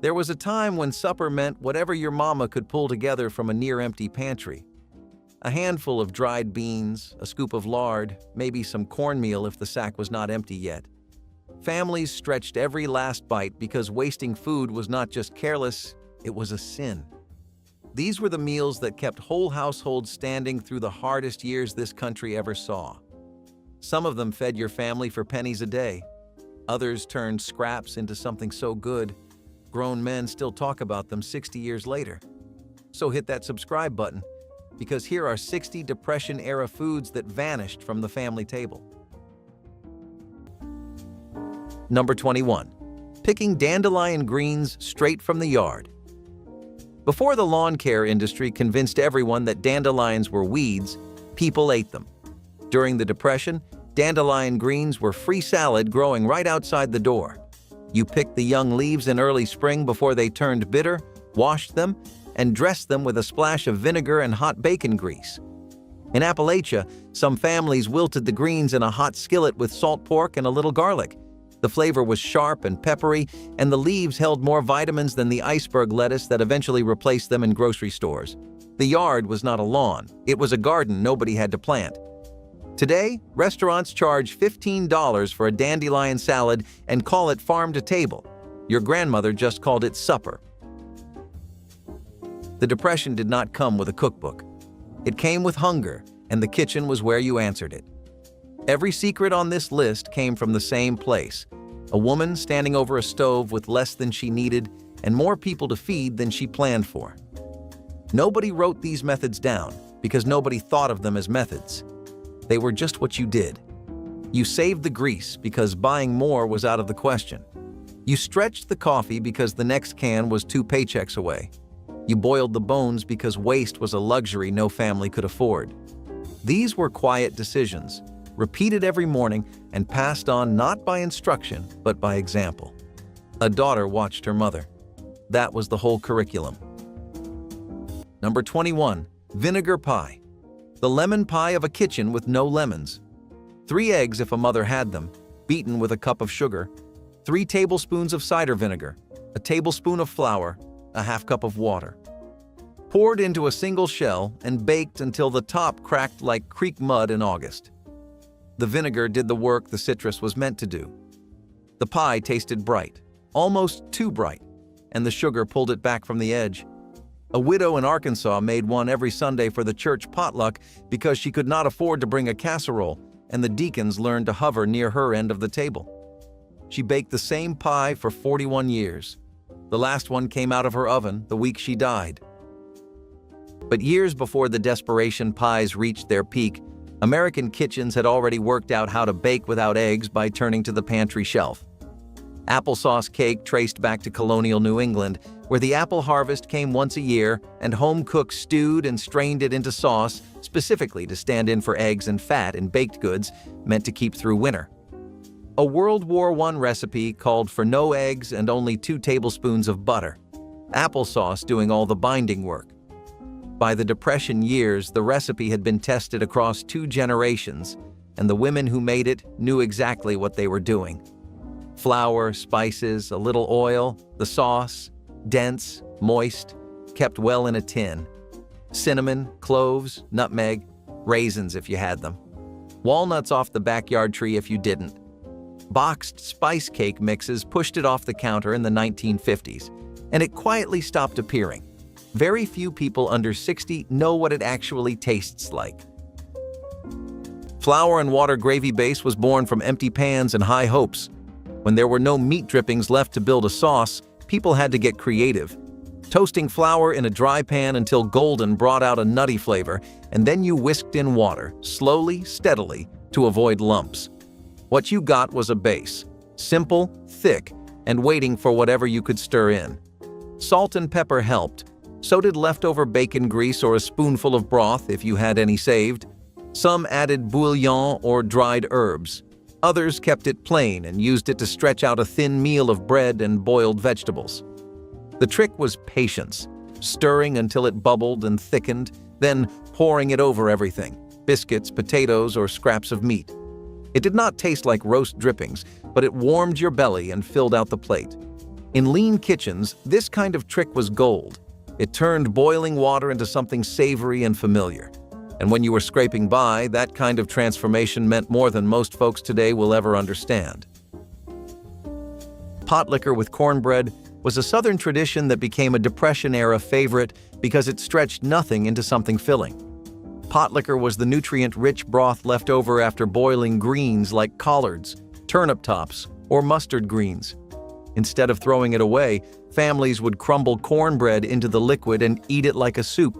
There was a time when supper meant whatever your mama could pull together from a near-empty pantry. A handful of dried beans, a scoop of lard, maybe some cornmeal if the sack was not empty yet. Families stretched every last bite because wasting food was not just careless, it was a sin. These were the meals that kept whole households standing through the hardest years this country ever saw. Some of them fed your family for pennies a day. Others turned scraps into something so good, grown men still talk about them 60 years later. So hit that subscribe button, because here are 60 Depression-era foods that vanished from the family table. Number 21. Picking dandelion greens straight from the yard. Before the lawn care industry convinced everyone that dandelions were weeds, people ate them. During the Depression, dandelion greens were free salad growing right outside the door. You picked the young leaves in early spring before they turned bitter, washed them, and dressed them with a splash of vinegar and hot bacon grease. In Appalachia, some families wilted the greens in a hot skillet with salt pork and a little garlic. The flavor was sharp and peppery, and the leaves held more vitamins than the iceberg lettuce that eventually replaced them in grocery stores. The yard was not a lawn, it was a garden nobody had to plant. Today, restaurants charge $15 for a dandelion salad and call it farm to table. Your grandmother just called it supper. The Depression did not come with a cookbook. It came with hunger, and the kitchen was where you answered it. Every secret on this list came from the same place: a woman standing over a stove with less than she needed and more people to feed than she planned for. Nobody wrote these methods down because nobody thought of them as methods. They were just what you did. You saved the grease because buying more was out of the question. You stretched the coffee because the next can was 2 paychecks away. You boiled the bones because waste was a luxury no family could afford. These were quiet decisions, repeated every morning and passed on not by instruction, but by example. A daughter watched her mother. That was the whole curriculum. Number 21. Vinegar pie. The lemon pie of a kitchen with no lemons. 3 eggs if a mother had them, beaten with a cup of sugar, 3 tablespoons of cider vinegar, a tablespoon of flour, a half cup of water. Poured into a single shell and baked until the top cracked like creek mud in August. The vinegar did the work the citrus was meant to do. The pie tasted bright, almost too bright, and the sugar pulled it back from the edge. A widow in Arkansas made one every Sunday for the church potluck because she could not afford to bring a casserole, and the deacons learned to hover near her end of the table. She baked the same pie for 41 years. The last one came out of her oven the week she died. But years before the desperation pies reached their peak, American kitchens had already worked out how to bake without eggs by turning to the pantry shelf. Applesauce cake traced back to colonial New England, where the apple harvest came once a year and home cooks stewed and strained it into sauce specifically to stand in for eggs and fat in baked goods meant to keep through winter. A World War I recipe called for no eggs and only 2 tablespoons of butter, applesauce doing all the binding work. By the Depression years, the recipe had been tested across 2 generations, and the women who made it knew exactly what they were doing. Flour, spices, a little oil, the sauce, dense, moist, kept well in a tin. Cinnamon, cloves, nutmeg, raisins if you had them. Walnuts off the backyard tree if you didn't. Boxed spice cake mixes pushed it off the counter in the 1950s, and it quietly stopped appearing. Very few people under 60 know what it actually tastes like. Flour and water gravy base was born from empty pans and high hopes. When there were no meat drippings left to build a sauce, people had to get creative. Toasting flour in a dry pan until golden brought out a nutty flavor, and then you whisked in water, slowly, steadily, to avoid lumps. What you got was a base, simple, thick, and waiting for whatever you could stir in. Salt and pepper helped. So did leftover bacon grease or a spoonful of broth if you had any saved. Some added bouillon or dried herbs. Others kept it plain and used it to stretch out a thin meal of bread and boiled vegetables. The trick was patience, stirring until it bubbled and thickened, then pouring it over everything, biscuits, potatoes, or scraps of meat. It did not taste like roast drippings, but it warmed your belly and filled out the plate. In lean kitchens, this kind of trick was gold. It turned boiling water into something savory and familiar. And when you were scraping by, that kind of transformation meant more than most folks today will ever understand. Pot liquor with cornbread was a Southern tradition that became a Depression-era favorite because it stretched nothing into something filling. Pot liquor was the nutrient-rich broth left over after boiling greens like collards, turnip tops, or mustard greens. Instead of throwing it away, families would crumble cornbread into the liquid and eat it like a soup.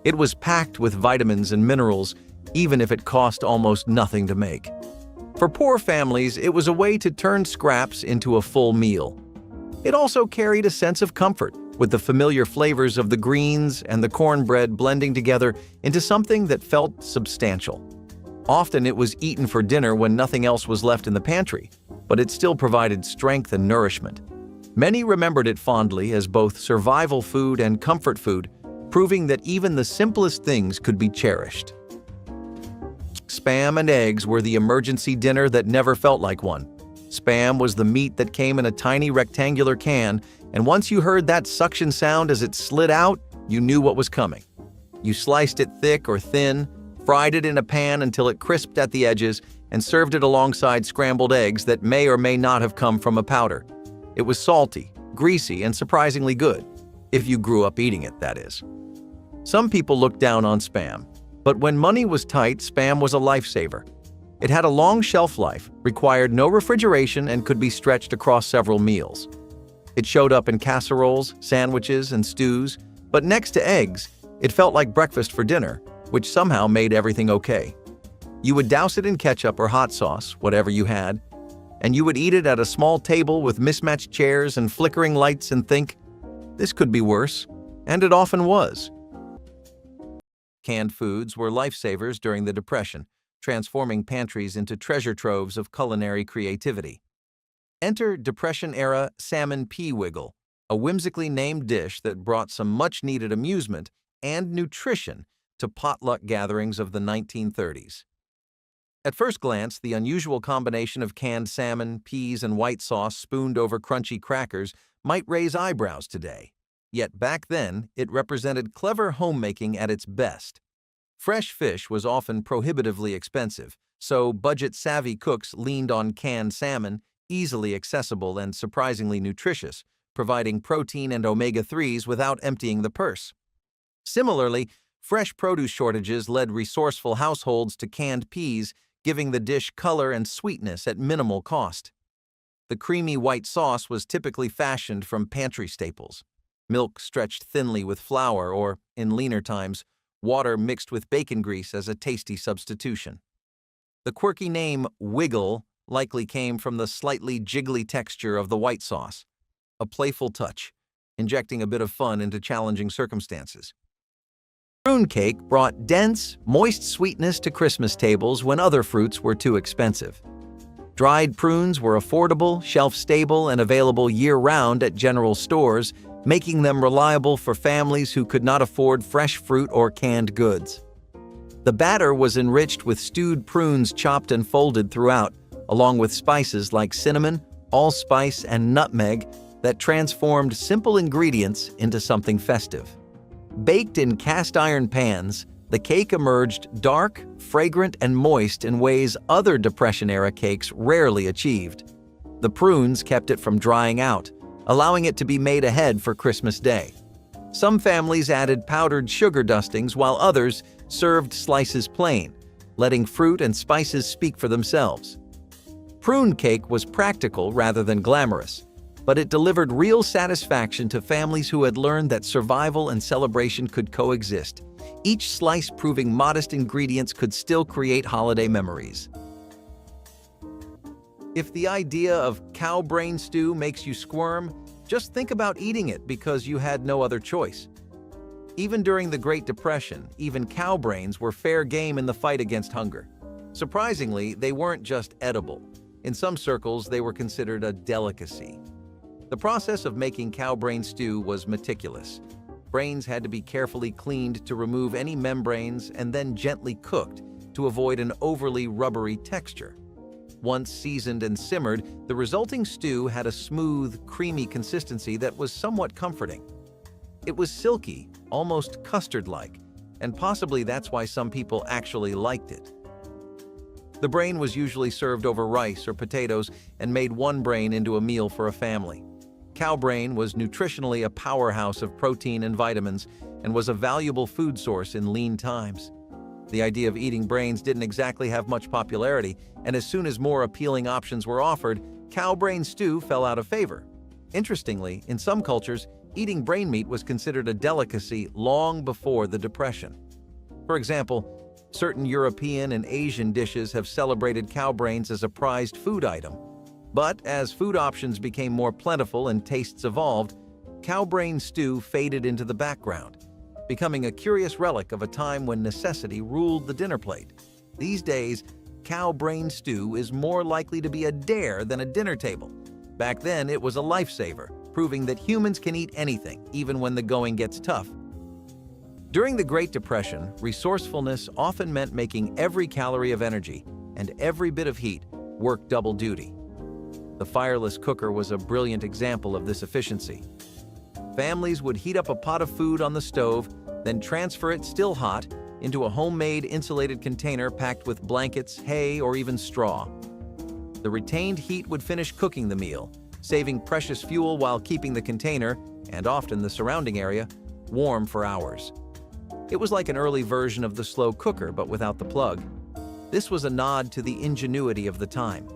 It was packed with vitamins and minerals, even if it cost almost nothing to make. For poor families, it was a way to turn scraps into a full meal. It also carried a sense of comfort, with the familiar flavors of the greens and the cornbread blending together into something that felt substantial. Often it was eaten for dinner when nothing else was left in the pantry, but it still provided strength and nourishment. Many remembered it fondly as both survival food and comfort food, proving that even the simplest things could be cherished. Spam and eggs were the emergency dinner that never felt like one. Spam was the meat that came in a tiny rectangular can, and once you heard that suction sound as it slid out, you knew what was coming. You sliced it thick or thin, fried it in a pan until it crisped at the edges, and served it alongside scrambled eggs that may or may not have come from a powder. It was salty, greasy, and surprisingly good, if you grew up eating it, that is. Some people looked down on Spam, but when money was tight, Spam was a lifesaver. It had a long shelf life, required no refrigeration, and could be stretched across several meals. It showed up in casseroles, sandwiches, and stews, but next to eggs, it felt like breakfast for dinner, which somehow made everything okay. You would douse it in ketchup or hot sauce, whatever you had, and you would eat it at a small table with mismatched chairs and flickering lights and think, this could be worse, and it often was. Canned foods were lifesavers during the Depression, transforming pantries into treasure troves of culinary creativity. Enter Depression-era salmon pea wiggle, a whimsically named dish that brought some much-needed amusement and nutrition to potluck gatherings of the 1930s. At first glance, the unusual combination of canned salmon, peas, and white sauce spooned over crunchy crackers might raise eyebrows today. Yet back then, it represented clever homemaking at its best. Fresh fish was often prohibitively expensive, so budget-savvy cooks leaned on canned salmon, easily accessible and surprisingly nutritious, providing protein and omega-3s without emptying the purse. Similarly, fresh produce shortages led resourceful households to canned peas, giving the dish color and sweetness at minimal cost. The creamy white sauce was typically fashioned from pantry staples. Milk stretched thinly with flour or, in leaner times, water mixed with bacon grease as a tasty substitution. The quirky name wiggle likely came from the slightly jiggly texture of the white sauce, a playful touch, injecting a bit of fun into challenging circumstances. Prune cake brought dense, moist sweetness to Christmas tables when other fruits were too expensive. Dried prunes were affordable, shelf-stable, and available year-round at general stores, making them reliable for families who could not afford fresh fruit or canned goods. The batter was enriched with stewed prunes chopped and folded throughout, along with spices like cinnamon, allspice, and nutmeg that transformed simple ingredients into something festive. Baked in cast-iron pans, the cake emerged dark, fragrant, and moist in ways other Depression-era cakes rarely achieved. The prunes kept it from drying out, allowing it to be made ahead for Christmas Day. Some families added powdered sugar dustings while others served slices plain, letting fruit and spices speak for themselves. Prune cake was practical rather than glamorous, but it delivered real satisfaction to families who had learned that survival and celebration could coexist, each slice proving modest ingredients could still create holiday memories. If the idea of cow brain stew makes you squirm, just think about eating it because you had no other choice. Even during the Great Depression, even cow brains were fair game in the fight against hunger. Surprisingly, they weren't just edible. In some circles, they were considered a delicacy. The process of making cow brain stew was meticulous. Brains had to be carefully cleaned to remove any membranes and then gently cooked to avoid an overly rubbery texture. Once seasoned and simmered, the resulting stew had a smooth, creamy consistency that was somewhat comforting. It was silky, almost custard-like, and possibly that's why some people actually liked it. The brain was usually served over rice or potatoes and made one brain into a meal for a family. Cow brain was nutritionally a powerhouse of protein and vitamins and was a valuable food source in lean times. The idea of eating brains didn't exactly have much popularity, and as soon as more appealing options were offered, cow brain stew fell out of favor. Interestingly, in some cultures, eating brain meat was considered a delicacy long before the Depression. For example, certain European and Asian dishes have celebrated cow brains as a prized food item. But as food options became more plentiful and tastes evolved, cow brain stew faded into the background, becoming a curious relic of a time when necessity ruled the dinner plate. These days, cow brain stew is more likely to be a dare than a dinner table. Back then, it was a lifesaver, proving that humans can eat anything, even when the going gets tough. During the Great Depression, resourcefulness often meant making every calorie of energy and every bit of heat work double duty. The fireless cooker was a brilliant example of this efficiency. Families would heat up a pot of food on the stove, then transfer it still hot into a homemade insulated container packed with blankets, hay, or even straw. The retained heat would finish cooking the meal, saving precious fuel while keeping the container, and often the surrounding area, warm for hours. It was like an early version of the slow cooker, but without the plug. This was a nod to the ingenuity of the time.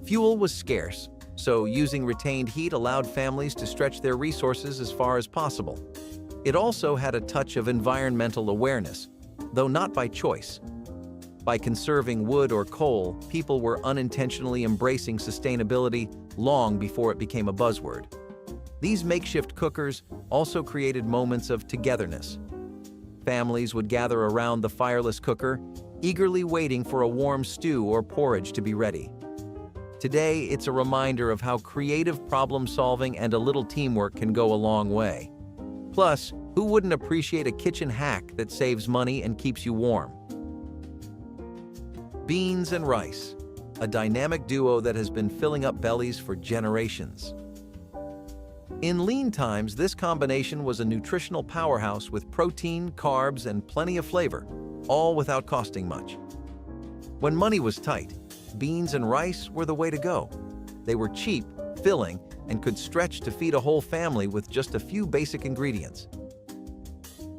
Fuel was scarce, so using retained heat allowed families to stretch their resources as far as possible. It also had a touch of environmental awareness, though not by choice. By conserving wood or coal, people were unintentionally embracing sustainability long before it became a buzzword. These makeshift cookers also created moments of togetherness. Families would gather around the fireless cooker, eagerly waiting for a warm stew or porridge to be ready. Today, it's a reminder of how creative problem-solving and a little teamwork can go a long way. Plus, who wouldn't appreciate a kitchen hack that saves money and keeps you warm? Beans and rice, a dynamic duo that has been filling up bellies for generations. In lean times, this combination was a nutritional powerhouse with protein, carbs, and plenty of flavor, all without costing much. When money was tight, beans and rice were the way to go. They were cheap, filling, and could stretch to feed a whole family with just a few basic ingredients.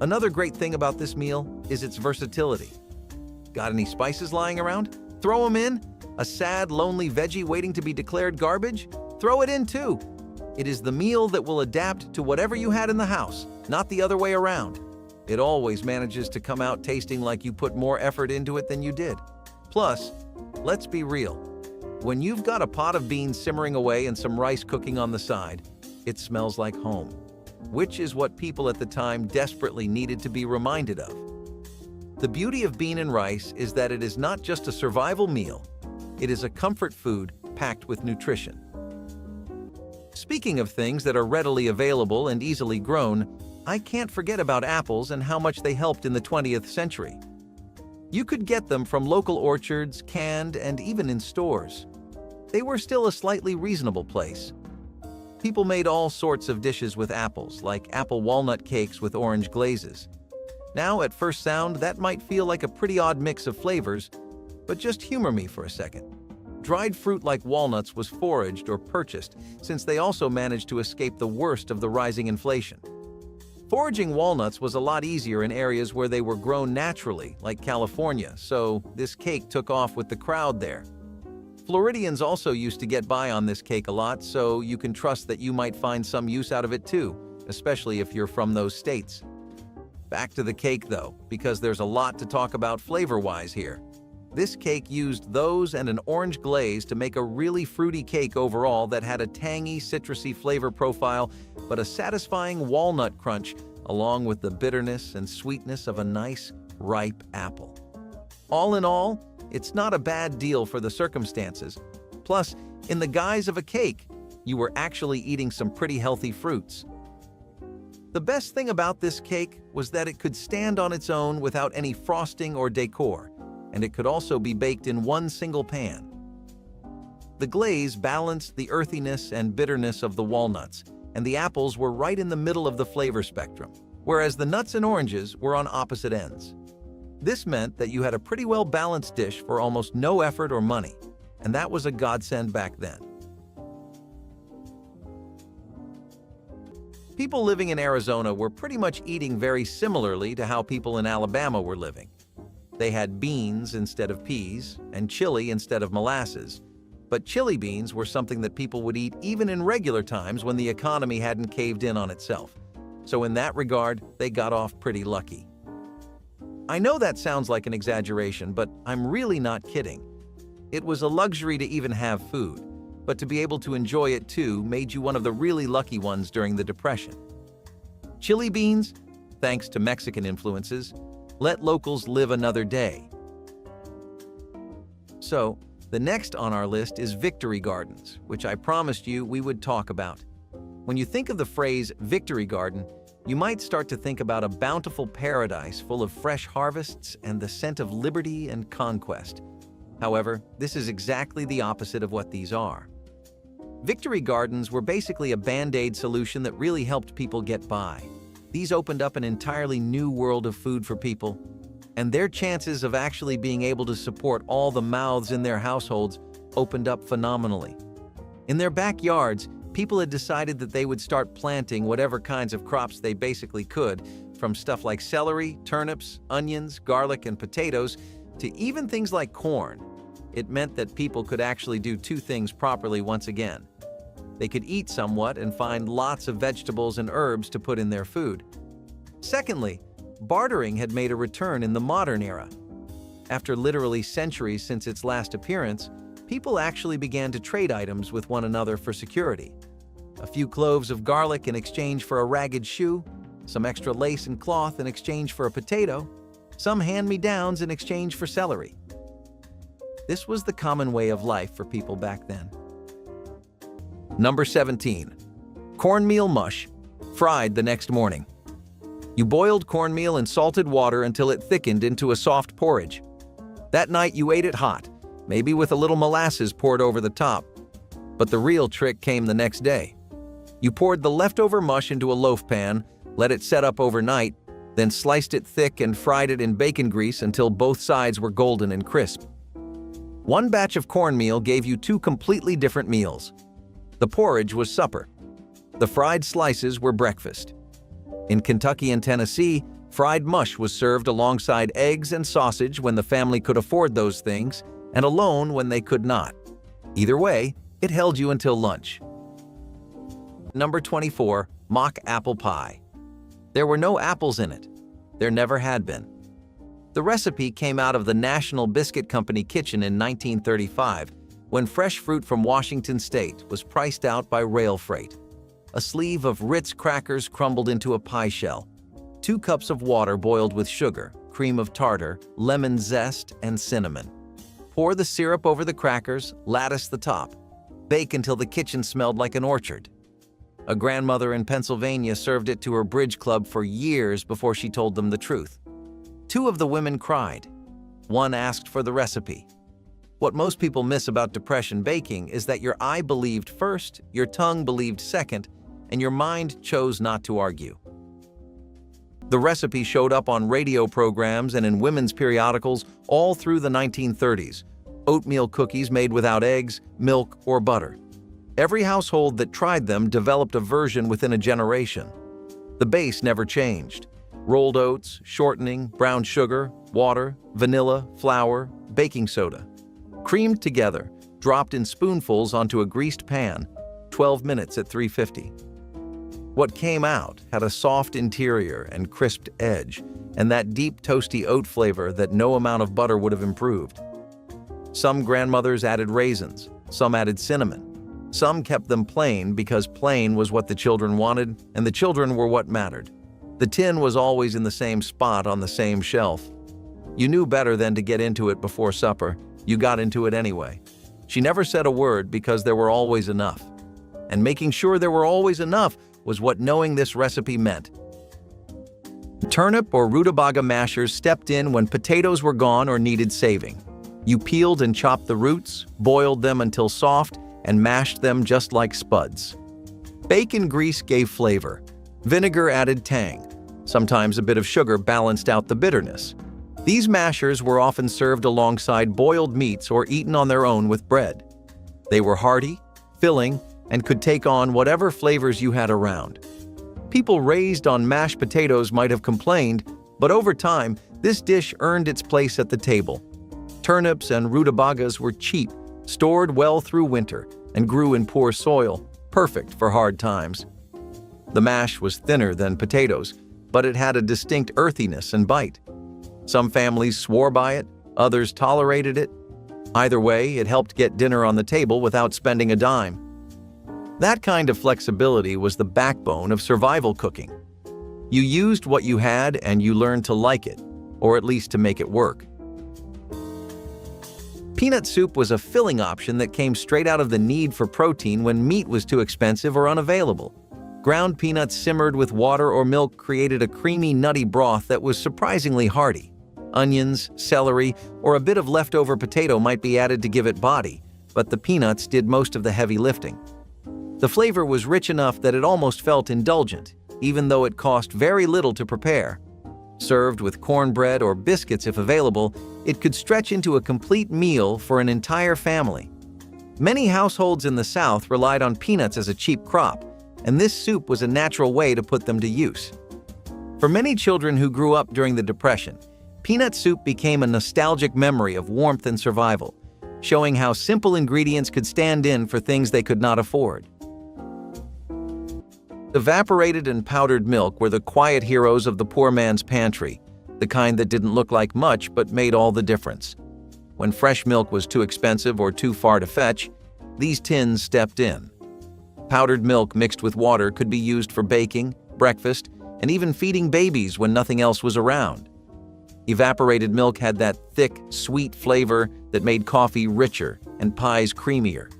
Another great thing about this meal is its versatility. Got any spices lying around? Throw them in. A sad, lonely veggie waiting to be declared garbage? Throw it in too. It is the meal that will adapt to whatever you had in the house, not the other way around. It always manages to come out tasting like you put more effort into it than you did. Plus, let's be real. When you've got a pot of beans simmering away and some rice cooking on the side, it smells like home, which is what people at the time desperately needed to be reminded of. The beauty of bean and rice is that it is not just a survival meal, it is a comfort food packed with nutrition. Speaking of things that are readily available and easily grown, I can't forget about apples and how much they helped in the 20th century. You could get them from local orchards, canned, and even in stores. They were still a slightly reasonable place. People made all sorts of dishes with apples, like apple walnut cakes with orange glazes. Now, at first sound, that might feel like a pretty odd mix of flavors, but just humor me for a second. Dried fruit like walnuts was foraged or purchased, since they also managed to escape the worst of the rising inflation. Foraging walnuts was a lot easier in areas where they were grown naturally, like California, so this cake took off with the crowd there. Floridians also used to get by on this cake a lot, so you can trust that you might find some use out of it too, especially if you're from those states. Back to the cake though, because there's a lot to talk about flavor-wise here. This cake used those and an orange glaze to make a really fruity cake overall that had a tangy, citrusy flavor profile, but a satisfying walnut crunch, along with the bitterness and sweetness of a nice, ripe apple. All in all, it's not a bad deal for the circumstances. Plus, in the guise of a cake, you were actually eating some pretty healthy fruits. The best thing about this cake was that it could stand on its own without any frosting or decor, and it could also be baked in one single pan. The glaze balanced the earthiness and bitterness of the walnuts, and the apples were right in the middle of the flavor spectrum, whereas the nuts and oranges were on opposite ends. This meant that you had a pretty well-balanced dish for almost no effort or money, and that was a godsend back then. People living in Arizona were pretty much eating very similarly to how people in Alabama were living. They had beans instead of peas and chili instead of molasses, but chili beans were something that people would eat even in regular times when the economy hadn't caved in on itself. So in that regard, they got off pretty lucky. I know that sounds like an exaggeration, but I'm really not kidding. It was a luxury to even have food, but to be able to enjoy it too made you one of the really lucky ones during the Depression. Chili beans, thanks to Mexican influences, let locals live another day. So, the next on our list is victory gardens, which I promised you we would talk about. When you think of the phrase victory garden, you might start to think about a bountiful paradise full of fresh harvests and the scent of liberty and conquest. However, this is exactly the opposite of what these are. Victory gardens were basically a band-aid solution that really helped people get by. These opened up an entirely new world of food for people, and their chances of actually being able to support all the mouths in their households opened up phenomenally. In their backyards, people had decided that they would start planting whatever kinds of crops they basically could, from stuff like celery, turnips, onions, garlic, and potatoes, to even things like corn. It meant that people could actually do two things properly once again. They could eat somewhat and find lots of vegetables and herbs to put in their food. Secondly, bartering had made a return in the modern era. After literally centuries since its last appearance, people actually began to trade items with one another for security. A few cloves of garlic in exchange for a ragged shoe, some extra lace and cloth in exchange for a potato, some hand-me-downs in exchange for celery. This was the common way of life for people back then. Number 17. Cornmeal mush, fried the next morning. You boiled cornmeal in salted water until it thickened into a soft porridge. That night you ate it hot, maybe with a little molasses poured over the top. But the real trick came the next day. You poured the leftover mush into a loaf pan, let it set up overnight, then sliced it thick and fried it in bacon grease until both sides were golden and crisp. One batch of cornmeal gave you two completely different meals. The porridge was supper. The fried slices were breakfast. In Kentucky and Tennessee, fried mush was served alongside eggs and sausage when the family could afford those things, and alone when they could not. Either way, it held you until lunch. Number 24. Mock apple pie. There were no apples in it. There never had been. The recipe came out of the National Biscuit Company kitchen in 1935, when fresh fruit from Washington State was priced out by rail freight. A sleeve of Ritz crackers crumbled into a pie shell. 2 cups of water boiled with sugar, cream of tartar, lemon zest, and cinnamon. Pour the syrup over the crackers, lattice the top. Bake until the kitchen smelled like an orchard. A grandmother in Pennsylvania served it to her bridge club for years before she told them the truth. 2 of the women cried. 1 asked for the recipe. What most people miss about Depression baking is that your eye believed first, your tongue believed second, and your mind chose not to argue. The recipe showed up on radio programs and in women's periodicals all through the 1930s. Oatmeal cookies made without eggs, milk, or butter. Every household that tried them developed a version within a generation. The base never changed. Rolled oats, shortening, brown sugar, water, vanilla, flour, baking soda. Creamed together, dropped in spoonfuls onto a greased pan, 12 minutes at 350. What came out had a soft interior and crisped edge, and that deep toasty oat flavor that no amount of butter would have improved. Some grandmothers added raisins, some added cinnamon. Some kept them plain because plain was what the children wanted, and the children were what mattered. The tin was always in the same spot on the same shelf. You knew better than to get into it before supper. You got into it anyway. She never said a word because there were always enough. And making sure there were always enough was what knowing this recipe meant. Turnip or rutabaga mashers stepped in when potatoes were gone or needed saving. You peeled and chopped the roots, boiled them until soft, and mashed them just like spuds. Bacon grease gave flavor. Vinegar added tang. Sometimes a bit of sugar balanced out the bitterness. These mashers were often served alongside boiled meats or eaten on their own with bread. They were hearty, filling, and could take on whatever flavors you had around. People raised on mashed potatoes might have complained, but over time, this dish earned its place at the table. Turnips and rutabagas were cheap, stored well through winter, and grew in poor soil, perfect for hard times. The mash was thinner than potatoes, but it had a distinct earthiness and bite. Some families swore by it, others tolerated it. Either way, it helped get dinner on the table without spending a dime. That kind of flexibility was the backbone of survival cooking. You used what you had and you learned to like it, or at least to make it work. Peanut soup was a filling option that came straight out of the need for protein when meat was too expensive or unavailable. Ground peanuts simmered with water or milk created a creamy, nutty broth that was surprisingly hearty. Onions, celery, or a bit of leftover potato might be added to give it body, but the peanuts did most of the heavy lifting. The flavor was rich enough that it almost felt indulgent, even though it cost very little to prepare. Served with cornbread or biscuits if available, it could stretch into a complete meal for an entire family. Many households in the South relied on peanuts as a cheap crop, and this soup was a natural way to put them to use. For many children who grew up during the Depression, peanut soup became a nostalgic memory of warmth and survival, showing how simple ingredients could stand in for things they could not afford. Evaporated and powdered milk were the quiet heroes of the poor man's pantry, the kind that didn't look like much but made all the difference. When fresh milk was too expensive or too far to fetch, these tins stepped in. Powdered milk mixed with water could be used for baking, breakfast, and even feeding babies when nothing else was around. Evaporated milk had that thick, sweet flavor that made coffee richer and pies creamier.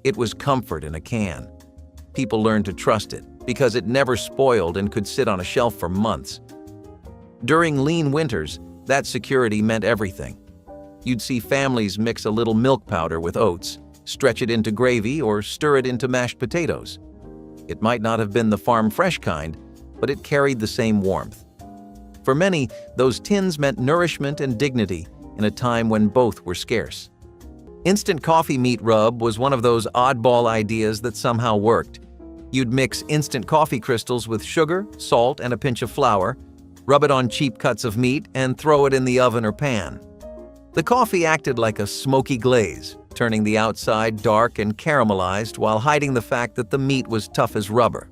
It was comfort in a can. People learned to trust it because it never spoiled and could sit on a shelf for months. During lean winters, that security meant everything. You'd see families mix a little milk powder with oats, stretch it into gravy, or stir it into mashed potatoes. It might not have been the farm fresh kind, but it carried the same warmth. For many, those tins meant nourishment and dignity in a time when both were scarce. Instant coffee meat rub was one of those oddball ideas that somehow worked. You'd mix instant coffee crystals with sugar, salt, and a pinch of flour, rub it on cheap cuts of meat, and throw it in the oven or pan. The coffee acted like a smoky glaze, turning the outside dark and caramelized while hiding the fact that the meat was tough as rubber.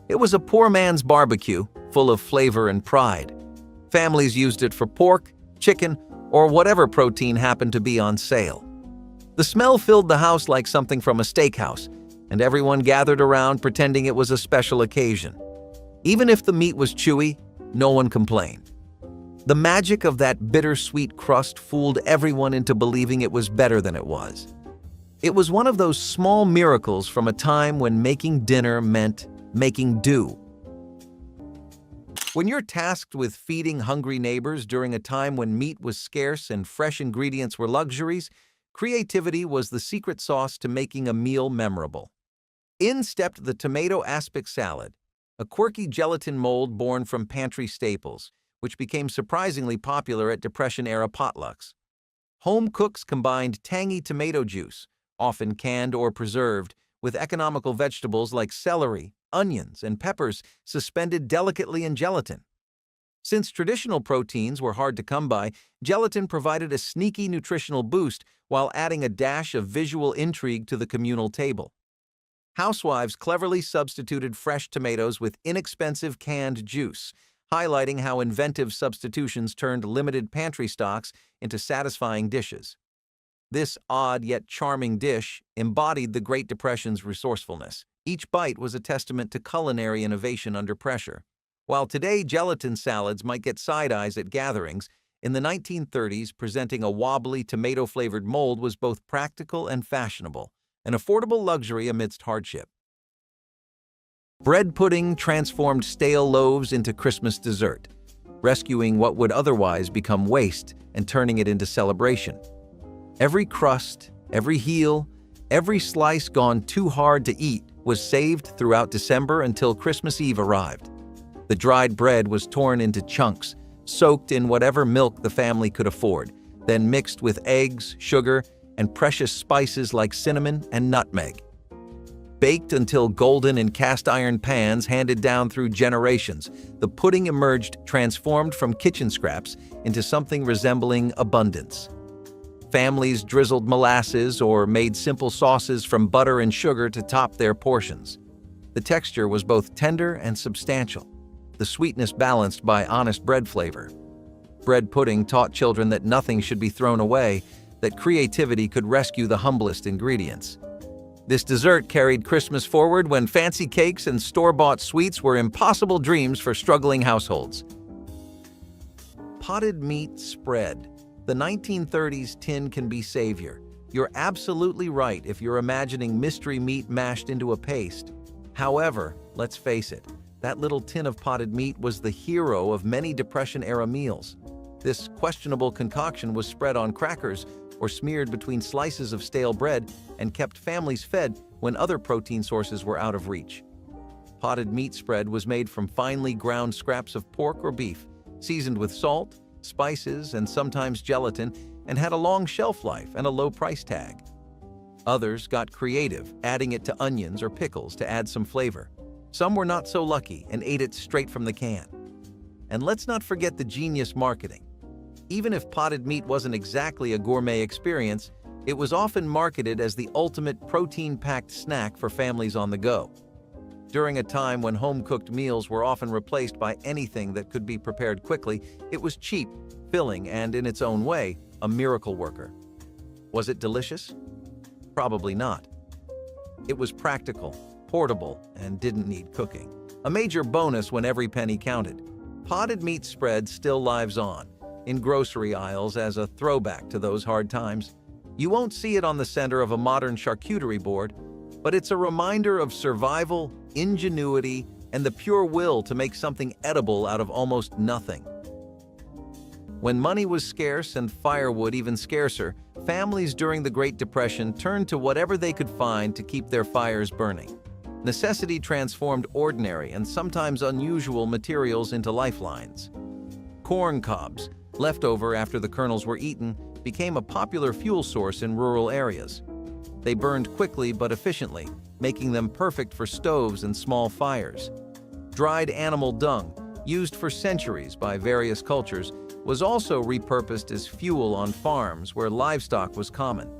It was a poor man's barbecue, full of flavor and pride. Families used it for pork, chicken, or whatever protein happened to be on sale. The smell filled the house like something from a steakhouse, and everyone gathered around pretending it was a special occasion. Even if the meat was chewy, no one complained. The magic of that bittersweet crust fooled everyone into believing it was better than it was. It was one of those small miracles from a time when making dinner meant making do. When you're tasked with feeding hungry neighbors during a time when meat was scarce and fresh ingredients were luxuries, creativity was the secret sauce to making a meal memorable. In stepped the tomato aspic salad, a quirky gelatin mold born from pantry staples, which became surprisingly popular at Depression-era potlucks. Home cooks combined tangy tomato juice, often canned or preserved, with economical vegetables like celery, onions, and peppers suspended delicately in gelatin. Since traditional proteins were hard to come by, gelatin provided a sneaky nutritional boost while adding a dash of visual intrigue to the communal table. Housewives cleverly substituted fresh tomatoes with inexpensive canned juice, highlighting how inventive substitutions turned limited pantry stocks into satisfying dishes. This odd yet charming dish embodied the Great Depression's resourcefulness. Each bite was a testament to culinary innovation under pressure. While today gelatin salads might get side eyes at gatherings, in the 1930s presenting a wobbly tomato-flavored mold was both practical and fashionable, an affordable luxury amidst hardship. Bread pudding transformed stale loaves into Christmas dessert, rescuing what would otherwise become waste and turning it into celebration. Every crust, every heel, every slice gone too hard to eat was saved throughout December until Christmas Eve arrived. The dried bread was torn into chunks, soaked in whatever milk the family could afford, then mixed with eggs, sugar, and precious spices like cinnamon and nutmeg. Baked until golden in cast-iron pans handed down through generations, the pudding emerged transformed from kitchen scraps into something resembling abundance. Families drizzled molasses or made simple sauces from butter and sugar to top their portions. The texture was both tender and substantial, the sweetness balanced by honest bread flavor. Bread pudding taught children that nothing should be thrown away, that creativity could rescue the humblest ingredients. This dessert carried Christmas forward when fancy cakes and store-bought sweets were impossible dreams for struggling households. Potted meat spread. The 1930s tin can be savior. You're absolutely right if you're imagining mystery meat mashed into a paste. However, let's face it, that little tin of potted meat was the hero of many Depression-era meals. This questionable concoction was spread on crackers or smeared between slices of stale bread and kept families fed when other protein sources were out of reach. Potted meat spread was made from finely ground scraps of pork or beef, seasoned with salt, spices, and sometimes gelatin, and had a long shelf life and a low price tag. Others got creative, adding it to onions or pickles to add some flavor. Some were not so lucky and ate it straight from the can. And let's not forget the genius marketing. Even if potted meat wasn't exactly a gourmet experience, it was often marketed as the ultimate protein-packed snack for families on the go. During a time when home-cooked meals were often replaced by anything that could be prepared quickly, it was cheap, filling, and in its own way, a miracle worker. Was it delicious? Probably not. It was practical, portable, and didn't need cooking. A major bonus when every penny counted. Potted meat spread still lives on in grocery aisles as a throwback to those hard times. You won't see it on the center of a modern charcuterie board, but it's a reminder of survival, ingenuity, and the pure will to make something edible out of almost nothing. When money was scarce and firewood even scarcer, families during the Great Depression turned to whatever they could find to keep their fires burning. Necessity transformed ordinary and sometimes unusual materials into lifelines. Corn cobs, left over after the kernels were eaten, became a popular fuel source in rural areas. They burned quickly but efficiently, making them perfect for stoves and small fires. Dried animal dung, used for centuries by various cultures, was also repurposed as fuel on farms where livestock was common.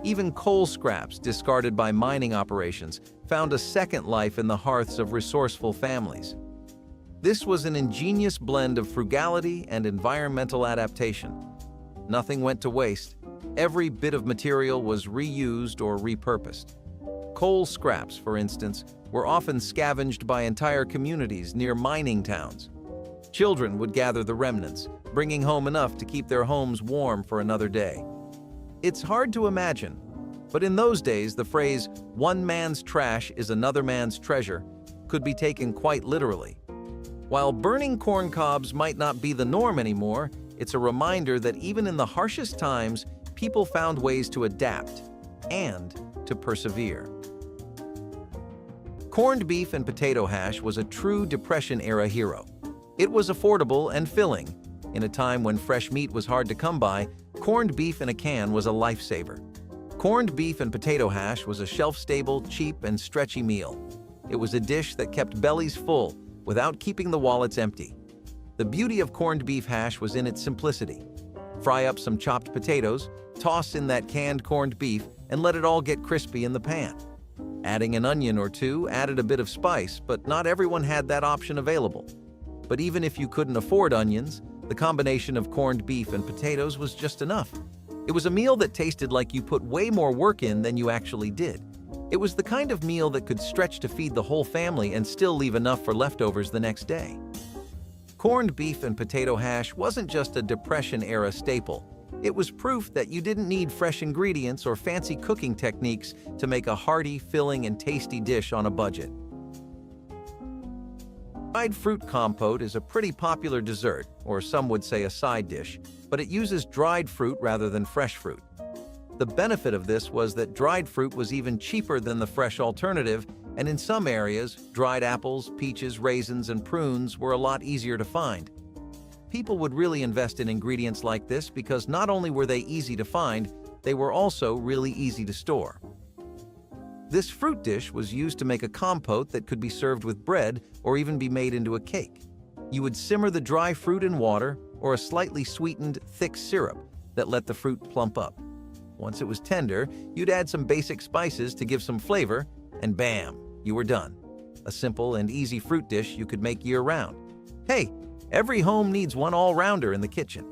Even coal scraps discarded by mining operations found a second life in the hearths of resourceful families. This was an ingenious blend of frugality and environmental adaptation. Nothing went to waste. Every bit of material was reused or repurposed. Coal scraps, for instance, were often scavenged by entire communities near mining towns. Children would gather the remnants, bringing home enough to keep their homes warm for another day. It's hard to imagine, but in those days the phrase, "one man's trash is another man's treasure," could be taken quite literally. While burning corn cobs might not be the norm anymore, it's a reminder that even in the harshest times, people found ways to adapt and to persevere. Corned beef and potato hash was a true Depression-era hero. It was affordable and filling. In a time when fresh meat was hard to come by, corned beef in a can was a lifesaver. Corned beef and potato hash was a shelf-stable, cheap, and stretchy meal. It was a dish that kept bellies full without keeping the wallets empty. The beauty of corned beef hash was in its simplicity. Fry up some chopped potatoes, toss in that canned corned beef, and let it all get crispy in the pan. Adding an onion or two added a bit of spice, but not everyone had that option available. But even if you couldn't afford onions, the combination of corned beef and potatoes was just enough. It was a meal that tasted like you put way more work in than you actually did. It was the kind of meal that could stretch to feed the whole family and still leave enough for leftovers the next day. Corned beef and potato hash wasn't just a Depression-era staple. It was proof that you didn't need fresh ingredients or fancy cooking techniques to make a hearty, filling, and tasty dish on a budget. Dried fruit compote is a pretty popular dessert, or some would say a side dish, but it uses dried fruit rather than fresh fruit. The benefit of this was that dried fruit was even cheaper than the fresh alternative, and in some areas, dried apples, peaches, raisins, and prunes were a lot easier to find. People would really invest in ingredients like this because not only were they easy to find, they were also really easy to store. This fruit dish was used to make a compote that could be served with bread or even be made into a cake. You would simmer the dry fruit in water or a slightly sweetened, thick syrup that let the fruit plump up. Once it was tender, you'd add some basic spices to give some flavor, and bam, you were done. A simple and easy fruit dish you could make year-round. Hey, every home needs one all-rounder in the kitchen.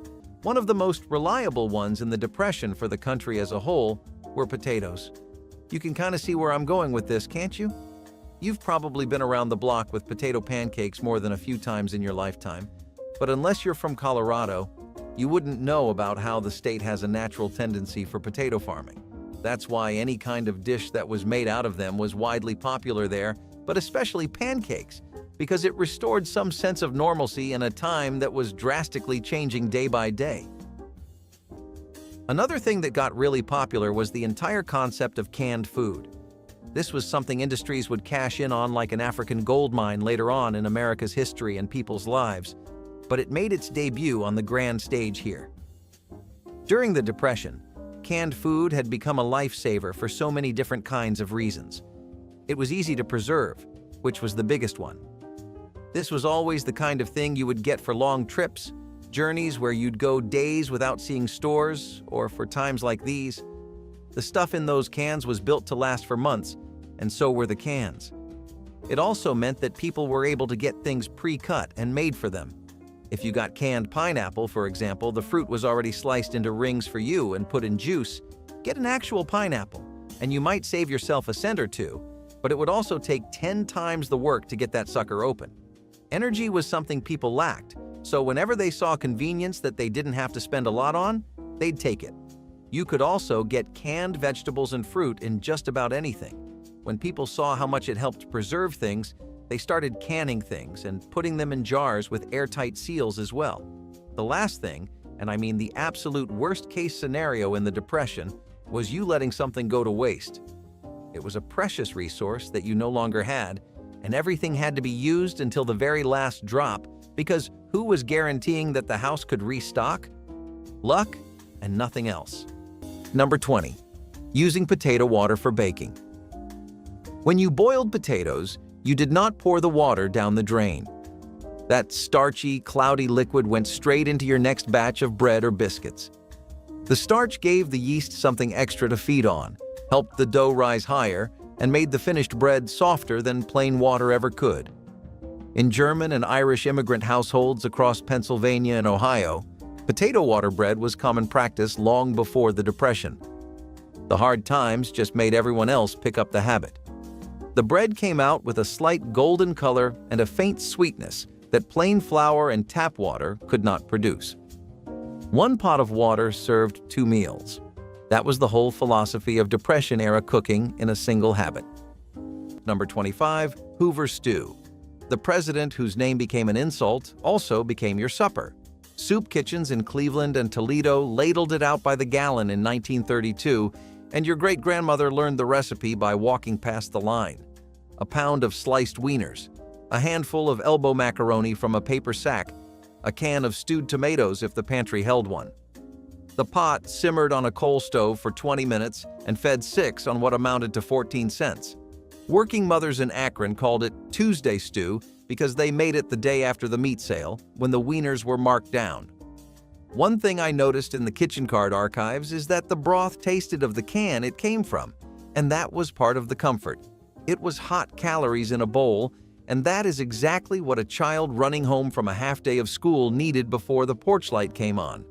One of the most reliable ones in the Depression for the country as a whole were potatoes. You can kind of see where I'm going with this, can't you? You've probably been around the block with potato pancakes more than a few times in your lifetime, but unless you're from Colorado, you wouldn't know about how the state has a natural tendency for potato farming. That's why any kind of dish that was made out of them was widely popular there, but especially pancakes, because it restored some sense of normalcy in a time that was drastically changing day by day. Another thing that got really popular was the entire concept of canned food. This was something industries would cash in on like an African gold mine later on in America's history and people's lives, but it made its debut on the grand stage here. During the Depression, canned food had become a lifesaver for so many different kinds of reasons. It was easy to preserve, which was the biggest one. This was always the kind of thing you would get for long trips, journeys where you'd go days without seeing stores, or for times like these. The stuff in those cans was built to last for months, and so were the cans. It also meant that people were able to get things pre-cut and made for them. If you got canned pineapple, for example, the fruit was already sliced into rings for you and put in juice. Get an actual pineapple, and you might save yourself a cent or two, but it would also take 10 times the work to get that sucker open. Energy was something people lacked, so whenever they saw convenience that they didn't have to spend a lot on, they'd take it. You could also get canned vegetables and fruit in just about anything. When people saw how much it helped preserve things, they started canning things and putting them in jars with airtight seals as well. The last thing, and I mean the absolute worst-case scenario in the Depression, was you letting something go to waste. It was a precious resource that you no longer had, and everything had to be used until the very last drop, because who was guaranteeing that the house could restock? Luck and nothing else. Number 20. Using potato water for baking. When you boiled potatoes, you did not pour the water down the drain. That starchy, cloudy liquid went straight into your next batch of bread or biscuits. The starch gave the yeast something extra to feed on, helped the dough rise higher, and made the finished bread softer than plain water ever could. In German and Irish immigrant households across Pennsylvania and Ohio, potato water bread was common practice long before the Depression. The hard times just made everyone else pick up the habit. The bread came out with a slight golden color and a faint sweetness that plain flour and tap water could not produce. One pot of water served 2 meals. That was the whole philosophy of Depression-era cooking in a single habit. Number 25. Hoover stew. The president whose name became an insult also became your supper. Soup kitchens in Cleveland and Toledo ladled it out by the gallon in 1932, and your great-grandmother learned the recipe by walking past the line. A pound of sliced wieners, a handful of elbow macaroni from a paper sack, a can of stewed tomatoes if the pantry held one. The pot simmered on a coal stove for 20 minutes and fed 6 on what amounted to 14 cents. Working mothers in Akron called it Tuesday stew because they made it the day after the meat sale, when the wieners were marked down. One thing I noticed in the kitchen card archives is that the broth tasted of the can it came from, and that was part of the comfort. It was hot calories in a bowl, and that is exactly what a child running home from a half-day of school needed before the porch light came on.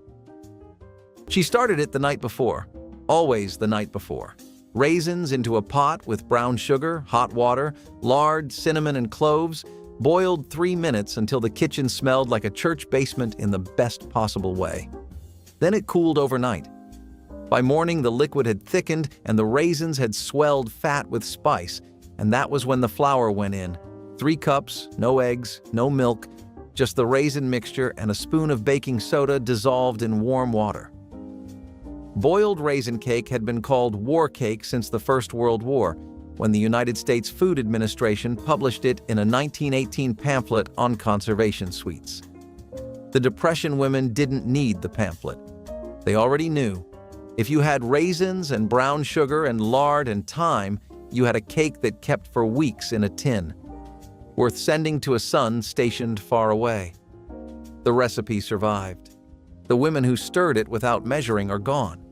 She started it the night before, always the night before. Raisins into a pot with brown sugar, hot water, lard, cinnamon, and cloves, boiled 3 minutes until the kitchen smelled like a church basement in the best possible way. Then it cooled overnight. By morning, the liquid had thickened and the raisins had swelled fat with spice, and that was when the flour went in. 3 cups, no eggs, no milk, just the raisin mixture and a spoon of baking soda dissolved in warm water. Boiled raisin cake had been called war cake since the First World War, when the United States Food Administration published it in a 1918 pamphlet on conservation sweets. The Depression women didn't need the pamphlet. They already knew. If you had raisins and brown sugar and lard and thyme, you had a cake that kept for weeks in a tin, worth sending to a son stationed far away. The recipe survived. The women who stirred it without measuring are gone.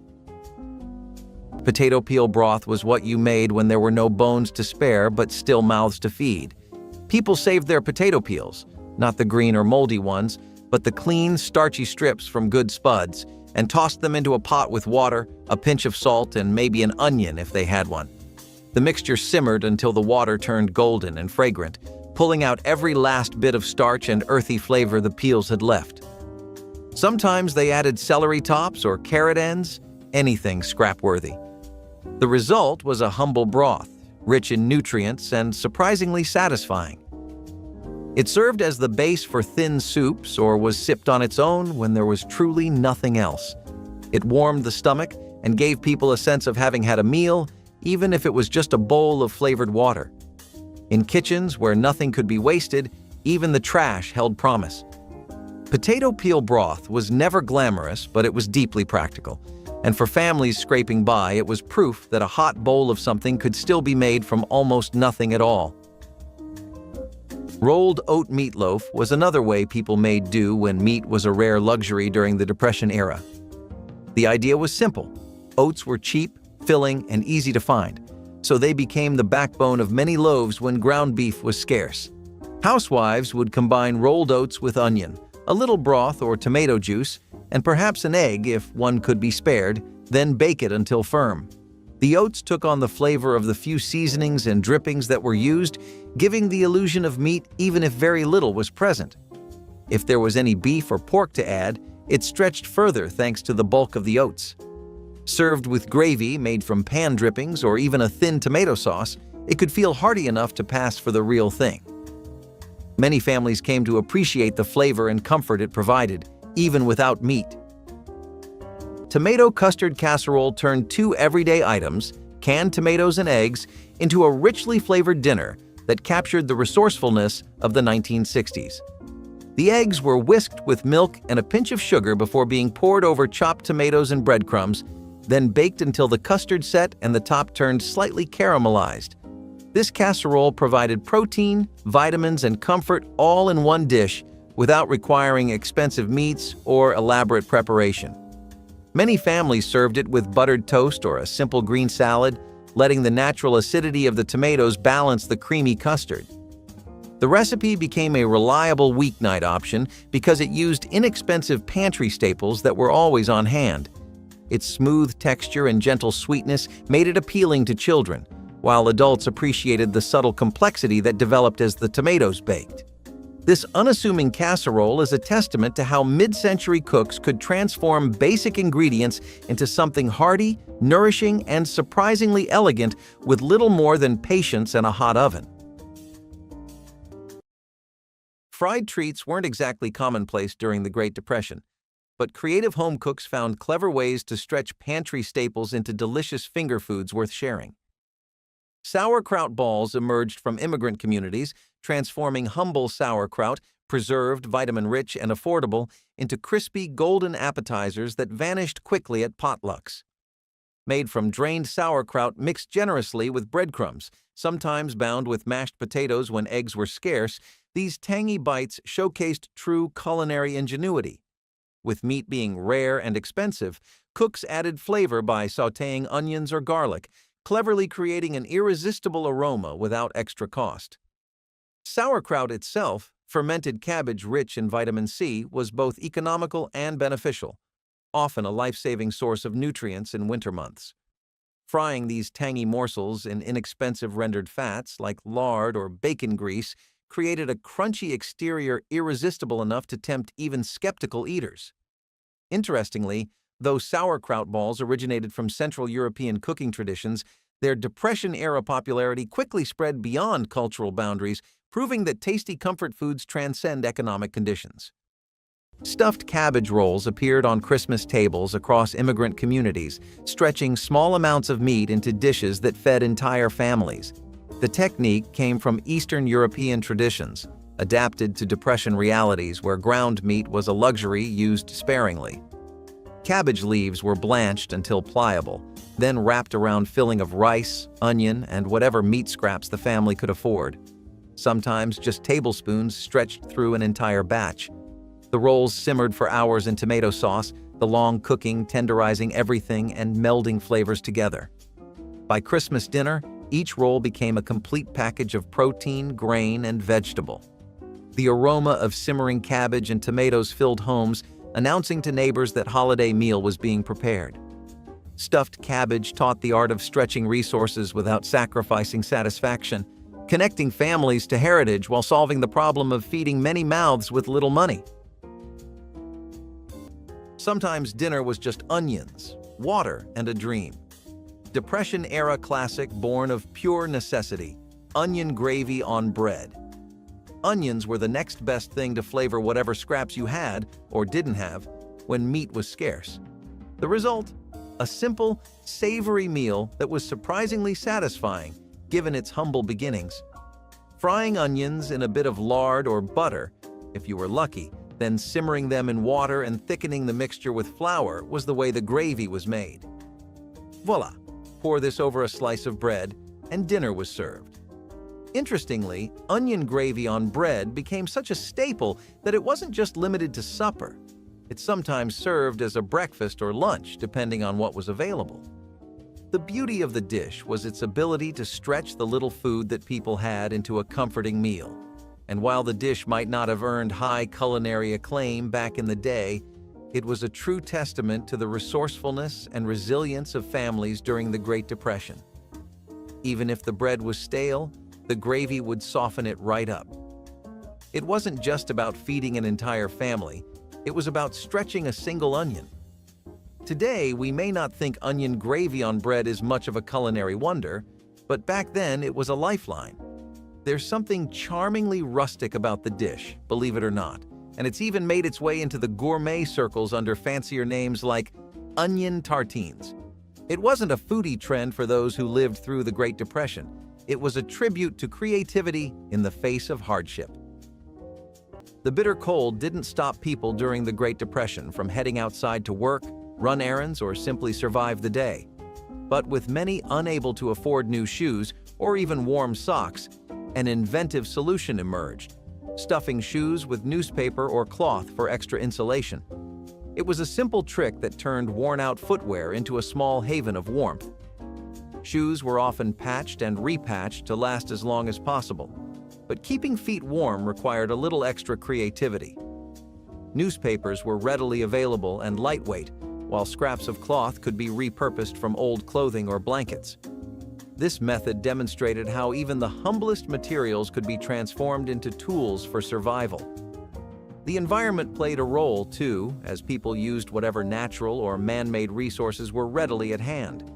Potato peel broth was what you made when there were no bones to spare but still mouths to feed. People saved their potato peels, not the green or moldy ones, but the clean, starchy strips from good spuds, and tossed them into a pot with water, a pinch of salt, and maybe an onion if they had one. The mixture simmered until the water turned golden and fragrant, pulling out every last bit of starch and earthy flavor the peels had left. Sometimes they added celery tops or carrot ends, anything scrap-worthy. The result was a humble broth, rich in nutrients and surprisingly satisfying. It served as the base for thin soups or was sipped on its own when there was truly nothing else. It warmed the stomach and gave people a sense of having had a meal, even if it was just a bowl of flavored water. In kitchens where nothing could be wasted, even the trash held promise. Potato peel broth was never glamorous, but it was deeply practical. And for families scraping by, it was proof that a hot bowl of something could still be made from almost nothing at all. Rolled oat meatloaf was another way people made do when meat was a rare luxury during the Depression era. The idea was simple. Oats were cheap, filling, and easy to find, so they became the backbone of many loaves when ground beef was scarce. Housewives would combine rolled oats with onion, a little broth or tomato juice, and perhaps an egg if one could be spared, then bake it until firm. The oats took on the flavor of the few seasonings and drippings that were used, giving the illusion of meat even if very little was present. If there was any beef or pork to add, it stretched further thanks to the bulk of the oats. Served with gravy made from pan drippings or even a thin tomato sauce, it could feel hearty enough to pass for the real thing. Many families came to appreciate the flavor and comfort it provided, even without meat. Tomato custard casserole turned two everyday items, canned tomatoes and eggs, into a richly flavored dinner that captured the resourcefulness of the 1960s. The eggs were whisked with milk and a pinch of sugar before being poured over chopped tomatoes and breadcrumbs, then baked until the custard set and the top turned slightly caramelized. This casserole provided protein, vitamins, and comfort all in one dish without requiring expensive meats or elaborate preparation. Many families served it with buttered toast or a simple green salad, letting the natural acidity of the tomatoes balance the creamy custard. The recipe became a reliable weeknight option because it used inexpensive pantry staples that were always on hand. Its smooth texture and gentle sweetness made it appealing to children, while adults appreciated the subtle complexity that developed as the tomatoes baked. This unassuming casserole is a testament to how mid-century cooks could transform basic ingredients into something hearty, nourishing, and surprisingly elegant with little more than patience and a hot oven. Fried treats weren't exactly commonplace during the Great Depression, but creative home cooks found clever ways to stretch pantry staples into delicious finger foods worth sharing. Sauerkraut balls emerged from immigrant communities, transforming humble sauerkraut, preserved, vitamin-rich, and affordable, into crispy, golden appetizers that vanished quickly at potlucks. Made from drained sauerkraut mixed generously with breadcrumbs, sometimes bound with mashed potatoes when eggs were scarce, these tangy bites showcased true culinary ingenuity. With meat being rare and expensive, cooks added flavor by sautéing onions or garlic, cleverly creating an irresistible aroma without extra cost. Sauerkraut itself, fermented cabbage rich in vitamin C, was both economical and beneficial, often a life-saving source of nutrients in winter months. Frying these tangy morsels in inexpensive rendered fats like lard or bacon grease created a crunchy exterior irresistible enough to tempt even skeptical eaters. Interestingly, though sauerkraut balls originated from Central European cooking traditions, their Depression-era popularity quickly spread beyond cultural boundaries, proving that tasty comfort foods transcend economic conditions. Stuffed cabbage rolls appeared on Christmas tables across immigrant communities, stretching small amounts of meat into dishes that fed entire families. The technique came from Eastern European traditions, adapted to Depression realities where ground meat was a luxury used sparingly. Cabbage leaves were blanched until pliable, then wrapped around filling of rice, onion, and whatever meat scraps the family could afford. Sometimes just tablespoons stretched through an entire batch. The rolls simmered for hours in tomato sauce, the long cooking tenderizing everything and melding flavors together. By Christmas dinner, each roll became a complete package of protein, grain, and vegetable. The aroma of simmering cabbage and tomatoes filled homes, announcing to neighbors that holiday meal was being prepared. Stuffed cabbage taught the art of stretching resources without sacrificing satisfaction, connecting families to heritage while solving the problem of feeding many mouths with little money. Sometimes dinner was just onions, water, and a dream. Depression-era classic born of pure necessity, onion gravy on bread. Onions were the next best thing to flavor whatever scraps you had, or didn't have, when meat was scarce. The result? A simple, savory meal that was surprisingly satisfying, given its humble beginnings. Frying onions in a bit of lard or butter, if you were lucky, then simmering them in water and thickening the mixture with flour was the way the gravy was made. Voila! Pour this over a slice of bread, and dinner was served. Interestingly, onion gravy on bread became such a staple that it wasn't just limited to supper. It sometimes served as a breakfast or lunch, depending on what was available. The beauty of the dish was its ability to stretch the little food that people had into a comforting meal. And while the dish might not have earned high culinary acclaim back in the day, it was a true testament to the resourcefulness and resilience of families during the Great Depression. Even if the bread was stale, the gravy would soften it right up. It wasn't just about feeding an entire family, it was about stretching a single onion. Today, we may not think onion gravy on bread is much of a culinary wonder, but back then it was a lifeline. There's something charmingly rustic about the dish, believe it or not, and it's even made its way into the gourmet circles under fancier names like onion tartines. It wasn't a foodie trend for those who lived through the Great Depression. It was a tribute to creativity in the face of hardship. The bitter cold didn't stop people during the Great Depression from heading outside to work, run errands, or simply survive the day. But with many unable to afford new shoes or even warm socks, an inventive solution emerged, stuffing shoes with newspaper or cloth for extra insulation. It was a simple trick that turned worn-out footwear into a small haven of warmth. Shoes were often patched and repatched to last as long as possible, but keeping feet warm required a little extra creativity. Newspapers were readily available and lightweight, while scraps of cloth could be repurposed from old clothing or blankets. This method demonstrated how even the humblest materials could be transformed into tools for survival. The environment played a role, too, as people used whatever natural or man-made resources were readily at hand.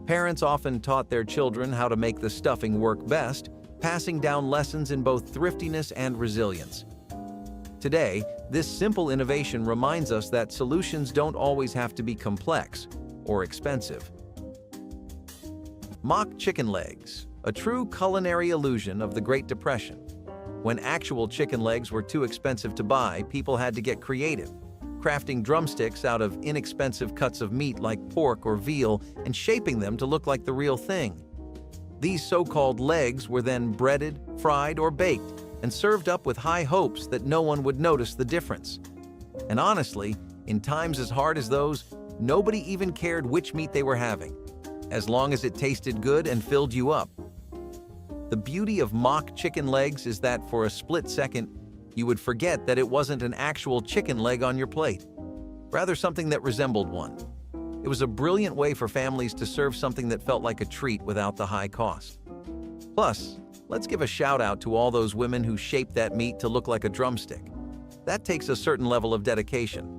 Parents often taught their children how to make the stuffing work best, passing down lessons in both thriftiness and resilience. Today, this simple innovation reminds us that solutions don't always have to be complex or expensive. Mock chicken legs, a true culinary illusion of the Great Depression. When actual chicken legs were too expensive to buy, people had to get creative, crafting drumsticks out of inexpensive cuts of meat like pork or veal and shaping them to look like the real thing. These so-called legs were then breaded, fried, or baked, and served up with high hopes that no one would notice the difference. And honestly, in times as hard as those, nobody even cared which meat they were having, as long as it tasted good and filled you up. The beauty of mock chicken legs is that for a split second, you would forget that it wasn't an actual chicken leg on your plate, rather something that resembled one. It was a brilliant way for families to serve something that felt like a treat without the high cost. Plus, let's give a shout out to all those women who shaped that meat to look like a drumstick. That takes a certain level of dedication.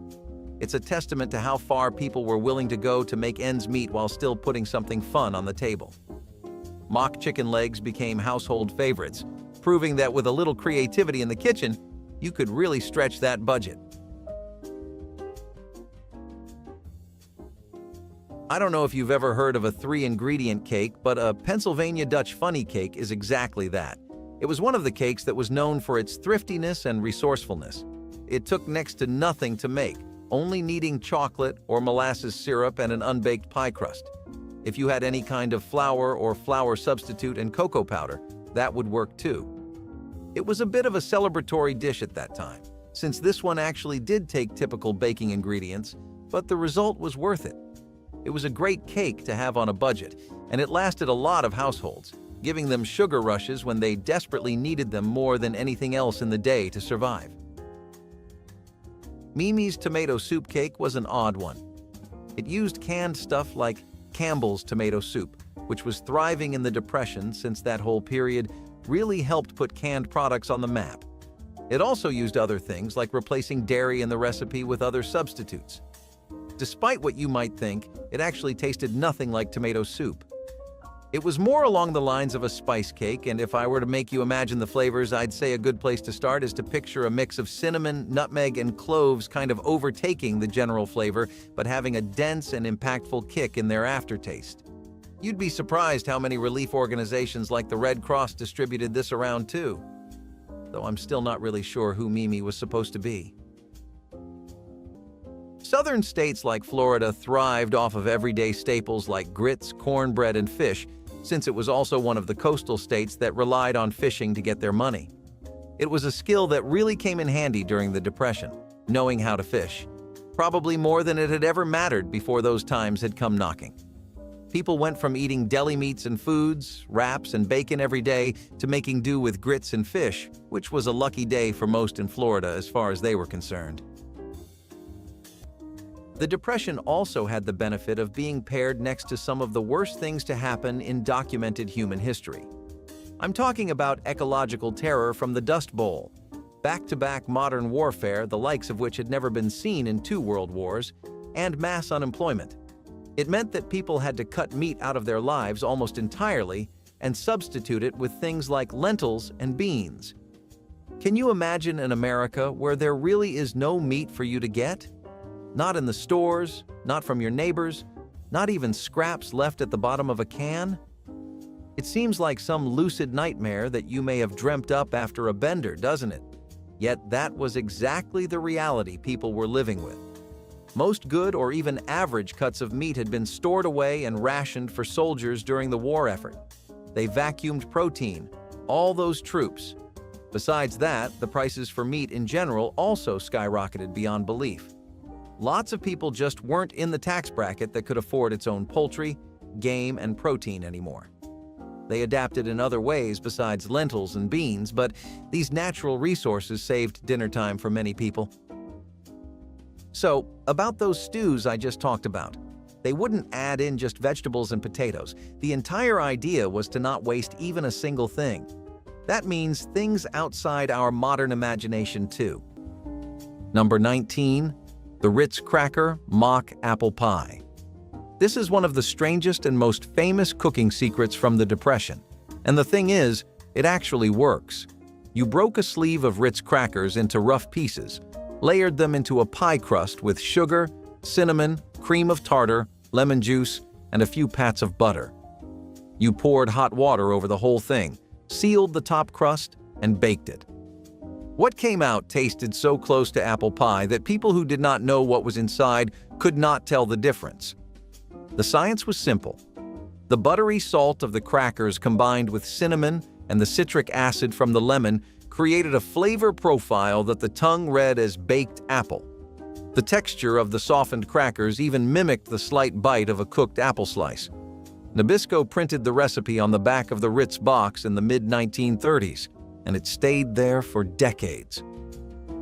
It's a testament to how far people were willing to go to make ends meet while still putting something fun on the table. Mock chicken legs became household favorites, proving that with a little creativity in the kitchen, you could really stretch that budget. I don't know if you've ever heard of a 3-ingredient cake, but a Pennsylvania Dutch funny cake is exactly that. It was one of the cakes that was known for its thriftiness and resourcefulness. It took next to nothing to make, only needing chocolate or molasses syrup and an unbaked pie crust. If you had any kind of flour or flour substitute and cocoa powder, that would work too. It was a bit of a celebratory dish at that time, since this one actually did take typical baking ingredients, but the result was worth it. It was a great cake to have on a budget, and it lasted a lot of households, giving them sugar rushes when they desperately needed them more than anything else in the day to survive. Mimi's tomato soup cake was an odd one. It used canned stuff like Campbell's tomato soup, which was thriving in the Depression since that whole period really helped put canned products on the map. It also used other things like replacing dairy in the recipe with other substitutes. Despite what you might think, it actually tasted nothing like tomato soup. It was more along the lines of a spice cake, and if I were to make you imagine the flavors, I'd say a good place to start is to picture a mix of cinnamon, nutmeg, and cloves kind of overtaking the general flavor, but having a dense and impactful kick in their aftertaste. You'd be surprised how many relief organizations like the Red Cross distributed this around too, though I'm still not really sure who Mimi was supposed to be. Southern states like Florida thrived off of everyday staples like grits, cornbread, and fish, since it was also one of the coastal states that relied on fishing to get their money. It was a skill that really came in handy during the Depression, knowing how to fish, probably more than it had ever mattered before those times had come knocking. People went from eating deli meats and foods, wraps, and bacon every day to making do with grits and fish, which was a lucky day for most in Florida as far as they were concerned. The Depression also had the benefit of being paired next to some of the worst things to happen in documented human history. I'm talking about ecological terror from the Dust Bowl, back-to-back modern warfare, the likes of which had never been seen in 2 world wars, and mass unemployment. It meant that people had to cut meat out of their lives almost entirely and substitute it with things like lentils and beans. Can you imagine an America where there really is no meat for you to get? Not in the stores, not from your neighbors, not even scraps left at the bottom of a can? It seems like some lucid nightmare that you may have dreamt up after a bender, doesn't it? Yet that was exactly the reality people were living with. Most good or even average cuts of meat had been stored away and rationed for soldiers during the war effort. They vacuumed protein, all those troops. Besides that, the prices for meat in general also skyrocketed beyond belief. Lots of people just weren't in the tax bracket that could afford its own poultry, game, and protein anymore. They adapted in other ways besides lentils and beans, but these natural resources saved dinner time for many people. So, about those stews I just talked about. They wouldn't add in just vegetables and potatoes. The entire idea was to not waste even a single thing. That means things outside our modern imagination too. Number 19. The Ritz Cracker Mock Apple Pie. This is one of the strangest and most famous cooking secrets from the Depression. And the thing is, it actually works. You broke a sleeve of Ritz crackers into rough pieces, layered them into a pie crust with sugar, cinnamon, cream of tartar, lemon juice, and a few pats of butter. You poured hot water over the whole thing, sealed the top crust, and baked it. What came out tasted so close to apple pie that people who did not know what was inside could not tell the difference. The science was simple. The buttery salt of the crackers combined with cinnamon and the citric acid from the lemon created a flavor profile that the tongue read as baked apple. The texture of the softened crackers even mimicked the slight bite of a cooked apple slice. Nabisco printed the recipe on the back of the Ritz box in the mid-1930s. And it stayed there for decades.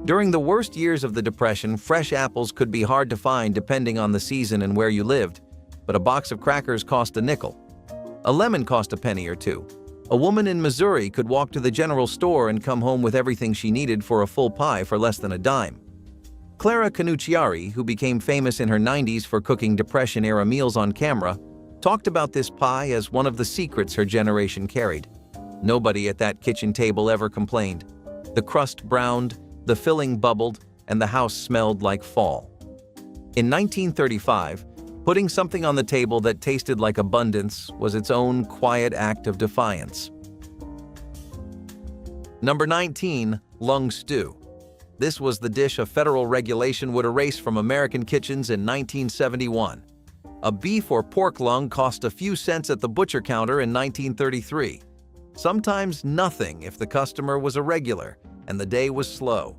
During the worst years of the Depression, fresh apples could be hard to find depending on the season and where you lived, but a box of crackers cost a nickel. A lemon cost a penny or two. A woman in Missouri could walk to the general store and come home with everything she needed for a full pie for less than a dime. Clara Canucciari, who became famous in her 90s for cooking Depression-era meals on camera, talked about this pie as one of the secrets her generation carried. Nobody at that kitchen table ever complained. The crust browned, the filling bubbled, and the house smelled like fall. In 1935, Putting something on the table that tasted like abundance was its own quiet act of defiance. Number 19, lung stew. This was the dish a federal regulation would erase from American kitchens in 1971. A beef or pork lung cost a few cents at the butcher counter in 1933. Sometimes nothing if the customer was a regular and the day was slow.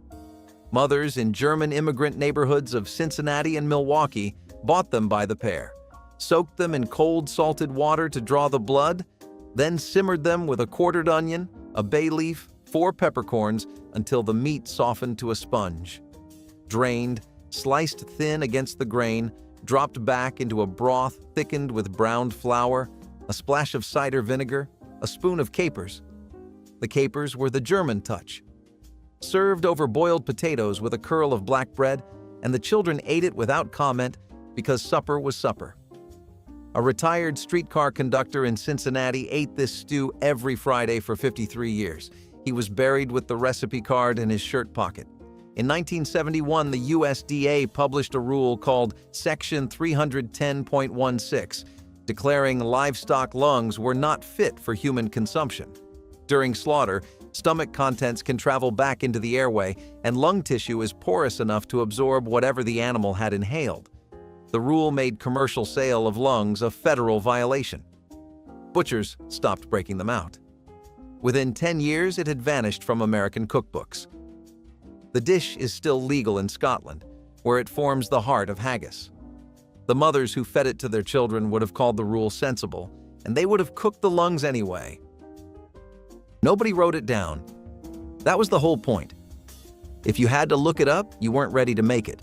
Mothers in German immigrant neighborhoods of Cincinnati and Milwaukee bought them by the pair, soaked them in cold salted water to draw the blood, then simmered them with a quartered onion, a bay leaf, 4 peppercorns until the meat softened to a sponge. Drained, sliced thin against the grain, dropped back into a broth thickened with browned flour, a splash of cider vinegar, a spoon of capers. The capers were the German touch. Served over boiled potatoes with a curl of black bread, and the children ate it without comment because supper was supper. A retired streetcar conductor in Cincinnati ate this stew every Friday for 53 years. He was buried with the recipe card in his shirt pocket. In 1971, the USDA published a rule called Section 310.16, declaring livestock lungs were not fit for human consumption. During slaughter, stomach contents can travel back into the airway, and lung tissue is porous enough to absorb whatever the animal had inhaled. The rule made commercial sale of lungs a federal violation. Butchers stopped breaking them out. Within 10 years, it had vanished from American cookbooks. The dish is still legal in Scotland, where it forms the heart of haggis. The mothers who fed it to their children would have called the rule sensible, and they would have cooked the lungs anyway. Nobody wrote it down. That was the whole point. If you had to look it up, you weren't ready to make it.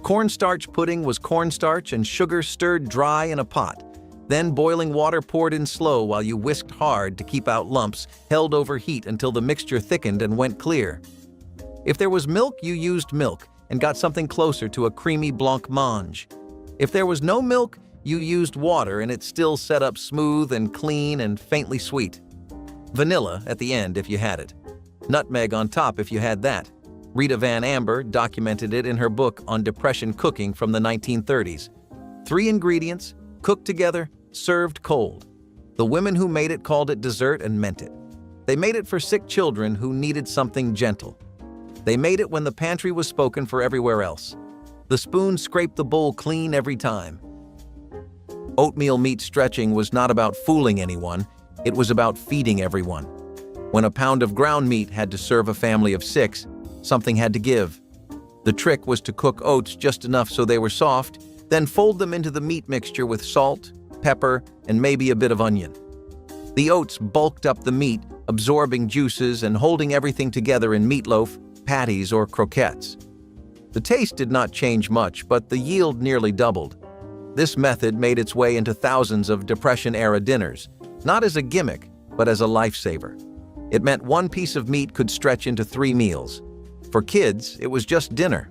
Cornstarch pudding was cornstarch and sugar stirred dry in a pot. Then boiling water poured in slow while you whisked hard to keep out lumps, held over heat until the mixture thickened and went clear. If there was milk, you used milk and got something closer to a creamy blancmange. If there was no milk, you used water and it still set up smooth and clean and faintly sweet. Vanilla at the end if you had it. Nutmeg on top if you had that. Rita Van Amber documented it in her book on Depression cooking from the 1930s. 3 ingredients, cooked together, served cold. The women who made it called it dessert and meant it. They made it for sick children who needed something gentle. They made it when the pantry was spoken for everywhere else. The spoon scraped the bowl clean every time. Oatmeal meat stretching was not about fooling anyone, it was about feeding everyone. When a pound of ground meat had to serve a family of 6, something had to give. The trick was to cook oats just enough so they were soft, then fold them into the meat mixture with salt, pepper, and maybe a bit of onion. The oats bulked up the meat, absorbing juices and holding everything together in meatloaf, patties, or croquettes. The taste did not change much, but the yield nearly doubled. This method made its way into thousands of Depression-era dinners, not as a gimmick, but as a lifesaver. It meant one piece of meat could stretch into 3 meals. For kids, it was just dinner.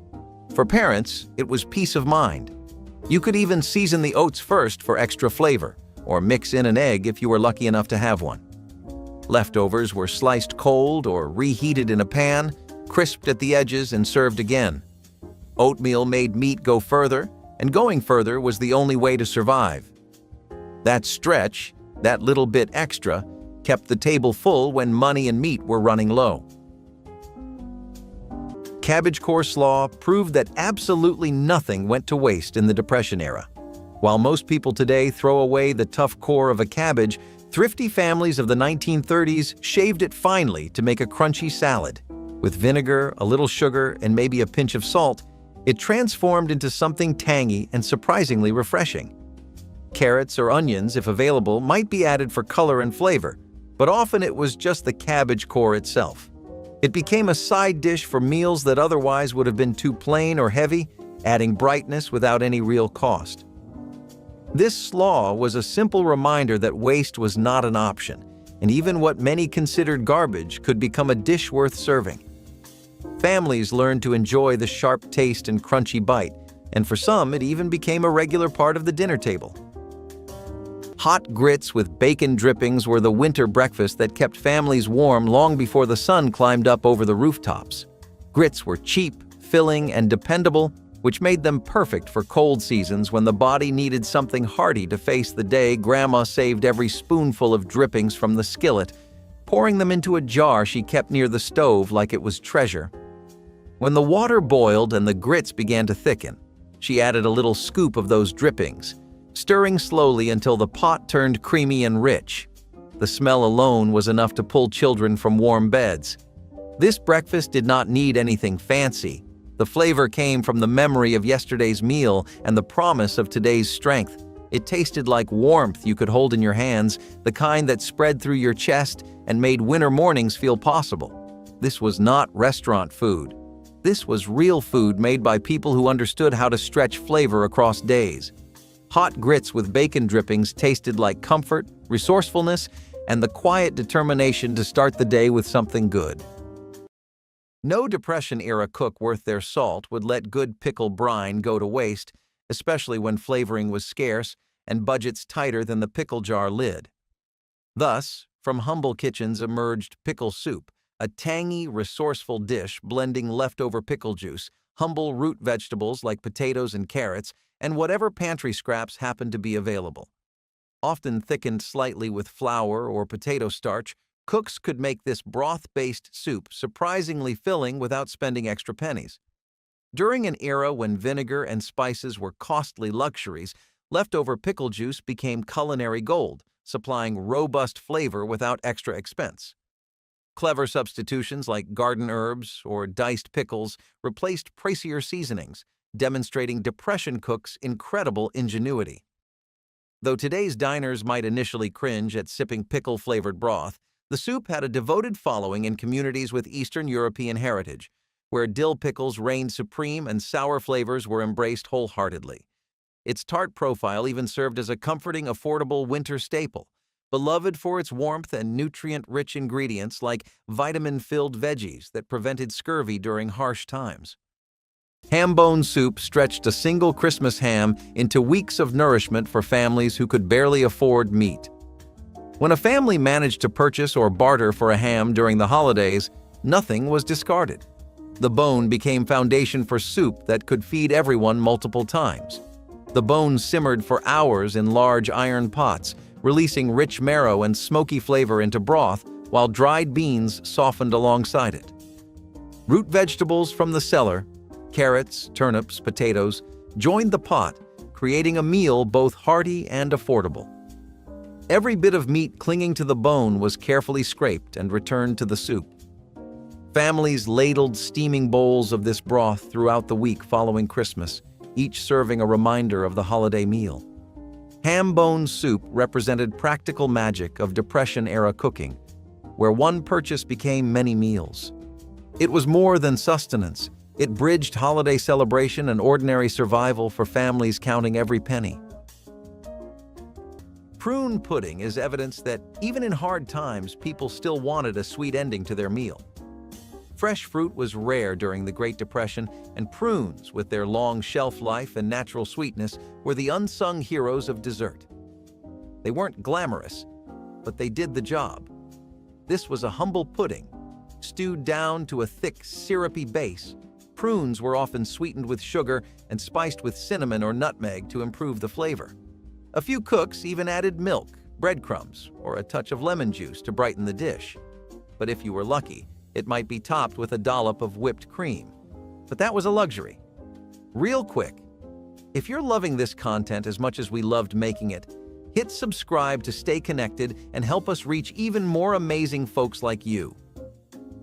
For parents, it was peace of mind. You could even season the oats first for extra flavor, or mix in an egg if you were lucky enough to have one. Leftovers were sliced cold or reheated in a pan, crisped at the edges and served again. Oatmeal made meat go further, and going further was the only way to survive. That stretch, that little bit extra, kept the table full when money and meat were running low. Cabbage coleslaw proved that absolutely nothing went to waste in the Depression era. While most people today throw away the tough core of a cabbage, thrifty families of the 1930s shaved it finely to make a crunchy salad. With vinegar, a little sugar, and maybe a pinch of salt, it transformed into something tangy and surprisingly refreshing. Carrots or onions, if available, might be added for color and flavor, but often it was just the cabbage core itself. It became a side dish for meals that otherwise would have been too plain or heavy, adding brightness without any real cost. This slaw was a simple reminder that waste was not an option, and even what many considered garbage could become a dish worth serving. Families learned to enjoy the sharp taste and crunchy bite, and for some it even became a regular part of the dinner table. Hot grits with bacon drippings were the winter breakfast that kept families warm long before the sun climbed up over the rooftops. Grits were cheap, filling, and dependable, which made them perfect for cold seasons when the body needed something hearty to face the day. Grandma saved every spoonful of drippings from the skillet, pouring them into a jar she kept near the stove like it was treasure. When the water boiled and the grits began to thicken, she added a little scoop of those drippings, stirring slowly until the pot turned creamy and rich. The smell alone was enough to pull children from warm beds. This breakfast did not need anything fancy. The flavor came from the memory of yesterday's meal and the promise of today's strength. It tasted like warmth you could hold in your hands, the kind that spread through your chest and made winter mornings feel possible. This was not restaurant food. This was real food made by people who understood how to stretch flavor across days. Hot grits with bacon drippings tasted like comfort, resourcefulness, and the quiet determination to start the day with something good. No Depression-era cook worth their salt would let good pickle brine go to waste, especially when flavoring was scarce and budgets tighter than the pickle jar lid. Thus, from humble kitchens emerged pickle soup, a tangy, resourceful dish blending leftover pickle juice, humble root vegetables like potatoes and carrots, and whatever pantry scraps happened to be available. Often thickened slightly with flour or potato starch, cooks could make this broth-based soup surprisingly filling without spending extra pennies. During an era when vinegar and spices were costly luxuries, leftover pickle juice became culinary gold, supplying robust flavor without extra expense. Clever substitutions like garden herbs or diced pickles replaced pricier seasonings, demonstrating Depression cooks' incredible ingenuity. Though today's diners might initially cringe at sipping pickle-flavored broth, the soup had a devoted following in communities with Eastern European heritage, where dill pickles reigned supreme and sour flavors were embraced wholeheartedly. Its tart profile even served as a comforting, affordable winter staple, beloved for its warmth and nutrient-rich ingredients like vitamin-filled veggies that prevented scurvy during harsh times. Ham bone soup stretched a single Christmas ham into weeks of nourishment for families who could barely afford meat. When a family managed to purchase or barter for a ham during the holidays, nothing was discarded. The bone became foundation for soup that could feed everyone multiple times. The bone simmered for hours in large iron pots, releasing rich marrow and smoky flavor into broth, while dried beans softened alongside it. Root vegetables from the cellar, carrots, turnips, potatoes, joined the pot, creating a meal both hearty and affordable. Every bit of meat clinging to the bone was carefully scraped and returned to the soup. Families ladled steaming bowls of this broth throughout the week following Christmas, each serving a reminder of the holiday meal. Ham bone soup represented practical magic of Depression-era cooking, where one purchase became many meals. It was more than sustenance. It bridged holiday celebration and ordinary survival for families counting every penny. Prune pudding is evidence that, even in hard times, people still wanted a sweet ending to their meal. Fresh fruit was rare during the Great Depression, and prunes, with their long shelf life and natural sweetness, were the unsung heroes of dessert. They weren't glamorous, but they did the job. This was a humble pudding, stewed down to a thick, syrupy base. Prunes were often sweetened with sugar and spiced with cinnamon or nutmeg to improve the flavor. A few cooks even added milk, breadcrumbs, or a touch of lemon juice to brighten the dish. But if you were lucky, it might be topped with a dollop of whipped cream. But that was a luxury. Real quick, if you're loving this content as much as we loved making it, hit subscribe to stay connected and help us reach even more amazing folks like you.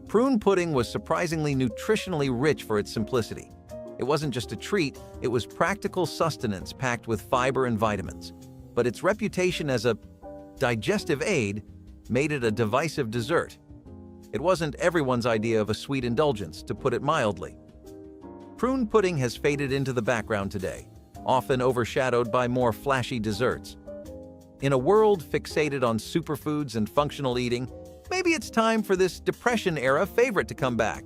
Prune pudding was surprisingly nutritionally rich for its simplicity. It wasn't just a treat, it was practical sustenance packed with fiber and vitamins. But its reputation as a digestive aid made it a divisive dessert. It wasn't everyone's idea of a sweet indulgence, to put it mildly. Prune pudding has faded into the background today, often overshadowed by more flashy desserts. In a world fixated on superfoods and functional eating, maybe it's time for this Depression-era favorite to come back.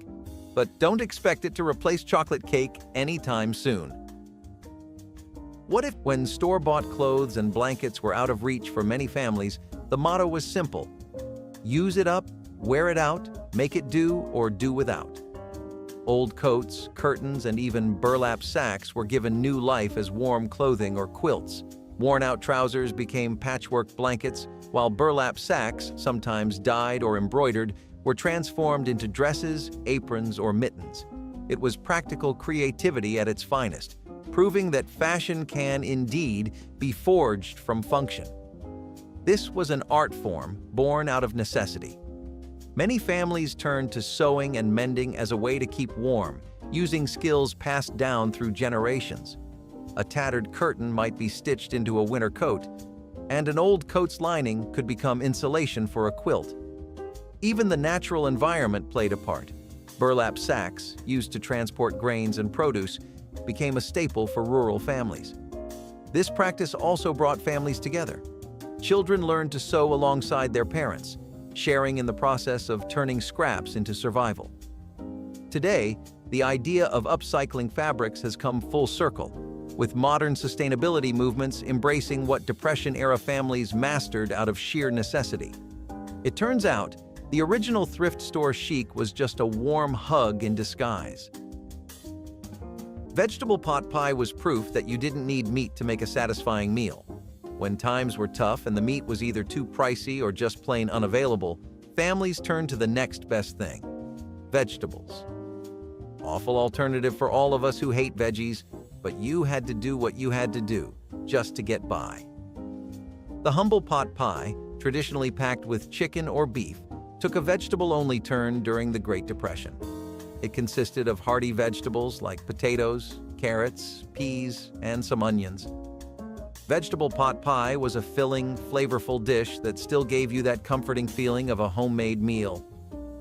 But don't expect it to replace chocolate cake anytime soon. What if, when store-bought clothes and blankets were out of reach for many families, the motto was simple: use it up, wear it out, make it do, or do without? Old coats, curtains, and even burlap sacks were given new life as warm clothing or quilts. Worn-out trousers became patchwork blankets, while burlap sacks, sometimes dyed or embroidered, were transformed into dresses, aprons, or mittens. It was practical creativity at its finest, proving that fashion can indeed be forged from function. This was an art form born out of necessity. Many families turned to sewing and mending as a way to keep warm, using skills passed down through generations. A tattered curtain might be stitched into a winter coat, and an old coat's lining could become insulation for a quilt. Even the natural environment played a part. Burlap sacks, used to transport grains and produce, became a staple for rural families. This practice also brought families together. Children learned to sew alongside their parents, sharing in the process of turning scraps into survival. Today, the idea of upcycling fabrics has come full circle, with modern sustainability movements embracing what Depression-era families mastered out of sheer necessity. It turns out, the original thrift store chic was just a warm hug in disguise. Vegetable pot pie was proof that you didn't need meat to make a satisfying meal. When times were tough and the meat was either too pricey or just plain unavailable, families turned to the next best thing: vegetables. Awful alternative for all of us who hate veggies, but you had to do what you had to do just to get by. The humble pot pie, traditionally packed with chicken or beef, took a vegetable-only turn during the Great Depression. It consisted of hearty vegetables like potatoes, carrots, peas, and some onions. Vegetable pot pie was a filling, flavorful dish that still gave you that comforting feeling of a homemade meal.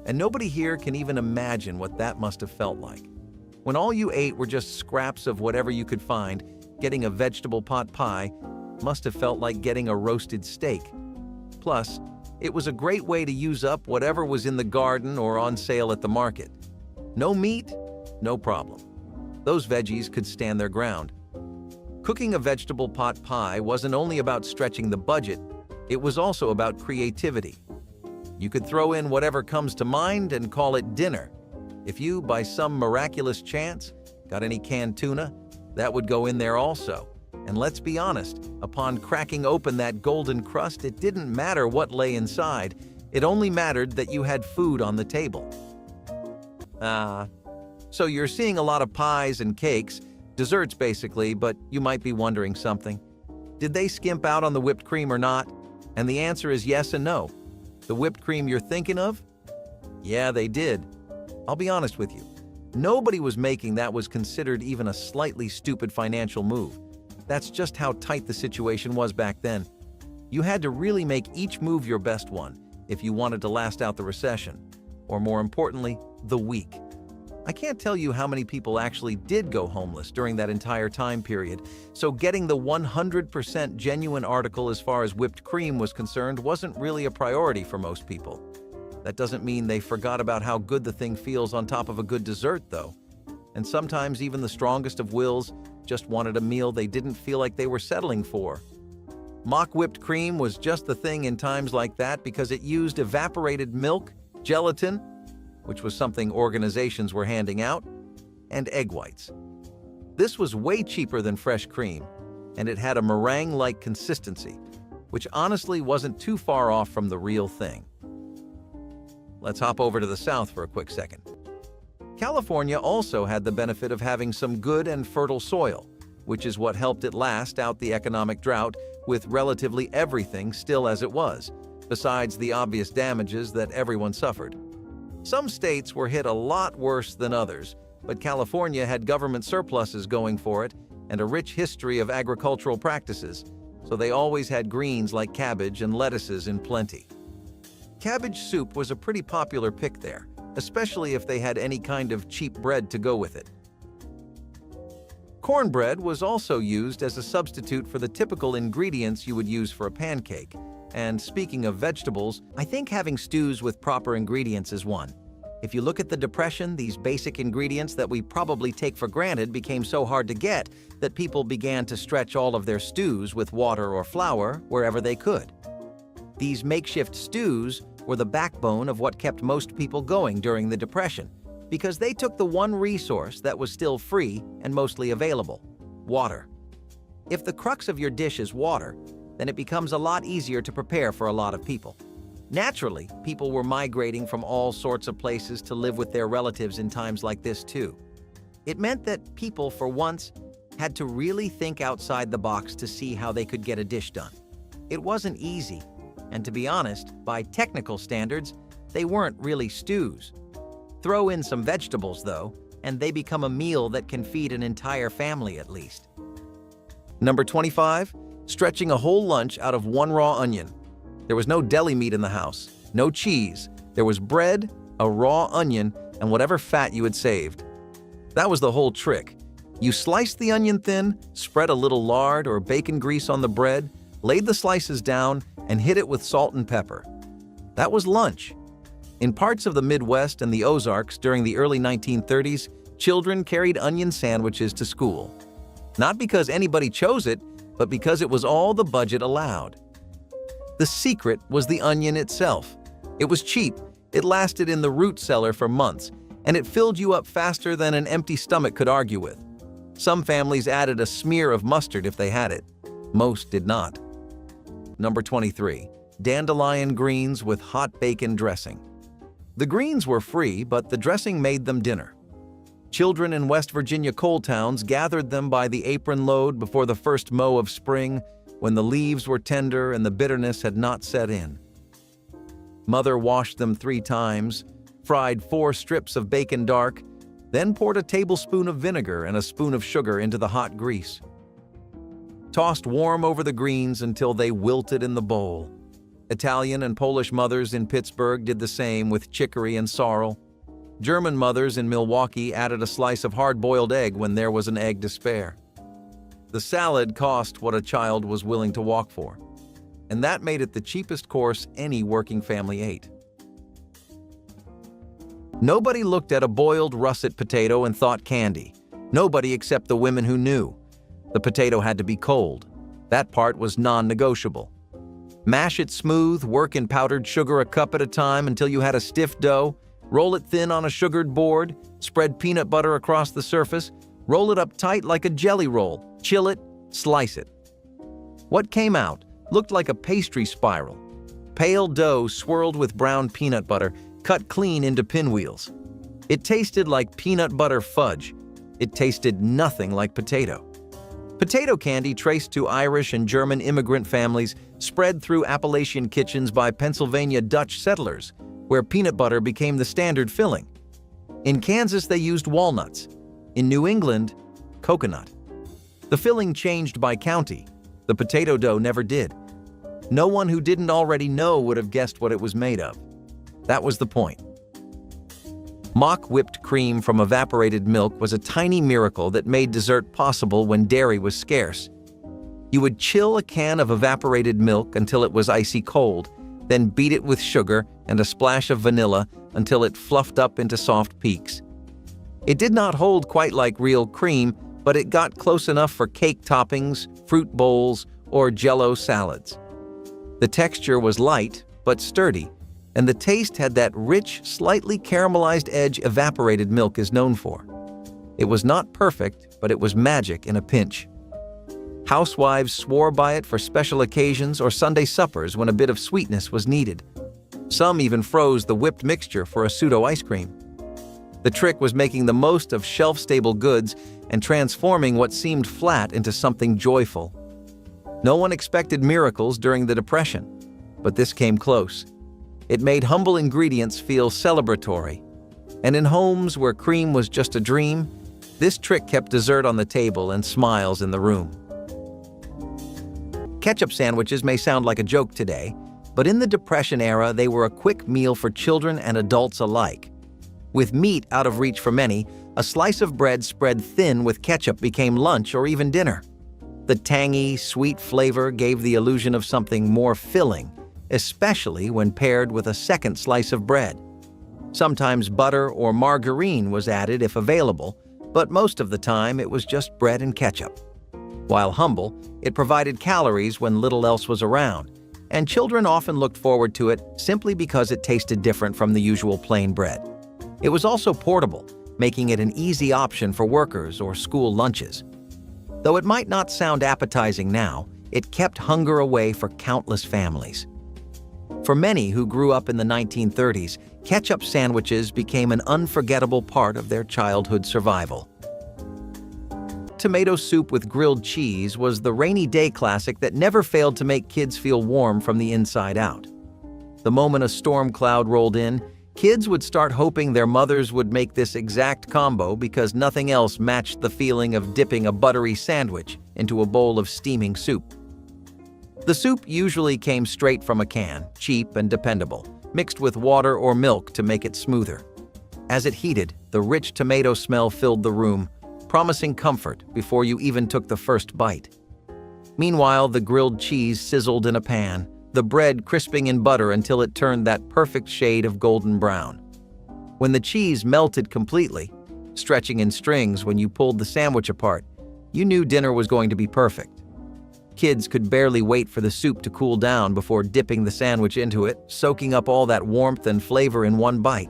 And nobody here can even imagine what that must have felt like. When all you ate were just scraps of whatever you could find, getting a vegetable pot pie must have felt like getting a roasted steak. Plus, it was a great way to use up whatever was in the garden or on sale at the market. No meat? No problem. Those veggies could stand their ground. Cooking a vegetable pot pie wasn't only about stretching the budget, it was also about creativity. You could throw in whatever comes to mind and call it dinner. If you, by some miraculous chance, got any canned tuna, that would go in there also. And let's be honest, upon cracking open that golden crust, it didn't matter what lay inside. It only mattered that you had food on the table. So you're seeing a lot of pies and cakes, desserts basically, but you might be wondering something. Did they skimp out on the whipped cream or not? And the answer is yes and no. The whipped cream you're thinking of? Yeah, they did. I'll be honest with you. Nobody was making that was considered even a slightly stupid financial move. That's just how tight the situation was back then. You had to really make each move your best one if you wanted to last out the recession, or more importantly, the week. I can't tell you how many people actually did go homeless during that entire time period, so getting the 100% genuine article as far as whipped cream was concerned wasn't really a priority for most people. That doesn't mean they forgot about how good the thing feels on top of a good dessert, though. And sometimes even the strongest of wills just wanted a meal they didn't feel like they were settling for. Mock whipped cream was just the thing in times like that because it used evaporated milk, gelatin, which was something organizations were handing out, and egg whites. This was way cheaper than fresh cream, and it had a meringue-like consistency, which honestly wasn't too far off from the real thing. Let's hop over to the South for a quick second. California also had the benefit of having some good and fertile soil, which is what helped it last out the economic drought with relatively everything still as it was, besides the obvious damages that everyone suffered. Some states were hit a lot worse than others, but California had government surpluses going for it and a rich history of agricultural practices, so they always had greens like cabbage and lettuces in plenty. Cabbage soup was a pretty popular pick there, especially if they had any kind of cheap bread to go with it. Cornbread was also used as a substitute for the typical ingredients you would use for a pancake. And speaking of vegetables, I think having stews with proper ingredients is one. If you look at the Depression, these basic ingredients that we probably take for granted became so hard to get that people began to stretch all of their stews with water or flour wherever they could. These makeshift stews were the backbone of what kept most people going during the Depression, Because they took the one resource that was still free and mostly available: water. If the crux of your dish is water, then it becomes a lot easier to prepare for a lot of people. Naturally, people were migrating from all sorts of places to live with their relatives in times like this too. It meant that people, for once, had to really think outside the box to see how they could get a dish done. It wasn't easy, and to be honest, by technical standards, they weren't really stews. Throw in some vegetables, though, and they become a meal that can feed an entire family at least. Number 25, stretching a whole lunch out of one raw onion. There was no deli meat in the house, no cheese. There was bread, a raw onion, and whatever fat you had saved. That was the whole trick. You sliced the onion thin, spread a little lard or bacon grease on the bread, laid the slices down, and hit it with salt and pepper. That was lunch. In parts of the Midwest and the Ozarks during the early 1930s, children carried onion sandwiches to school. Not because anybody chose it, but because it was all the budget allowed. The secret was the onion itself. It was cheap, it lasted in the root cellar for months, and it filled you up faster than an empty stomach could argue with. Some families added a smear of mustard if they had it. Most did not. Number 23, dandelion greens with hot bacon dressing. The greens were free, but the dressing made them dinner. Children in West Virginia coal towns gathered them by the apron load before the first mow of spring, when the leaves were tender and the bitterness had not set in. Mother washed them 3 times, fried 4 strips of bacon dark, then poured a tablespoon of vinegar and a spoon of sugar into the hot grease. Tossed warm over the greens until they wilted in the bowl. Italian and Polish mothers in Pittsburgh did the same with chicory and sorrel. German mothers in Milwaukee added a slice of hard-boiled egg when there was an egg to spare. The salad cost what a child was willing to walk for, and that made it the cheapest course any working family ate. Nobody looked at a boiled russet potato and thought candy. Nobody except the women who knew. The potato had to be cold. That part was non-negotiable. Mash it smooth, work in powdered sugar a cup at a time until you had a stiff dough, roll it thin on a sugared board, spread peanut butter across the surface, roll it up tight like a jelly roll, chill it, slice it. What came out looked like a pastry spiral. Pale dough swirled with brown peanut butter, cut clean into pinwheels. It tasted like peanut butter fudge. It tasted nothing like potato. Potato candy traced to Irish and German immigrant families spread through Appalachian kitchens by Pennsylvania Dutch settlers, where peanut butter became the standard filling. In Kansas, they used walnuts. In New England, coconut. The filling changed by county. The potato dough never did. No one who didn't already know would have guessed what it was made of. That was the point. Mock whipped cream from evaporated milk was a tiny miracle that made dessert possible when dairy was scarce. You would chill a can of evaporated milk until it was icy cold, then beat it with sugar and a splash of vanilla until it fluffed up into soft peaks. It did not hold quite like real cream, but it got close enough for cake toppings, fruit bowls, or Jell-O salads. The texture was light but sturdy, and the taste had that rich, slightly caramelized edge evaporated milk is known for. It was not perfect, but it was magic in a pinch. Housewives swore by it for special occasions or Sunday suppers when a bit of sweetness was needed. Some even froze the whipped mixture for a pseudo ice cream. The trick was making the most of shelf-stable goods and transforming what seemed flat into something joyful. No one expected miracles during the Depression, but this came close. It made humble ingredients feel celebratory. And in homes where cream was just a dream, this trick kept dessert on the table and smiles in the room. Ketchup sandwiches may sound like a joke today, but in the Depression era, they were a quick meal for children and adults alike. With meat out of reach for many, a slice of bread spread thin with ketchup became lunch or even dinner. The tangy, sweet flavor gave the illusion of something more filling, especially when paired with a second slice of bread. Sometimes butter or margarine was added if available, but most of the time it was just bread and ketchup. While humble, it provided calories when little else was around, and children often looked forward to it simply because it tasted different from the usual plain bread. It was also portable, making it an easy option for workers or school lunches. Though it might not sound appetizing now, it kept hunger away for countless families. For many who grew up in the 1930s, ketchup sandwiches became an unforgettable part of their childhood survival. Tomato soup with grilled cheese was the rainy day classic that never failed to make kids feel warm from the inside out. The moment a storm cloud rolled in, kids would start hoping their mothers would make this exact combo because nothing else matched the feeling of dipping a buttery sandwich into a bowl of steaming soup. The soup usually came straight from a can, cheap and dependable, mixed with water or milk to make it smoother. As it heated, the rich tomato smell filled the room, promising comfort before you even took the first bite. Meanwhile, the grilled cheese sizzled in a pan, the bread crisping in butter until it turned that perfect shade of golden brown. When the cheese melted completely, stretching in strings when you pulled the sandwich apart, you knew dinner was going to be perfect. Kids could barely wait for the soup to cool down before dipping the sandwich into it, soaking up all that warmth and flavor in one bite.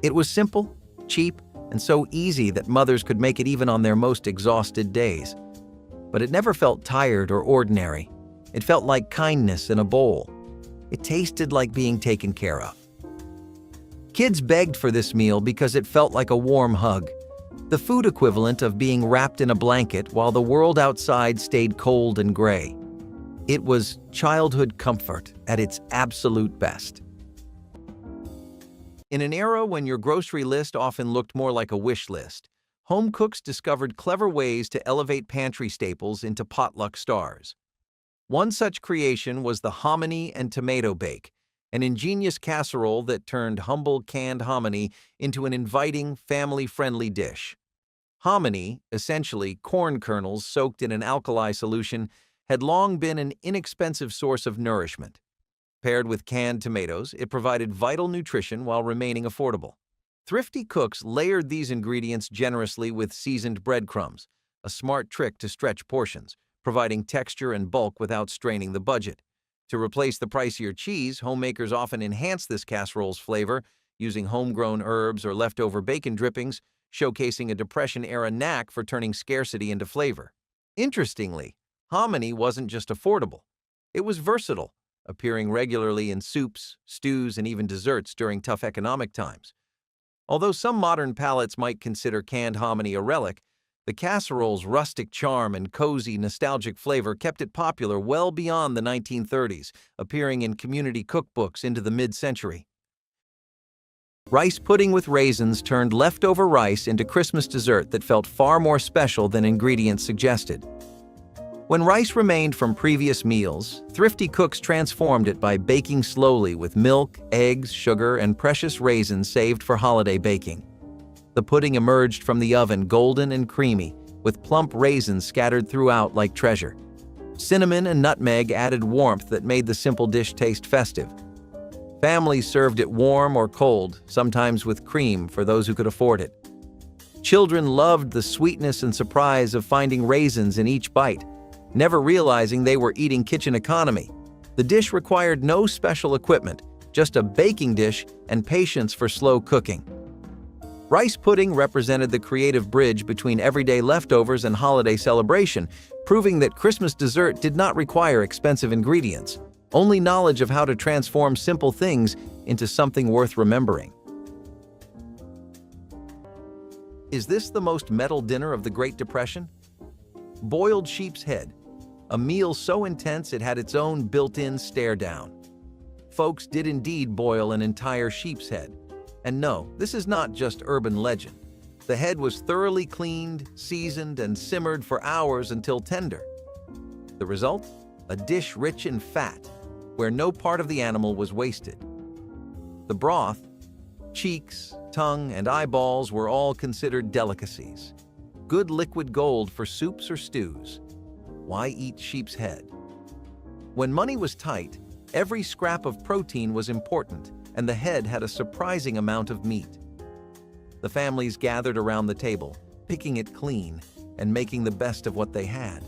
It was simple, cheap, and so easy that mothers could make it even on their most exhausted days. But it never felt tired or ordinary. It felt like kindness in a bowl. It tasted like being taken care of. Kids begged for this meal because it felt like a warm hug, the food equivalent of being wrapped in a blanket while the world outside stayed cold and gray. It was childhood comfort at its absolute best. In an era when your grocery list often looked more like a wish list, home cooks discovered clever ways to elevate pantry staples into potluck stars. One such creation was the hominy and tomato bake, an ingenious casserole that turned humble canned hominy into an inviting, family-friendly dish. Hominy, essentially corn kernels soaked in an alkali solution, had long been an inexpensive source of nourishment. Paired with canned tomatoes, it provided vital nutrition while remaining affordable. Thrifty cooks layered these ingredients generously with seasoned breadcrumbs, a smart trick to stretch portions, providing texture and bulk without straining the budget. To replace the pricier cheese, homemakers often enhance this casserole's flavor using homegrown herbs or leftover bacon drippings, showcasing a Depression-era knack for turning scarcity into flavor. Interestingly, hominy wasn't just affordable. It was versatile, appearing regularly in soups, stews, and even desserts during tough economic times. Although some modern palates might consider canned hominy a relic, the casserole's rustic charm and cozy, nostalgic flavor kept it popular well beyond the 1930s, appearing in community cookbooks into the mid-century. Rice pudding with raisins turned leftover rice into Christmas dessert that felt far more special than ingredients suggested. When rice remained from previous meals, thrifty cooks transformed it by baking slowly with milk, eggs, sugar, and precious raisins saved for holiday baking. The pudding emerged from the oven golden and creamy, with plump raisins scattered throughout like treasure. Cinnamon and nutmeg added warmth that made the simple dish taste festive. Families served it warm or cold, sometimes with cream for those who could afford it. Children loved the sweetness and surprise of finding raisins in each bite, never realizing they were eating kitchen economy. The dish required no special equipment, just a baking dish and patience for slow cooking. Rice pudding represented the creative bridge between everyday leftovers and holiday celebration, proving that Christmas dessert did not require expensive ingredients, only knowledge of how to transform simple things into something worth remembering. Is this the most metal dinner of the Great Depression? Boiled sheep's head, a meal so intense it had its own built-in stare-down. Folks did indeed boil an entire sheep's head. And no, this is not just urban legend. The head was thoroughly cleaned, seasoned, and simmered for hours until tender. The result? A dish rich in fat, where no part of the animal was wasted. The broth, cheeks, tongue, and eyeballs were all considered delicacies. Good liquid gold for soups or stews. Why eat sheep's head? When money was tight, every scrap of protein was important, and the head had a surprising amount of meat. The families gathered around the table, picking it clean and making the best of what they had.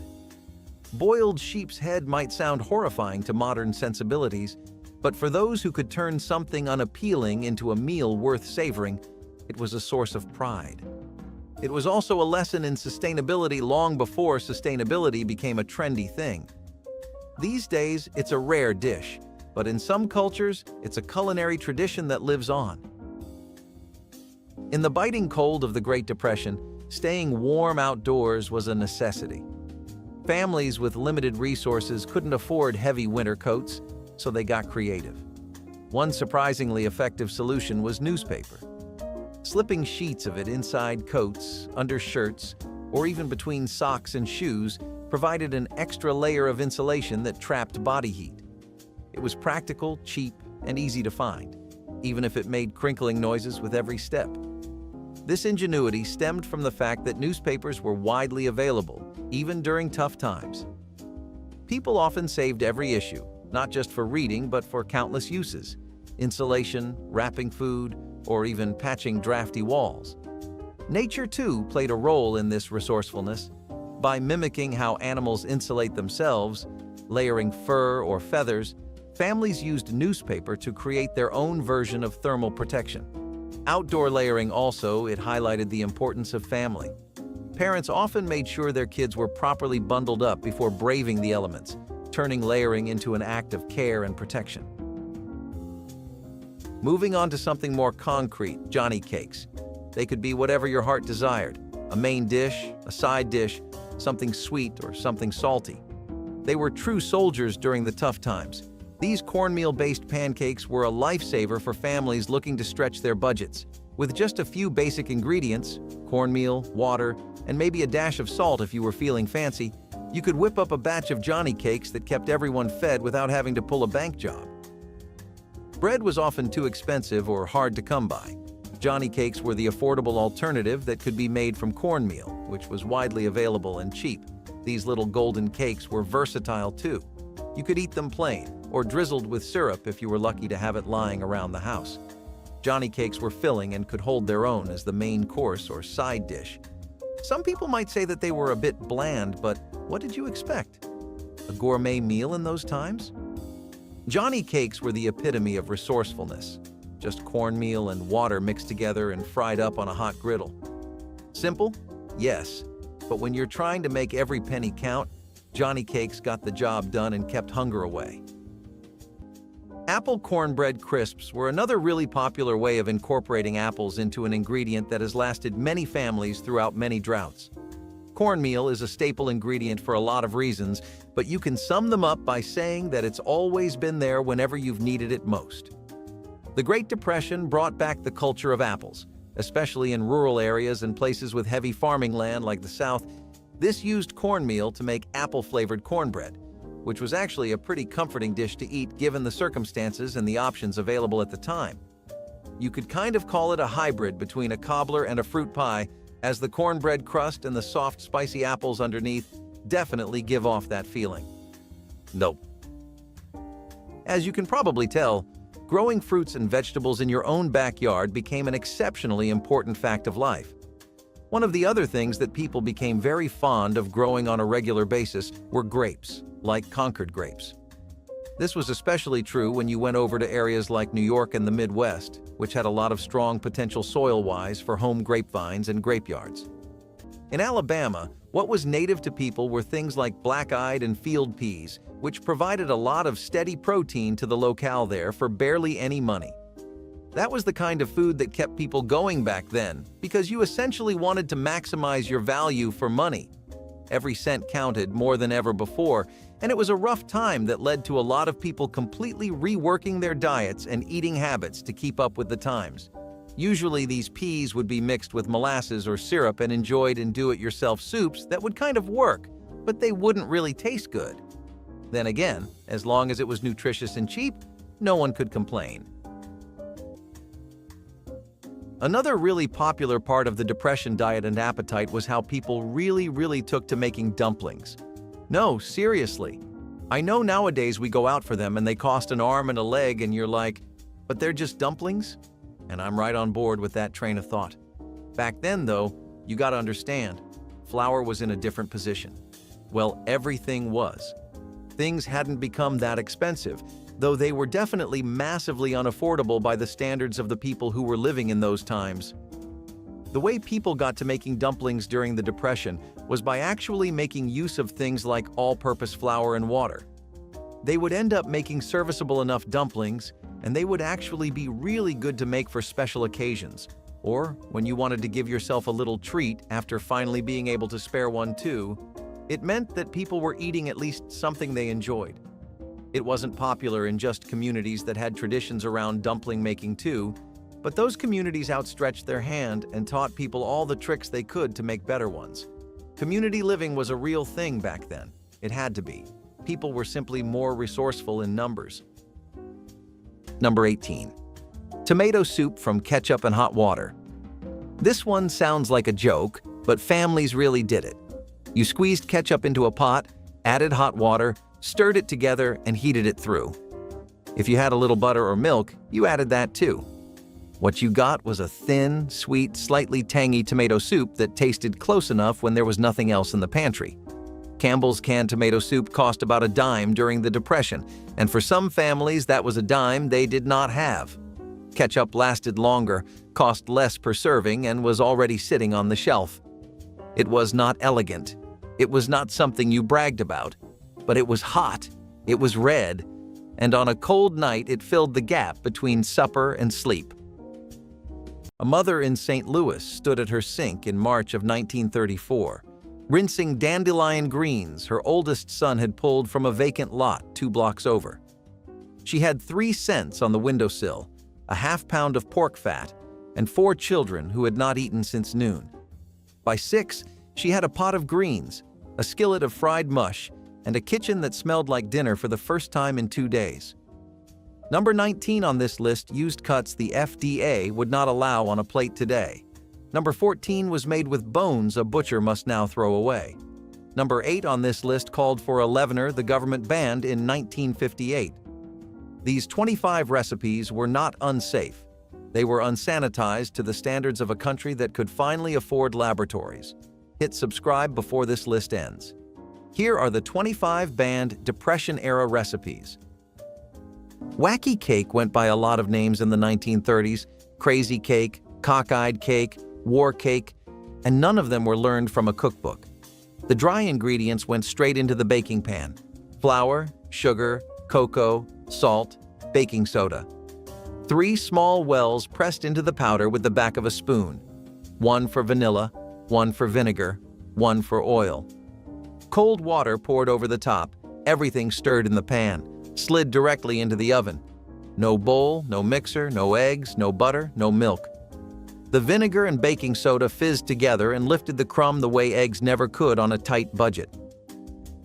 Boiled sheep's head might sound horrifying to modern sensibilities, but for those who could turn something unappealing into a meal worth savoring, it was a source of pride. It was also a lesson in sustainability long before sustainability became a trendy thing. These days, it's a rare dish, but in some cultures, it's a culinary tradition that lives on. In the biting cold of the Great Depression, staying warm outdoors was a necessity. Families with limited resources couldn't afford heavy winter coats, so they got creative. One surprisingly effective solution was newspaper. Slipping sheets of it inside coats, under shirts, or even between socks and shoes provided an extra layer of insulation that trapped body heat. It was practical, cheap, and easy to find, even if it made crinkling noises with every step. This ingenuity stemmed from the fact that newspapers were widely available, even during tough times. People often saved every issue, not just for reading but for countless uses: insulation, wrapping food, or even patching drafty walls. Nature, too, played a role in this resourcefulness. By mimicking how animals insulate themselves, layering fur or feathers, families used newspaper to create their own version of thermal protection. Outdoor layering also, it highlighted the importance of family. Parents often made sure their kids were properly bundled up before braving the elements, turning layering into an act of care and protection. Moving on to something more concrete, Johnny cakes. They could be whatever your heart desired: a main dish, a side dish, something sweet or something salty. They were true soldiers during the tough times. These cornmeal-based pancakes were a lifesaver for families looking to stretch their budgets. With just a few basic ingredients, cornmeal, water, and maybe a dash of salt if you were feeling fancy, you could whip up a batch of Johnny cakes that kept everyone fed without having to pull a bank job. Bread was often too expensive or hard to come by. Johnny cakes were the affordable alternative that could be made from cornmeal, which was widely available and cheap. These little golden cakes were versatile too. You could eat them plain, or drizzled with syrup if you were lucky to have it lying around the house. Johnny cakes were filling and could hold their own as the main course or side dish. Some people might say that they were a bit bland, but what did you expect? A gourmet meal in those times? Johnny cakes were the epitome of resourcefulness. Just cornmeal and water mixed together and fried up on a hot griddle. Simple? Yes. But when you're trying to make every penny count, Johnny cakes got the job done and kept hunger away. Apple cornbread crisps were another really popular way of incorporating apples into an ingredient that has lasted many families throughout many droughts. Cornmeal is a staple ingredient for a lot of reasons, but you can sum them up by saying that it's always been there whenever you've needed it most. The Great Depression brought back the culture of apples, especially in rural areas and places with heavy farming land like the South. This used cornmeal to make apple-flavored cornbread, which was actually a pretty comforting dish to eat given the circumstances and the options available at the time. You could kind of call it a hybrid between a cobbler and a fruit pie, as the cornbread crust and the soft, spicy apples underneath definitely give off that feeling. Nope. As you can probably tell, growing fruits and vegetables in your own backyard became an exceptionally important fact of life. One of the other things that people became very fond of growing on a regular basis were grapes, like Concord grapes. This was especially true when you went over to areas like New York and the Midwest, which had a lot of strong potential soil-wise for home grapevines and grapeyards. In Alabama, what was native to people were things like black-eyed and field peas, which provided a lot of steady protein to the locale there for barely any money. That was the kind of food that kept people going back then, because you essentially wanted to maximize your value for money. Every cent counted more than ever before, and it was a rough time that led to a lot of people completely reworking their diets and eating habits to keep up with the times. Usually these peas would be mixed with molasses or syrup and enjoyed in do-it-yourself soups that would kind of work, but they wouldn't really taste good. Then again, as long as it was nutritious and cheap, no one could complain. Another really popular part of the Depression diet and appetite was how people really took to making dumplings. No, seriously. I know nowadays we go out for them and they cost an arm and a leg and you're like, but they're just dumplings? And I'm right on board with that train of thought. Back then, though, you gotta understand, flour was in a different position. Well, everything was. Things hadn't become that expensive, though they were definitely massively unaffordable by the standards of the people who were living in those times. The way people got to making dumplings during the Depression was by actually making use of things like all-purpose flour and water. They would end up making serviceable enough dumplings, and they would actually be really good to make for special occasions, or when you wanted to give yourself a little treat after finally being able to spare one too. It meant that people were eating at least something they enjoyed. It wasn't popular in just communities that had traditions around dumpling making too, but those communities outstretched their hand and taught people all the tricks they could to make better ones. Community living was a real thing back then. It had to be. People were simply more resourceful in numbers. Number 18. Tomato soup from ketchup and hot water. This one sounds like a joke, but families really did it. You squeezed ketchup into a pot, added hot water, stirred it together, and heated it through. If you had a little butter or milk, you added that too. What you got was a thin, sweet, slightly tangy tomato soup that tasted close enough when there was nothing else in the pantry. Campbell's canned tomato soup cost about a dime during the Depression, and for some families that was a dime they did not have. Ketchup lasted longer, cost less per serving, and was already sitting on the shelf. It was not elegant. It was not something you bragged about. But it was hot, it was red, and on a cold night it filled the gap between supper and sleep. A mother in St. Louis stood at her sink in March of 1934, rinsing dandelion greens her oldest son had pulled from a vacant lot 2 blocks over. She had 3 cents on the windowsill, a half-pound of pork fat, and 4 children who had not eaten since noon. By 6, she had a pot of greens, a skillet of fried mush, and a kitchen that smelled like dinner for the first time in 2 days. Number 19 on this list used cuts the FDA would not allow on a plate today. Number 14 was made with bones a butcher must now throw away. Number 8 on this list called for a leavener the government banned in 1958. These 25 recipes were not unsafe. They were unsanitized to the standards of a country that could finally afford laboratories. Hit subscribe before this list ends. Here are the 25 banned Depression-era recipes. Wacky cake went by a lot of names in the 1930s: crazy cake, cockeyed cake, war cake, and none of them were learned from a cookbook. The dry ingredients went straight into the baking pan: flour, sugar, cocoa, salt, baking soda. 3 small wells pressed into the powder with the back of a spoon. 1 for vanilla, 1 for vinegar, 1 for oil. Cold water poured over the top, everything stirred in the pan, slid directly into the oven. No bowl, no mixer, no eggs, no butter, no milk. The vinegar and baking soda fizzed together and lifted the crumb the way eggs never could on a tight budget.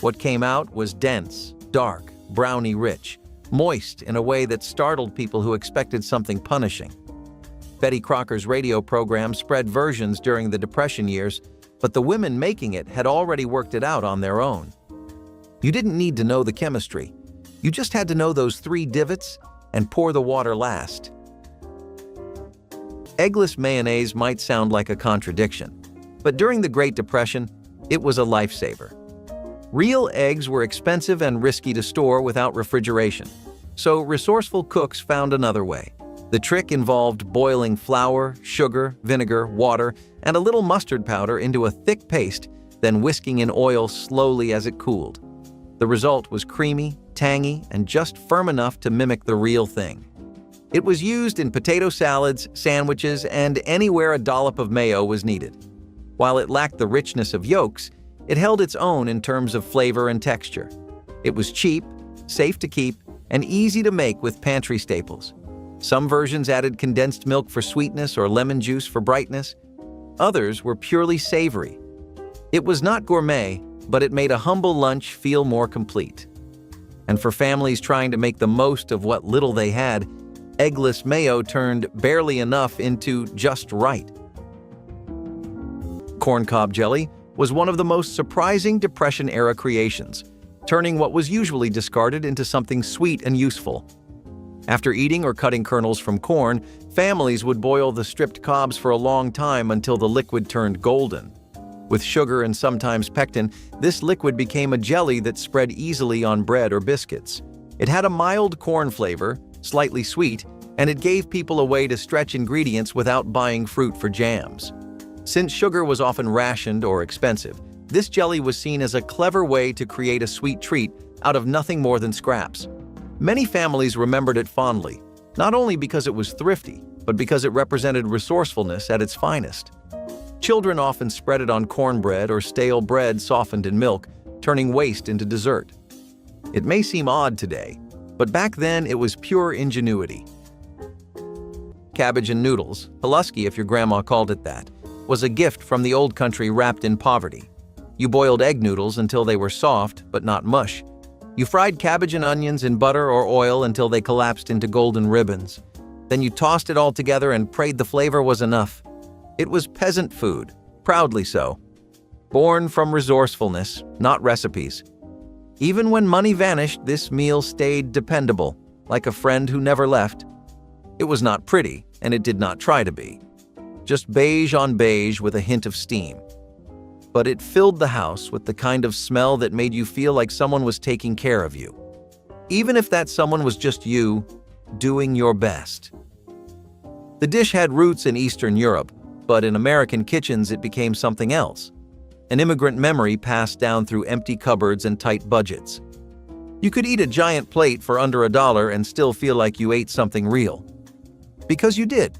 What came out was dense, dark, browny rich, moist in a way that startled people who expected something punishing. Betty Crocker's radio program spread versions during the Depression years, but the women making it had already worked it out on their own. You didn't need to know the chemistry. You just had to know those 3 divots and pour the water last. Eggless mayonnaise might sound like a contradiction, but during the Great Depression, it was a lifesaver. Real eggs were expensive and risky to store without refrigeration, so resourceful cooks found another way. The trick involved boiling flour, sugar, vinegar, water, and a little mustard powder into a thick paste, then whisking in oil slowly as it cooled. The result was creamy, tangy, and just firm enough to mimic the real thing. It was used in potato salads, sandwiches, and anywhere a dollop of mayo was needed. While it lacked the richness of yolks, it held its own in terms of flavor and texture. It was cheap, safe to keep, and easy to make with pantry staples. Some versions added condensed milk for sweetness or lemon juice for brightness. Others were purely savory. It was not gourmet, but it made a humble lunch feel more complete. And for families trying to make the most of what little they had, eggless mayo turned barely enough into just right. Corncob jelly was one of the most surprising Depression-era creations, turning what was usually discarded into something sweet and useful. After eating or cutting kernels from corn, families would boil the stripped cobs for a long time until the liquid turned golden. With sugar and sometimes pectin, this liquid became a jelly that spread easily on bread or biscuits. It had a mild corn flavor, slightly sweet, and it gave people a way to stretch ingredients without buying fruit for jams. Since sugar was often rationed or expensive, this jelly was seen as a clever way to create a sweet treat out of nothing more than scraps. Many families remembered it fondly, not only because it was thrifty, but because it represented resourcefulness at its finest. Children often spread it on cornbread or stale bread softened in milk, turning waste into dessert. It may seem odd today, but back then it was pure ingenuity. Cabbage and noodles, Pulaski if your grandma called it that, was a gift from the old country wrapped in poverty. You boiled egg noodles until they were soft, but not mush. You fried cabbage and onions in butter or oil until they collapsed into golden ribbons. Then you tossed it all together and prayed the flavor was enough. It was peasant food, proudly so. Born from resourcefulness, not recipes. Even when money vanished, this meal stayed dependable, like a friend who never left. It was not pretty, and it did not try to be. Just beige on beige with a hint of steam. But it filled the house with the kind of smell that made you feel like someone was taking care of you. Even if that someone was just you, doing your best. The dish had roots in Eastern Europe, but in American kitchens it became something else. An immigrant memory passed down through empty cupboards and tight budgets. You could eat a giant plate for under $1 and still feel like you ate something real. Because you did.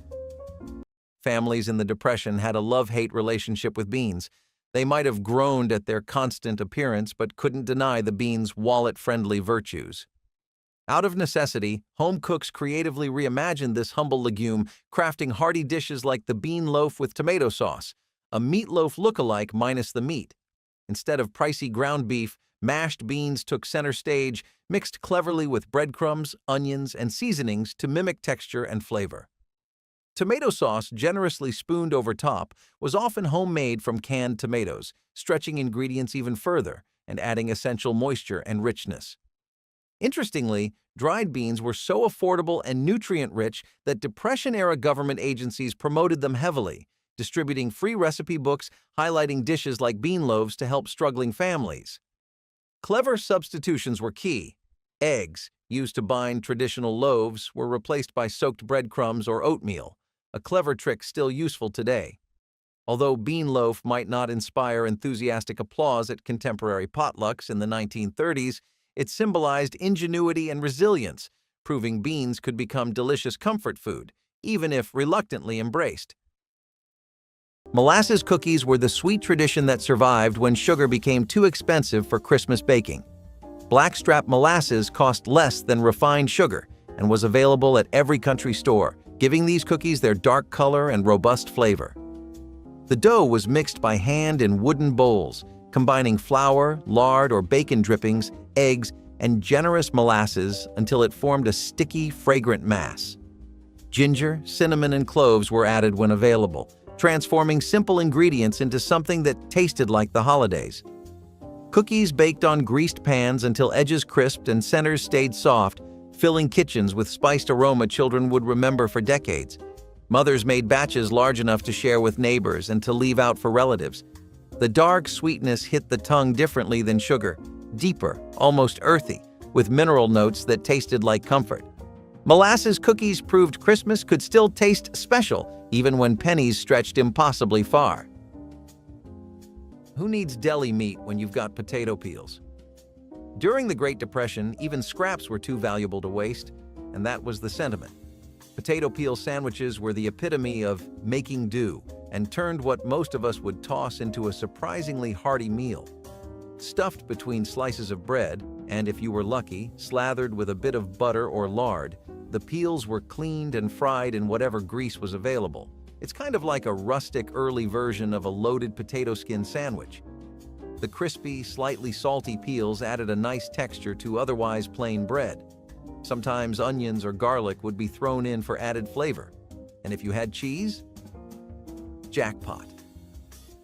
Families in the Depression had a love-hate relationship with beans. They might have groaned at their constant appearance, but couldn't deny the beans' wallet-friendly virtues. Out of necessity, home cooks creatively reimagined this humble legume, crafting hearty dishes like the bean loaf with tomato sauce, a meatloaf look-alike minus the meat. Instead of pricey ground beef, mashed beans took center stage, mixed cleverly with breadcrumbs, onions, and seasonings to mimic texture and flavor. Tomato sauce, generously spooned over top, was often homemade from canned tomatoes, stretching ingredients even further and adding essential moisture and richness. Interestingly, dried beans were so affordable and nutrient-rich that Depression-era government agencies promoted them heavily, distributing free recipe books highlighting dishes like bean loaves to help struggling families. Clever substitutions were key. Eggs, used to bind traditional loaves, were replaced by soaked breadcrumbs or oatmeal, a clever trick still useful today. Although bean loaf might not inspire enthusiastic applause at contemporary potlucks in the 1930s, it symbolized ingenuity and resilience, proving beans could become delicious comfort food, even if reluctantly embraced. Molasses cookies were the sweet tradition that survived when sugar became too expensive for Christmas baking. Blackstrap molasses cost less than refined sugar and was available at every country store, giving these cookies their dark color and robust flavor. The dough was mixed by hand in wooden bowls, combining flour, lard or bacon drippings, eggs, and generous molasses until it formed a sticky, fragrant mass. Ginger, cinnamon, and cloves were added when available, transforming simple ingredients into something that tasted like the holidays. Cookies baked on greased pans until edges crisped and centers stayed soft, filling kitchens with spiced aroma children would remember for decades. Mothers made batches large enough to share with neighbors and to leave out for relatives. The dark sweetness hit the tongue differently than sugar, deeper, almost earthy, with mineral notes that tasted like comfort. Molasses cookies proved Christmas could still taste special, even when pennies stretched impossibly far. Who needs deli meat when you've got potato peels? During the Great Depression, even scraps were too valuable to waste, and that was the sentiment. Potato peel sandwiches were the epitome of making do and turned what most of us would toss into a surprisingly hearty meal. Stuffed between slices of bread, and if you were lucky, slathered with a bit of butter or lard, the peels were cleaned and fried in whatever grease was available. It's kind of like a rustic early version of a loaded potato skin sandwich. The crispy, slightly salty peels added a nice texture to otherwise plain bread. Sometimes onions or garlic would be thrown in for added flavor. And if you had cheese, jackpot.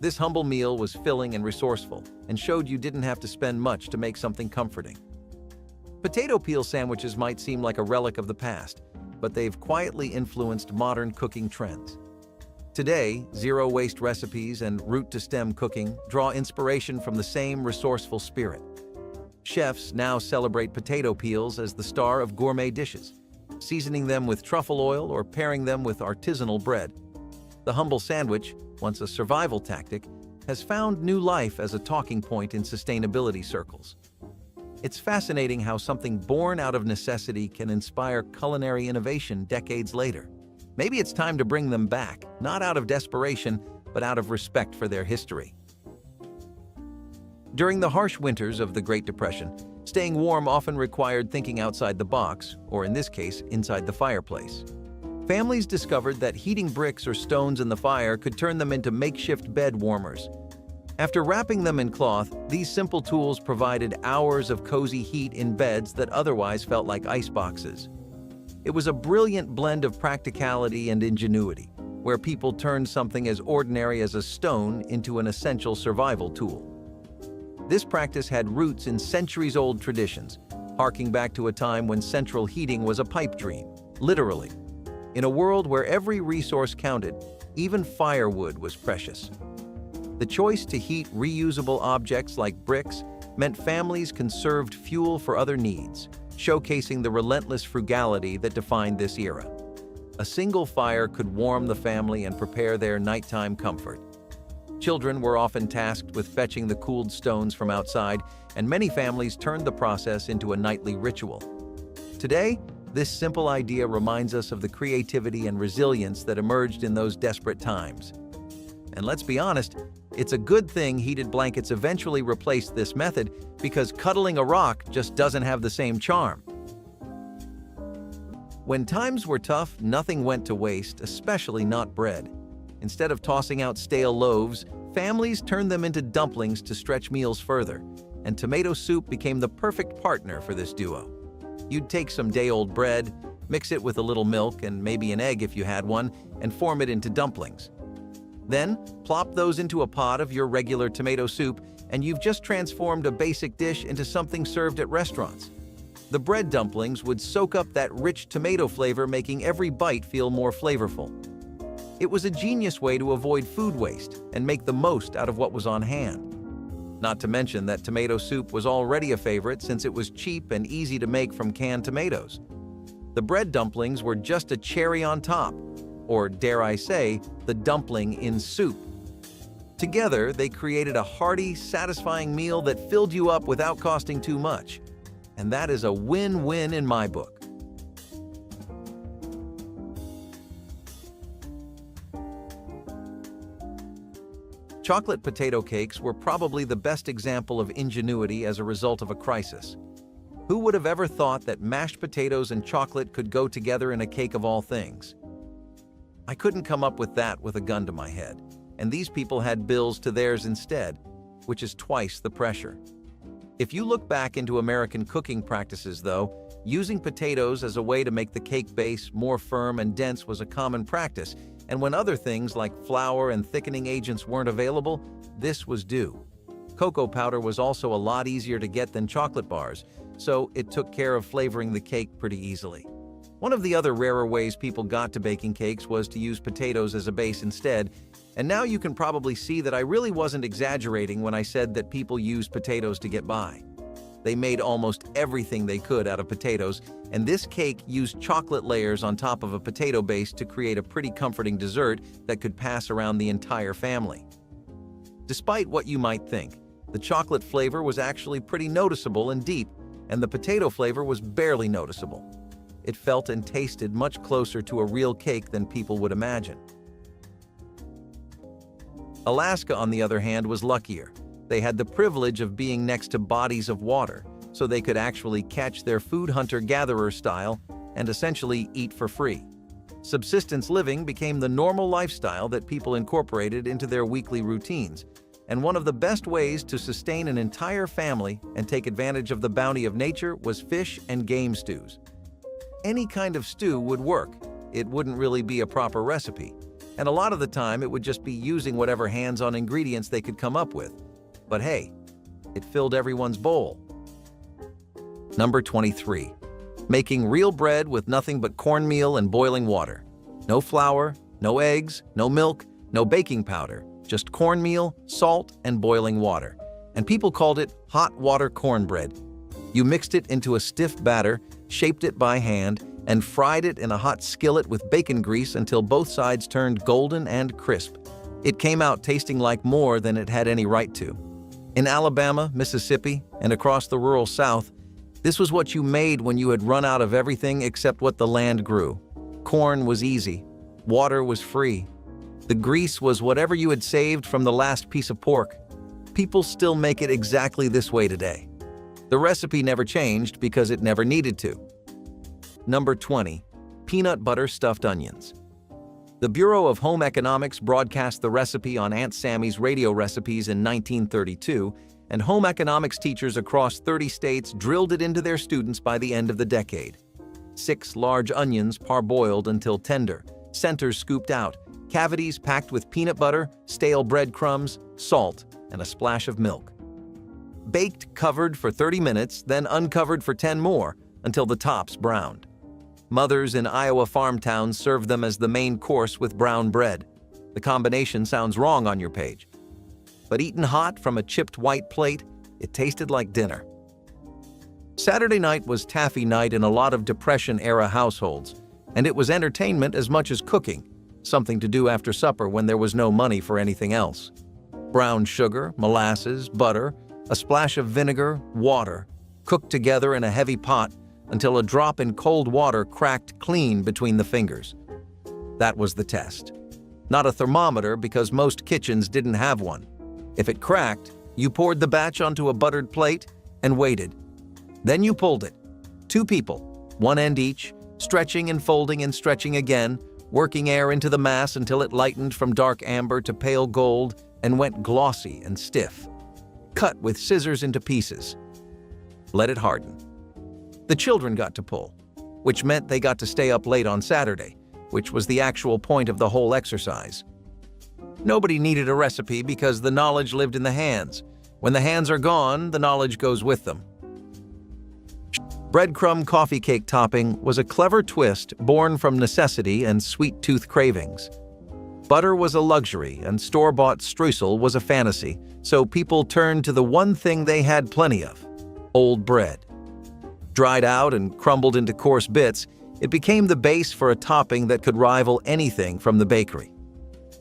This humble meal was filling and resourceful, and showed you didn't have to spend much to make something comforting. Potato peel sandwiches might seem like a relic of the past, but they've quietly influenced modern cooking trends. Today, zero-waste recipes and root-to-stem cooking draw inspiration from the same resourceful spirit. Chefs now celebrate potato peels as the star of gourmet dishes, seasoning them with truffle oil or pairing them with artisanal bread. The humble sandwich, once a survival tactic, has found new life as a talking point in sustainability circles. It's fascinating how something born out of necessity can inspire culinary innovation decades later. Maybe it's time to bring them back, not out of desperation, but out of respect for their history. During the harsh winters of the Great Depression, staying warm often required thinking outside the box, or in this case, inside the fireplace. Families discovered that heating bricks or stones in the fire could turn them into makeshift bed warmers. After wrapping them in cloth, these simple tools provided hours of cozy heat in beds that otherwise felt like ice boxes. It was a brilliant blend of practicality and ingenuity, where people turned something as ordinary as a stone into an essential survival tool. This practice had roots in centuries-old traditions, harking back to a time when central heating was a pipe dream, literally. In a world where every resource counted, even firewood was precious. The choice to heat reusable objects like bricks meant families conserved fuel for other needs, showcasing the relentless frugality that defined this era. A single fire could warm the family and prepare their nighttime comfort. Children were often tasked with fetching the cooled stones from outside, and many families turned the process into a nightly ritual. Today, this simple idea reminds us of the creativity and resilience that emerged in those desperate times. And let's be honest, it's a good thing heated blankets eventually replaced this method, because cuddling a rock just doesn't have the same charm. When times were tough, nothing went to waste, especially not bread. Instead of tossing out stale loaves, families turned them into dumplings to stretch meals further, and tomato soup became the perfect partner for this duo. You'd take some day-old bread, mix it with a little milk and maybe an egg if you had one, and form it into dumplings. Then, plop those into a pot of your regular tomato soup, and you've just transformed a basic dish into something served at restaurants. The bread dumplings would soak up that rich tomato flavor, making every bite feel more flavorful. It was a genius way to avoid food waste and make the most out of what was on hand. Not to mention that tomato soup was already a favorite since it was cheap and easy to make from canned tomatoes. The bread dumplings were just a cherry on top, or dare I say, the dumpling in soup. Together, they created a hearty, satisfying meal that filled you up without costing too much. And that is a win-win in my book. Chocolate potato cakes were probably the best example of ingenuity as a result of a crisis. Who would have ever thought that mashed potatoes and chocolate could go together in a cake of all things? I couldn't come up with that with a gun to my head, and these people had bills to theirs instead, which is twice the pressure. If you look back into American cooking practices, though, using potatoes as a way to make the cake base more firm and dense was a common practice, and when other things like flour and thickening agents weren't available, this was due. Cocoa powder was also a lot easier to get than chocolate bars, so it took care of flavoring the cake pretty easily. One of the other rarer ways people got to baking cakes was to use potatoes as a base instead, and now you can probably see that I really wasn't exaggerating when I said that people used potatoes to get by. They made almost everything they could out of potatoes, and this cake used chocolate layers on top of a potato base to create a pretty comforting dessert that could pass around the entire family. Despite what you might think, the chocolate flavor was actually pretty noticeable and deep, and the potato flavor was barely noticeable. It felt and tasted much closer to a real cake than people would imagine. Alaska, on the other hand, was luckier. They had the privilege of being next to bodies of water, so they could actually catch their food hunter-gatherer style and essentially eat for free. Subsistence living became the normal lifestyle that people incorporated into their weekly routines, and one of the best ways to sustain an entire family and take advantage of the bounty of nature was fish and game stews. Any kind of stew would work. It wouldn't really be a proper recipe, and a lot of the time it would just be using whatever hands-on ingredients they could come up with. But hey, it filled everyone's bowl. Number 23. Making real bread with nothing but cornmeal and boiling water. No flour, no eggs, no milk, no baking powder, just cornmeal, salt, and boiling water. And people called it hot water cornbread. You mixed it into a stiff batter, shaped it by hand, and fried it in a hot skillet with bacon grease until both sides turned golden and crisp. It came out tasting like more than it had any right to. In Alabama, Mississippi, and across the rural South, this was what you made when you had run out of everything except what the land grew. Corn was easy. Water was free. The grease was whatever you had saved from the last piece of pork. People still make it exactly this way today. The recipe never changed because it never needed to. Number 20. Peanut butter stuffed onions. The Bureau of Home Economics broadcast the recipe on Aunt Sammy's radio recipes in 1932, and home economics teachers across 30 states drilled it into their students by the end of the decade. 6 large onions parboiled until tender, centers scooped out, cavities packed with peanut butter, stale breadcrumbs, salt, and a splash of milk. Baked covered for 30 minutes, then uncovered for 10 more until the tops browned. Mothers in Iowa farm towns served them as the main course with brown bread. The combination sounds wrong on your page. But eaten hot from a chipped white plate, it tasted like dinner. Saturday night was taffy night in a lot of Depression-era households, and it was entertainment as much as cooking, something to do after supper when there was no money for anything else. Brown sugar, molasses, butter, a splash of vinegar, water, cooked together in a heavy pot until a drop in cold water cracked clean between the fingers. That was the test. Not a thermometer because most kitchens didn't have one. If it cracked, you poured the batch onto a buttered plate and waited. Then you pulled it. 2 people, one end each, stretching and folding and stretching again, working air into the mass until it lightened from dark amber to pale gold and went glossy and stiff. Cut with scissors into pieces. Let it harden. The children got to pull, which meant they got to stay up late on Saturday, which was the actual point of the whole exercise. Nobody needed a recipe because the knowledge lived in the hands. When the hands are gone, the knowledge goes with them. Breadcrumb coffee cake topping was a clever twist born from necessity and sweet tooth cravings. Butter was a luxury and store-bought streusel was a fantasy, so people turned to the one thing they had plenty of: old bread. Dried out and crumbled into coarse bits, it became the base for a topping that could rival anything from the bakery.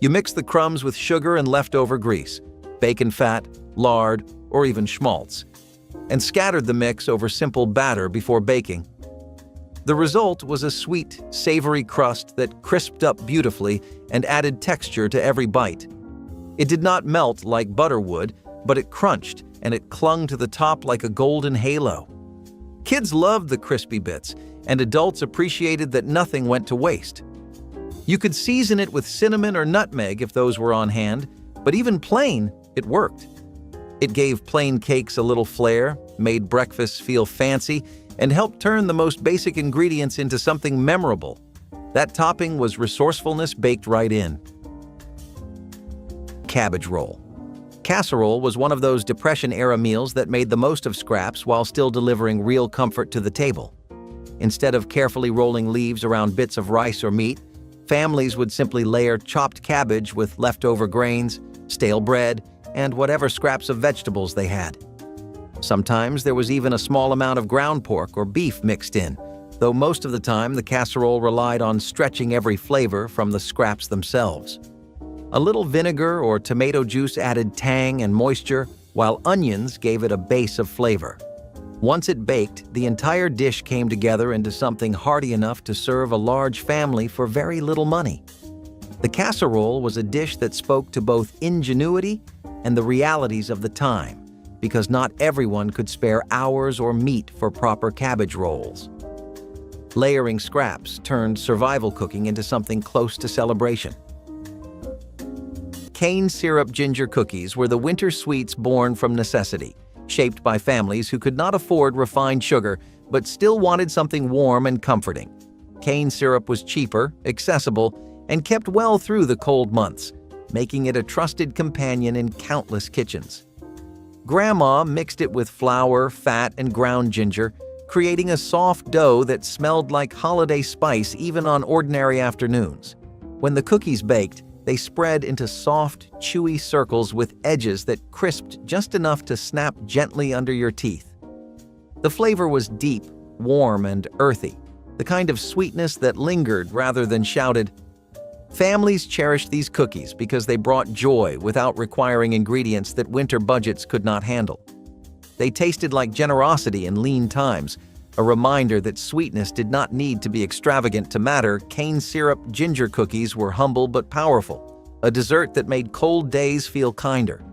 You mix the crumbs with sugar and leftover grease, bacon fat, lard, or even schmaltz, and scattered the mix over simple batter before baking. The result was a sweet, savory crust that crisped up beautifully and added texture to every bite. It did not melt like butter would, but it crunched and it clung to the top like a golden halo. Kids loved the crispy bits, and adults appreciated that nothing went to waste. You could season it with cinnamon or nutmeg if those were on hand, but even plain, it worked. It gave plain cakes a little flair, made breakfast feel fancy, and helped turn the most basic ingredients into something memorable. That topping was resourcefulness baked right in. Cabbage roll. Casserole was one of those Depression-era meals that made the most of scraps while still delivering real comfort to the table. Instead of carefully rolling leaves around bits of rice or meat, families would simply layer chopped cabbage with leftover grains, stale bread, and whatever scraps of vegetables they had. Sometimes there was even a small amount of ground pork or beef mixed in, though most of the time the casserole relied on stretching every flavor from the scraps themselves. A little vinegar or tomato juice added tang and moisture, while onions gave it a base of flavor. Once it baked, the entire dish came together into something hearty enough to serve a large family for very little money. The casserole was a dish that spoke to both ingenuity and the realities of the time, because not everyone could spare hours or meat for proper cabbage rolls. Layering scraps turned survival cooking into something close to celebration. Cane syrup ginger cookies were the winter sweets born from necessity, shaped by families who could not afford refined sugar but still wanted something warm and comforting. Cane syrup was cheaper, accessible, and kept well through the cold months, making it a trusted companion in countless kitchens. Grandma mixed it with flour, fat, and ground ginger, creating a soft dough that smelled like holiday spice even on ordinary afternoons. When the cookies baked, they spread into soft, chewy circles with edges that crisped just enough to snap gently under your teeth. The flavor was deep, warm, and earthy, the kind of sweetness that lingered rather than shouted. Families cherished these cookies because they brought joy without requiring ingredients that winter budgets could not handle. They tasted like generosity in lean times, a reminder that sweetness did not need to be extravagant to matter. Cane syrup ginger cookies were humble but powerful, a dessert that made cold days feel kinder.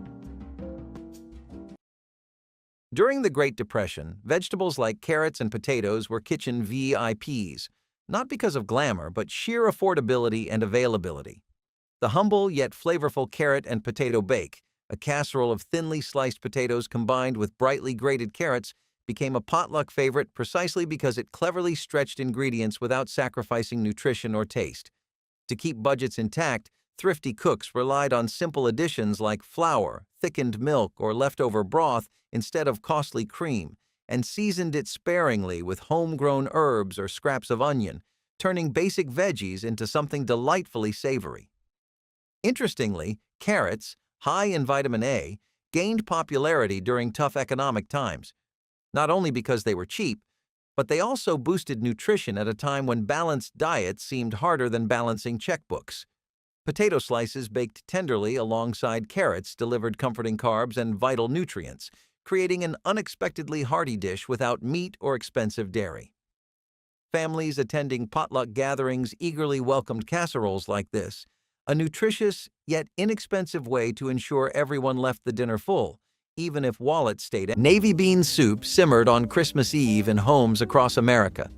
During the Great Depression, vegetables like carrots and potatoes were kitchen VIPs, not because of glamour, but sheer affordability and availability. The humble yet flavorful carrot and potato bake, a casserole of thinly sliced potatoes combined with brightly grated carrots, became a potluck favorite precisely because it cleverly stretched ingredients without sacrificing nutrition or taste. To keep budgets intact, thrifty cooks relied on simple additions like flour, thickened milk, or leftover broth instead of costly cream, and seasoned it sparingly with homegrown herbs or scraps of onion, turning basic veggies into something delightfully savory. Interestingly, carrots, high in vitamin A, gained popularity during tough economic times, not only because they were cheap, but they also boosted nutrition at a time when balanced diets seemed harder than balancing checkbooks. Potato slices baked tenderly alongside carrots delivered comforting carbs and vital nutrients, creating an unexpectedly hearty dish without meat or expensive dairy. Families attending potluck gatherings eagerly welcomed casseroles like this, a nutritious yet inexpensive way to ensure everyone left the dinner full, even if wallets stayed empty. Navy bean soup simmered on Christmas Eve in homes across America,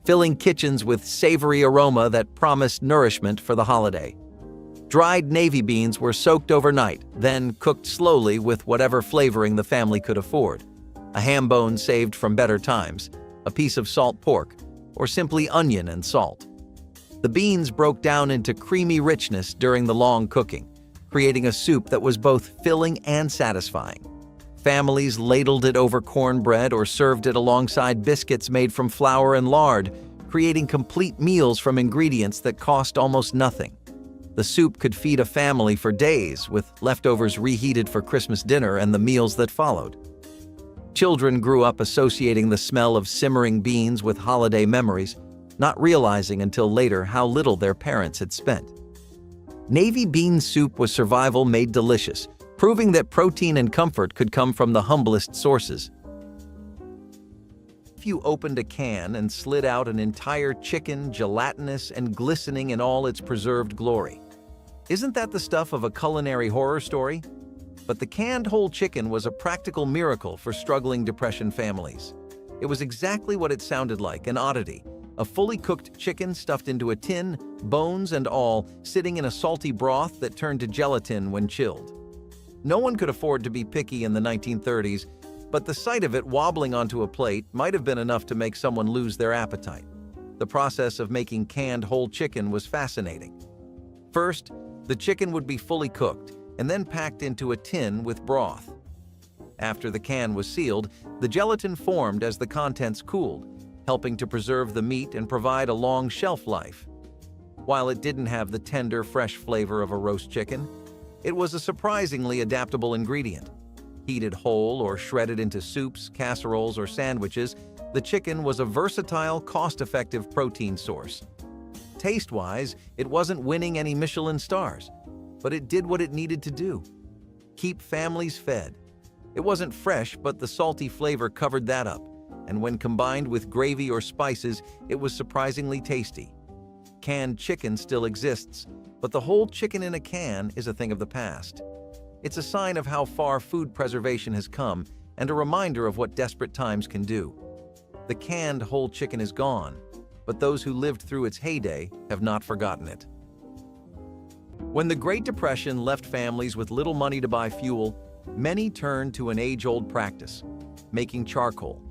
filling kitchens with savory aroma that promised nourishment for the holiday. Dried navy beans were soaked overnight, then cooked slowly with whatever flavoring the family could afford. A ham bone saved from better times, a piece of salt pork, or simply onion and salt. The beans broke down into creamy richness during the long cooking, creating a soup that was both filling and satisfying. Families ladled it over cornbread or served it alongside biscuits made from flour and lard, creating complete meals from ingredients that cost almost nothing. The soup could feed a family for days, with leftovers reheated for Christmas dinner and the meals that followed. Children grew up associating the smell of simmering beans with holiday memories, not realizing until later how little their parents had spent. Navy bean soup was survival made delicious, proving that protein and comfort could come from the humblest sources. If you opened a can and slid out an entire chicken, gelatinous and glistening in all its preserved glory. Isn't that the stuff of a culinary horror story? But the canned whole chicken was a practical miracle for struggling Depression families. It was exactly what it sounded like, an oddity. A fully cooked chicken stuffed into a tin, bones and all, sitting in a salty broth that turned to gelatin when chilled. No one could afford to be picky in the 1930s, but the sight of it wobbling onto a plate might have been enough to make someone lose their appetite. The process of making canned whole chicken was fascinating. First, the chicken would be fully cooked and then packed into a tin with broth. After the can was sealed, the gelatin formed as the contents cooled, helping to preserve the meat and provide a long shelf life. While it didn't have the tender, fresh flavor of a roast chicken, it was a surprisingly adaptable ingredient. Heated whole or shredded into soups, casseroles, or sandwiches, the chicken was a versatile, cost-effective protein source. Taste-wise, it wasn't winning any Michelin stars, but it did what it needed to do: keep families fed. It wasn't fresh, but the salty flavor covered that up, and when combined with gravy or spices, it was surprisingly tasty. Canned chicken still exists, but the whole chicken in a can is a thing of the past. It's a sign of how far food preservation has come and a reminder of what desperate times can do. The canned whole chicken is gone, but those who lived through its heyday have not forgotten it. When the Great Depression left families with little money to buy fuel, many turned to an age-old practice: making charcoal.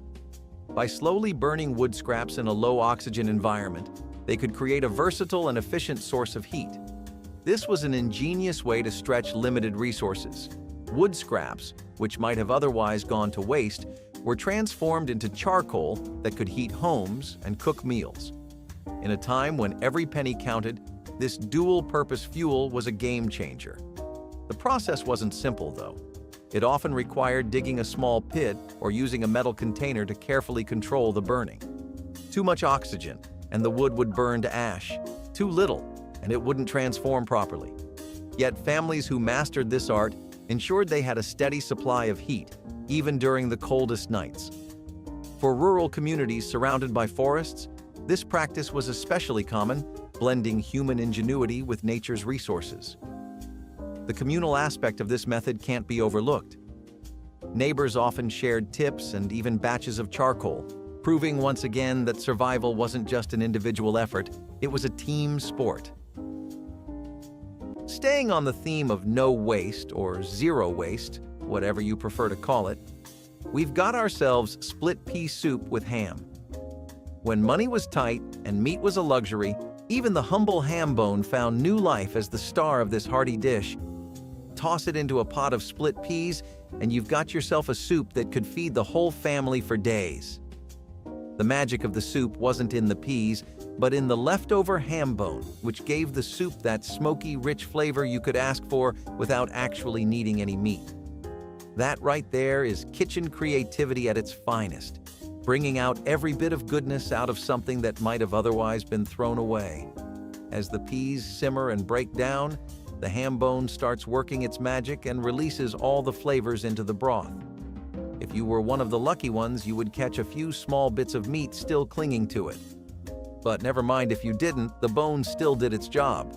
By slowly burning wood scraps in a low-oxygen environment, they could create a versatile and efficient source of heat. This was an ingenious way to stretch limited resources. Wood scraps, which might have otherwise gone to waste, were transformed into charcoal that could heat homes and cook meals. In a time when every penny counted, this dual-purpose fuel was a game-changer. The process wasn't simple, though. It often required digging a small pit or using a metal container to carefully control the burning. Too much oxygen, and the wood would burn to ash. Too little, and it wouldn't transform properly. Yet families who mastered this art ensured they had a steady supply of heat, even during the coldest nights. For rural communities surrounded by forests, this practice was especially common, blending human ingenuity with nature's resources. The communal aspect of this method can't be overlooked. Neighbors often shared tips and even batches of charcoal, proving once again that survival wasn't just an individual effort, it was a team sport. Staying on the theme of no waste or zero waste, whatever you prefer to call it, we've got ourselves split pea soup with ham. When money was tight and meat was a luxury, even the humble ham bone found new life as the star of this hearty dish. Toss it into a pot of split peas, and you've got yourself a soup that could feed the whole family for days. The magic of the soup wasn't in the peas, but in the leftover ham bone, which gave the soup that smoky, rich flavor you could ask for without actually needing any meat. That right there is kitchen creativity at its finest, bringing out every bit of goodness out of something that might have otherwise been thrown away. As the peas simmer and break down, the ham bone starts working its magic and releases all the flavors into the broth. If you were one of the lucky ones, you would catch a few small bits of meat still clinging to it. But never mind if you didn't, the bone still did its job.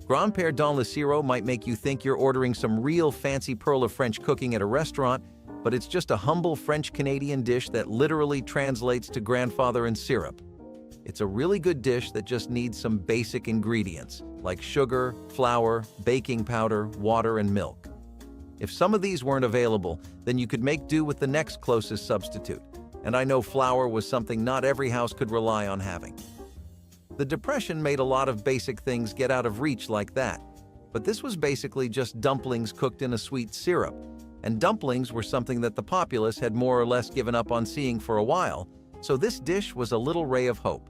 Grand-père dans le sirop might make you think you're ordering some real fancy pearl of French cooking at a restaurant, but it's just a humble French-Canadian dish that literally translates to grandfather in syrup. It's a really good dish that just needs some basic ingredients, like sugar, flour, baking powder, water, and milk. If some of these weren't available, then you could make do with the next closest substitute. And I know flour was something not every house could rely on having. The Depression made a lot of basic things get out of reach like that, but this was basically just dumplings cooked in a sweet syrup, and dumplings were something that the populace had more or less given up on seeing for a while, so this dish was a little ray of hope.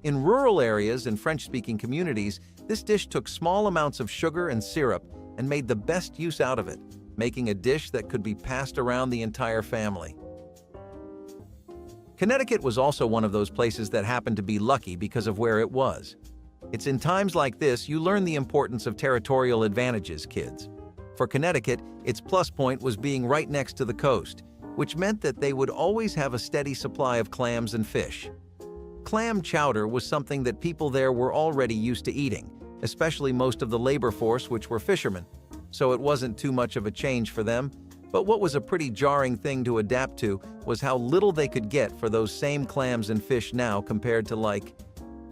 In rural areas and French-speaking communities, this dish took small amounts of sugar and syrup and made the best use out of it, making a dish that could be passed around the entire family. Connecticut was also one of those places that happened to be lucky because of where it was. It's in times like this you learn the importance of territorial advantages, kids. For Connecticut, its plus point was being right next to the coast, which meant that they would always have a steady supply of clams and fish. Clam chowder was something that people there were already used to eating, especially most of the labor force, which were fishermen, so it wasn't too much of a change for them. But what was a pretty jarring thing to adapt to was how little they could get for those same clams and fish now compared to like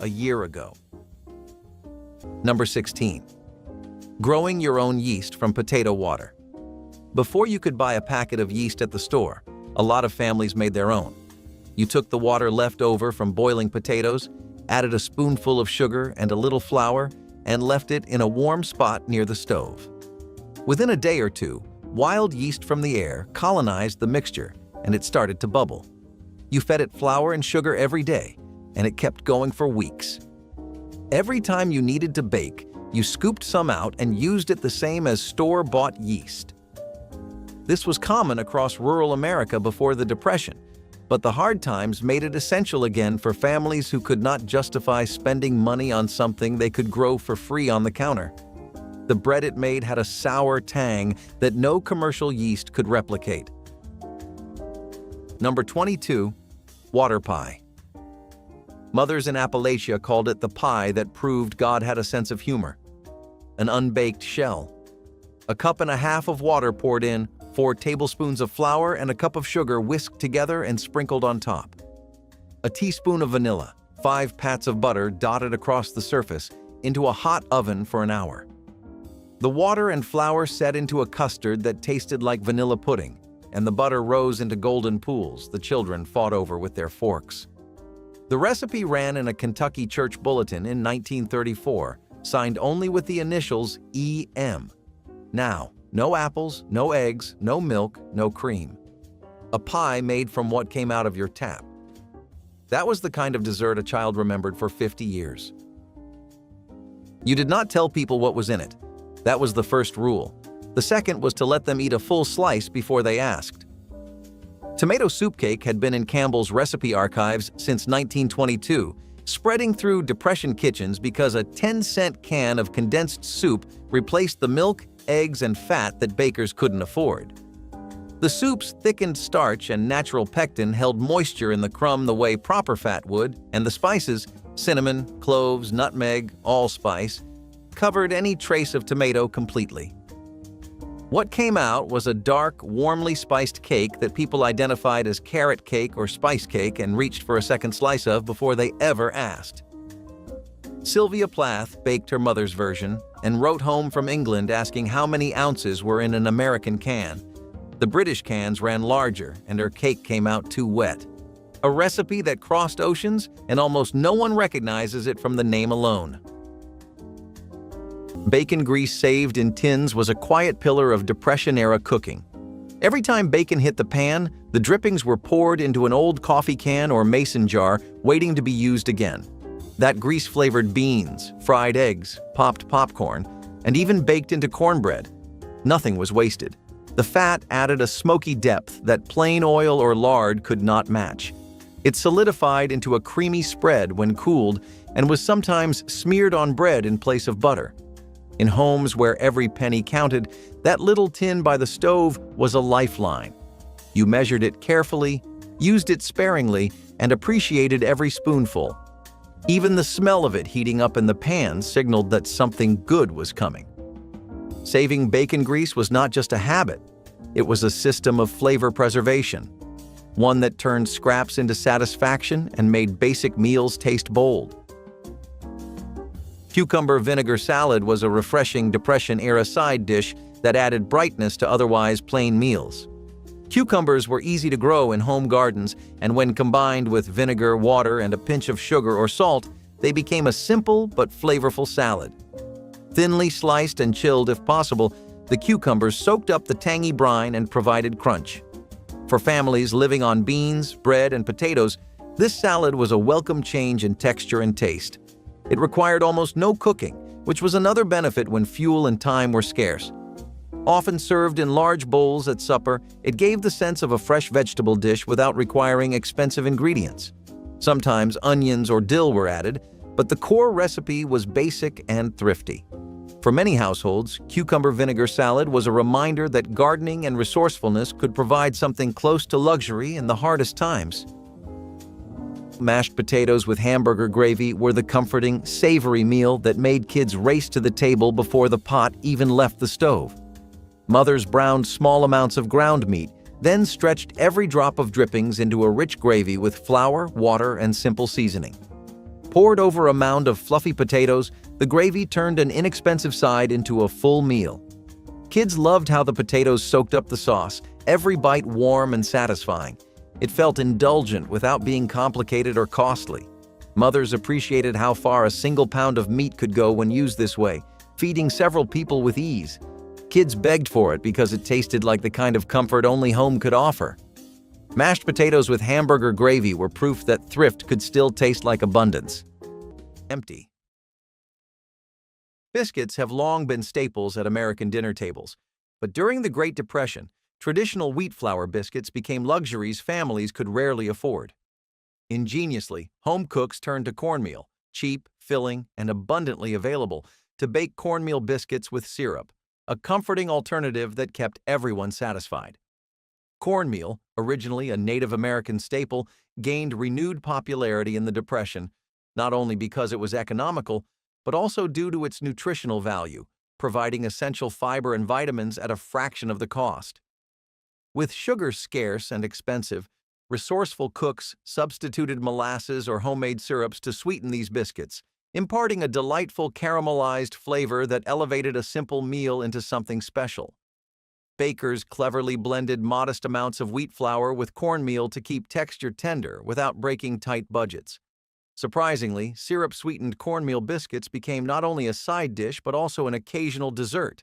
a year ago. Number 16. Growing your own yeast from potato water. Before you could buy a packet of yeast at the store, a lot of families made their own. You took the water left over from boiling potatoes, added a spoonful of sugar and a little flour, and left it in a warm spot near the stove. Within a day or two, wild yeast from the air colonized the mixture, and it started to bubble. You fed it flour and sugar every day, and it kept going for weeks. Every time you needed to bake, you scooped some out and used it the same as store-bought yeast. This was common across rural America before the Depression, but the hard times made it essential again for families who could not justify spending money on something they could grow for free on the counter. The bread it made had a sour tang that no commercial yeast could replicate. Number 22. Water pie. Mothers in Appalachia called it the pie that proved God had a sense of humor. An unbaked shell. A cup and a half of water poured in, 4 tablespoons of flour and a cup of sugar whisked together and sprinkled on top. A teaspoon of vanilla, 5 pats of butter dotted across the surface, into a hot oven for an hour. The water and flour set into a custard that tasted like vanilla pudding, and the butter rose into golden pools the children fought over with their forks. The recipe ran in a Kentucky church bulletin in 1934, signed only with the initials E.M. Now, no apples, no eggs, no milk, no cream. A pie made from what came out of your tap. That was the kind of dessert a child remembered for 50 years. You did not tell people what was in it. That was the first rule. The second was to let them eat a full slice before they asked. Tomato soup cake had been in Campbell's recipe archives since 1922, spreading through Depression kitchens because a 10-cent can of condensed soup replaced the milk, eggs, and fat that bakers couldn't afford. The soup's thickened starch and natural pectin held moisture in the crumb the way proper fat would, and the spices, cinnamon, cloves, nutmeg, allspice, covered any trace of tomato completely. What came out was a dark, warmly spiced cake that people identified as carrot cake or spice cake and reached for a second slice of before they ever asked. Sylvia Plath baked her mother's version and wrote home from England asking how many ounces were in an American can. The British cans ran larger and her cake came out too wet. A recipe that crossed oceans and almost no one recognizes it from the name alone. Bacon grease saved in tins was a quiet pillar of Depression-era cooking. Every time bacon hit the pan, the drippings were poured into an old coffee can or mason jar, waiting to be used again. That grease-flavored beans, fried eggs, popped popcorn, and even baked into cornbread. Nothing was wasted. The fat added a smoky depth that plain oil or lard could not match. It solidified into a creamy spread when cooled and was sometimes smeared on bread in place of butter. In homes where every penny counted, that little tin by the stove was a lifeline. You measured it carefully, used it sparingly, and appreciated every spoonful. Even the smell of it heating up in the pan signaled that something good was coming. Saving bacon grease was not just a habit, it was a system of flavor preservation, one that turned scraps into satisfaction and made basic meals taste bold. Cucumber vinegar salad was a refreshing Depression-era side dish that added brightness to otherwise plain meals. Cucumbers were easy to grow in home gardens, and when combined with vinegar, water, and a pinch of sugar or salt, they became a simple but flavorful salad. Thinly sliced and chilled if possible, the cucumbers soaked up the tangy brine and provided crunch. For families living on beans, bread, and potatoes, this salad was a welcome change in texture and taste. It required almost no cooking, which was another benefit when fuel and time were scarce. Often served in large bowls at supper, it gave the sense of a fresh vegetable dish without requiring expensive ingredients. Sometimes onions or dill were added, but the core recipe was basic and thrifty. For many households, cucumber vinegar salad was a reminder that gardening and resourcefulness could provide something close to luxury in the hardest times. Mashed potatoes with hamburger gravy were the comforting, savory meal that made kids race to the table before the pot even left the stove. Mothers browned small amounts of ground meat, then stretched every drop of drippings into a rich gravy with flour, water, and simple seasoning. Poured over a mound of fluffy potatoes, the gravy turned an inexpensive side into a full meal. Kids loved how the potatoes soaked up the sauce, every bite warm and satisfying. It felt indulgent without being complicated or costly. Mothers appreciated how far a single pound of meat could go when used this way, feeding several people with ease. Kids begged for it because it tasted like the kind of comfort only home could offer. Mashed potatoes with hamburger gravy were proof that thrift could still taste like abundance. Empty. Biscuits have long been staples at American dinner tables, but during the Great Depression, traditional wheat flour biscuits became luxuries families could rarely afford. Ingeniously, home cooks turned to cornmeal, cheap, filling, and abundantly available, to bake cornmeal biscuits with syrup, a comforting alternative that kept everyone satisfied. Cornmeal, originally a Native American staple, gained renewed popularity in the Depression, not only because it was economical, but also due to its nutritional value, providing essential fiber and vitamins at a fraction of the cost. With sugar scarce and expensive, resourceful cooks substituted molasses or homemade syrups to sweeten these biscuits, imparting a delightful caramelized flavor that elevated a simple meal into something special. Bakers cleverly blended modest amounts of wheat flour with cornmeal to keep texture tender without breaking tight budgets. Surprisingly, syrup-sweetened cornmeal biscuits became not only a side dish but also an occasional dessert,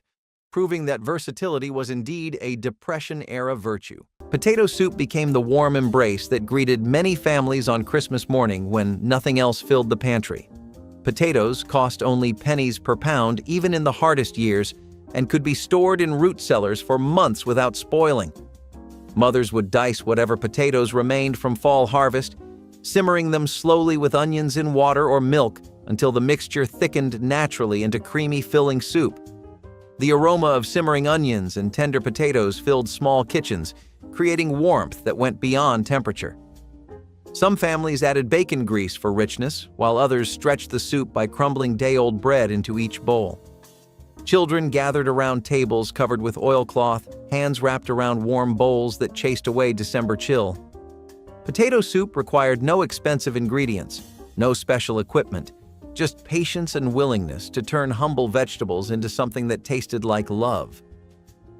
proving that versatility was indeed a Depression-era virtue. Potato soup became the warm embrace that greeted many families on Christmas morning when nothing else filled the pantry. Potatoes cost only pennies per pound even in the hardest years and could be stored in root cellars for months without spoiling. Mothers would dice whatever potatoes remained from fall harvest, simmering them slowly with onions in water or milk until the mixture thickened naturally into creamy filling soup. The aroma of simmering onions and tender potatoes filled small kitchens, creating warmth that went beyond temperature. Some families added bacon grease for richness, while others stretched the soup by crumbling day-old bread into each bowl. Children gathered around tables covered with oilcloth, hands wrapped around warm bowls that chased away December chill. Potato soup required no expensive ingredients, no special equipment, just patience and willingness to turn humble vegetables into something that tasted like love.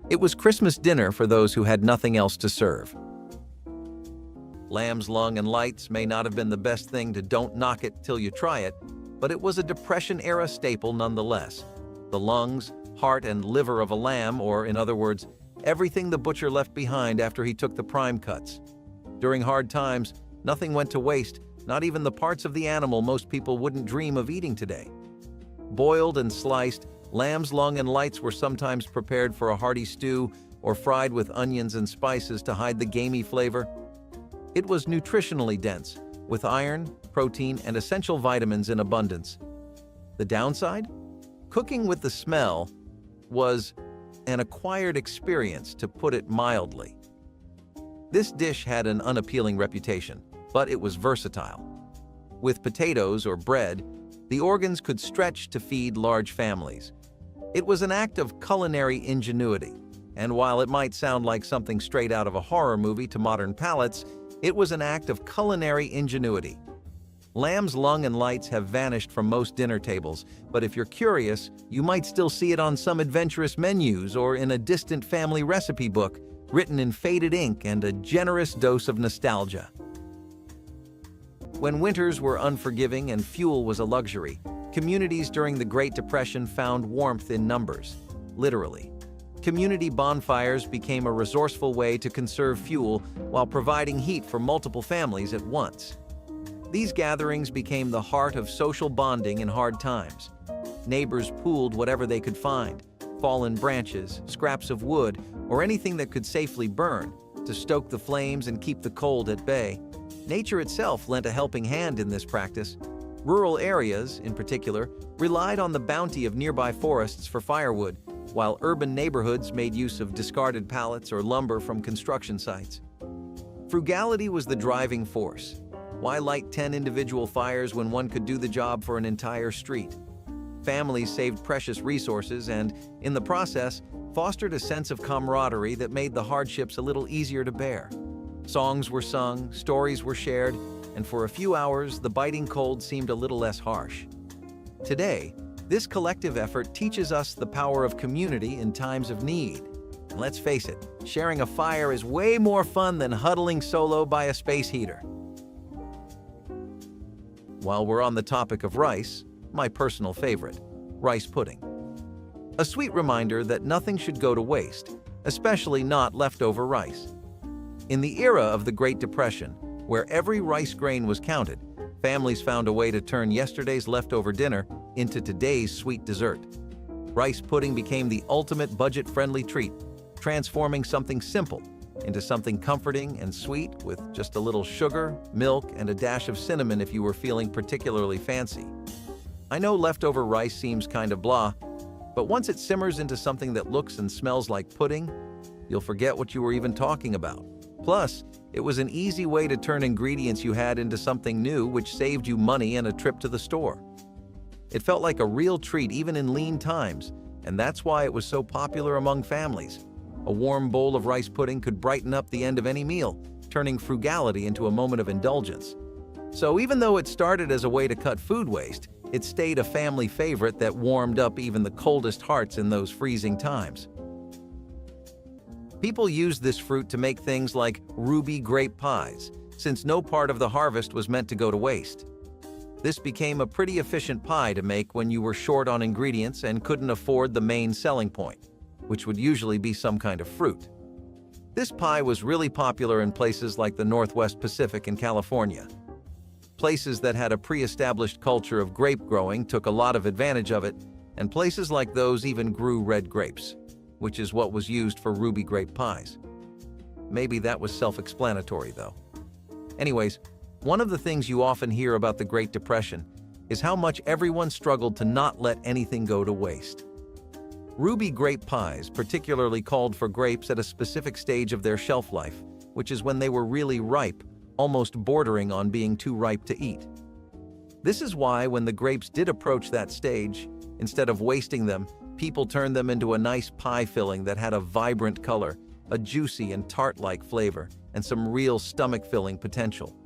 It was Christmas dinner for those who had nothing else to serve. Lamb's lung and lights may not have been the best thing to don't knock it till you try it, but it was a Depression-era staple nonetheless. The lungs, heart, and liver of a lamb, or in other words, everything the butcher left behind after he took the prime cuts. During hard times, nothing went to waste, not even the parts of the animal most people wouldn't dream of eating today. Boiled and sliced, lamb's lung and lights were sometimes prepared for a hearty stew or fried with onions and spices to hide the gamey flavor. It was nutritionally dense, with iron, protein, and essential vitamins in abundance. The downside? Cooking with the smell was an acquired experience, to put it mildly. This dish had an unappealing reputation, but it was versatile. With potatoes or bread, the organs could stretch to feed large families. It was an act of culinary ingenuity, and while it might sound like something straight out of a horror movie to modern palates, it was an act of culinary ingenuity. Lamb's lung and lights have vanished from most dinner tables, but if you're curious, you might still see it on some adventurous menus or in a distant family recipe book, written in faded ink and a generous dose of nostalgia. When winters were unforgiving and fuel was a luxury, communities during the Great Depression found warmth in numbers, literally. Community bonfires became a resourceful way to conserve fuel while providing heat for multiple families at once. These gatherings became the heart of social bonding in hard times. Neighbors pooled whatever they could find, fallen branches, scraps of wood, or anything that could safely burn, to stoke the flames and keep the cold at bay. Nature itself lent a helping hand in this practice. Rural areas, in particular, relied on the bounty of nearby forests for firewood, while urban neighborhoods made use of discarded pallets or lumber from construction sites. Frugality was the driving force. Why light 10 individual fires when one could do the job for an entire street? Families saved precious resources and, in the process, fostered a sense of camaraderie that made the hardships a little easier to bear. Songs were sung, stories were shared, and for a few hours, the biting cold seemed a little less harsh. Today, this collective effort teaches us the power of community in times of need. And let's face it, sharing a fire is way more fun than huddling solo by a space heater. While we're on the topic of rice, my personal favorite, rice pudding. A sweet reminder that nothing should go to waste, especially not leftover rice. In the era of the Great Depression, where every rice grain was counted, families found a way to turn yesterday's leftover dinner into today's sweet dessert. Rice pudding became the ultimate budget-friendly treat, transforming something simple into something comforting and sweet with just a little sugar, milk, and a dash of cinnamon if you were feeling particularly fancy. I know leftover rice seems kind of blah, but once it simmers into something that looks and smells like pudding, you'll forget what you were even talking about. Plus, it was an easy way to turn ingredients you had into something new, which saved you money and a trip to the store. It felt like a real treat even in lean times, and that's why it was so popular among families. A warm bowl of rice pudding could brighten up the end of any meal, turning frugality into a moment of indulgence. So even though it started as a way to cut food waste, it stayed a family favorite that warmed up even the coldest hearts in those freezing times. People used this fruit to make things like ruby grape pies, since no part of the harvest was meant to go to waste. This became a pretty efficient pie to make when you were short on ingredients and couldn't afford the main selling point, which would usually be some kind of fruit. This pie was really popular in places like the Northwest Pacific and California. Places that had a pre-established culture of grape growing took a lot of advantage of it, and places like those even grew red grapes, which is what was used for ruby grape pies. Maybe that was self-explanatory, though. Anyways, one of the things you often hear about the Great Depression is how much everyone struggled to not let anything go to waste. Ruby grape pies particularly called for grapes at a specific stage of their shelf life, which is when they were really ripe, almost bordering on being too ripe to eat. This is why when the grapes did approach that stage, instead of wasting them, people turned them into a nice pie filling that had a vibrant color, a juicy and tart-like flavor, and some real stomach-filling potential.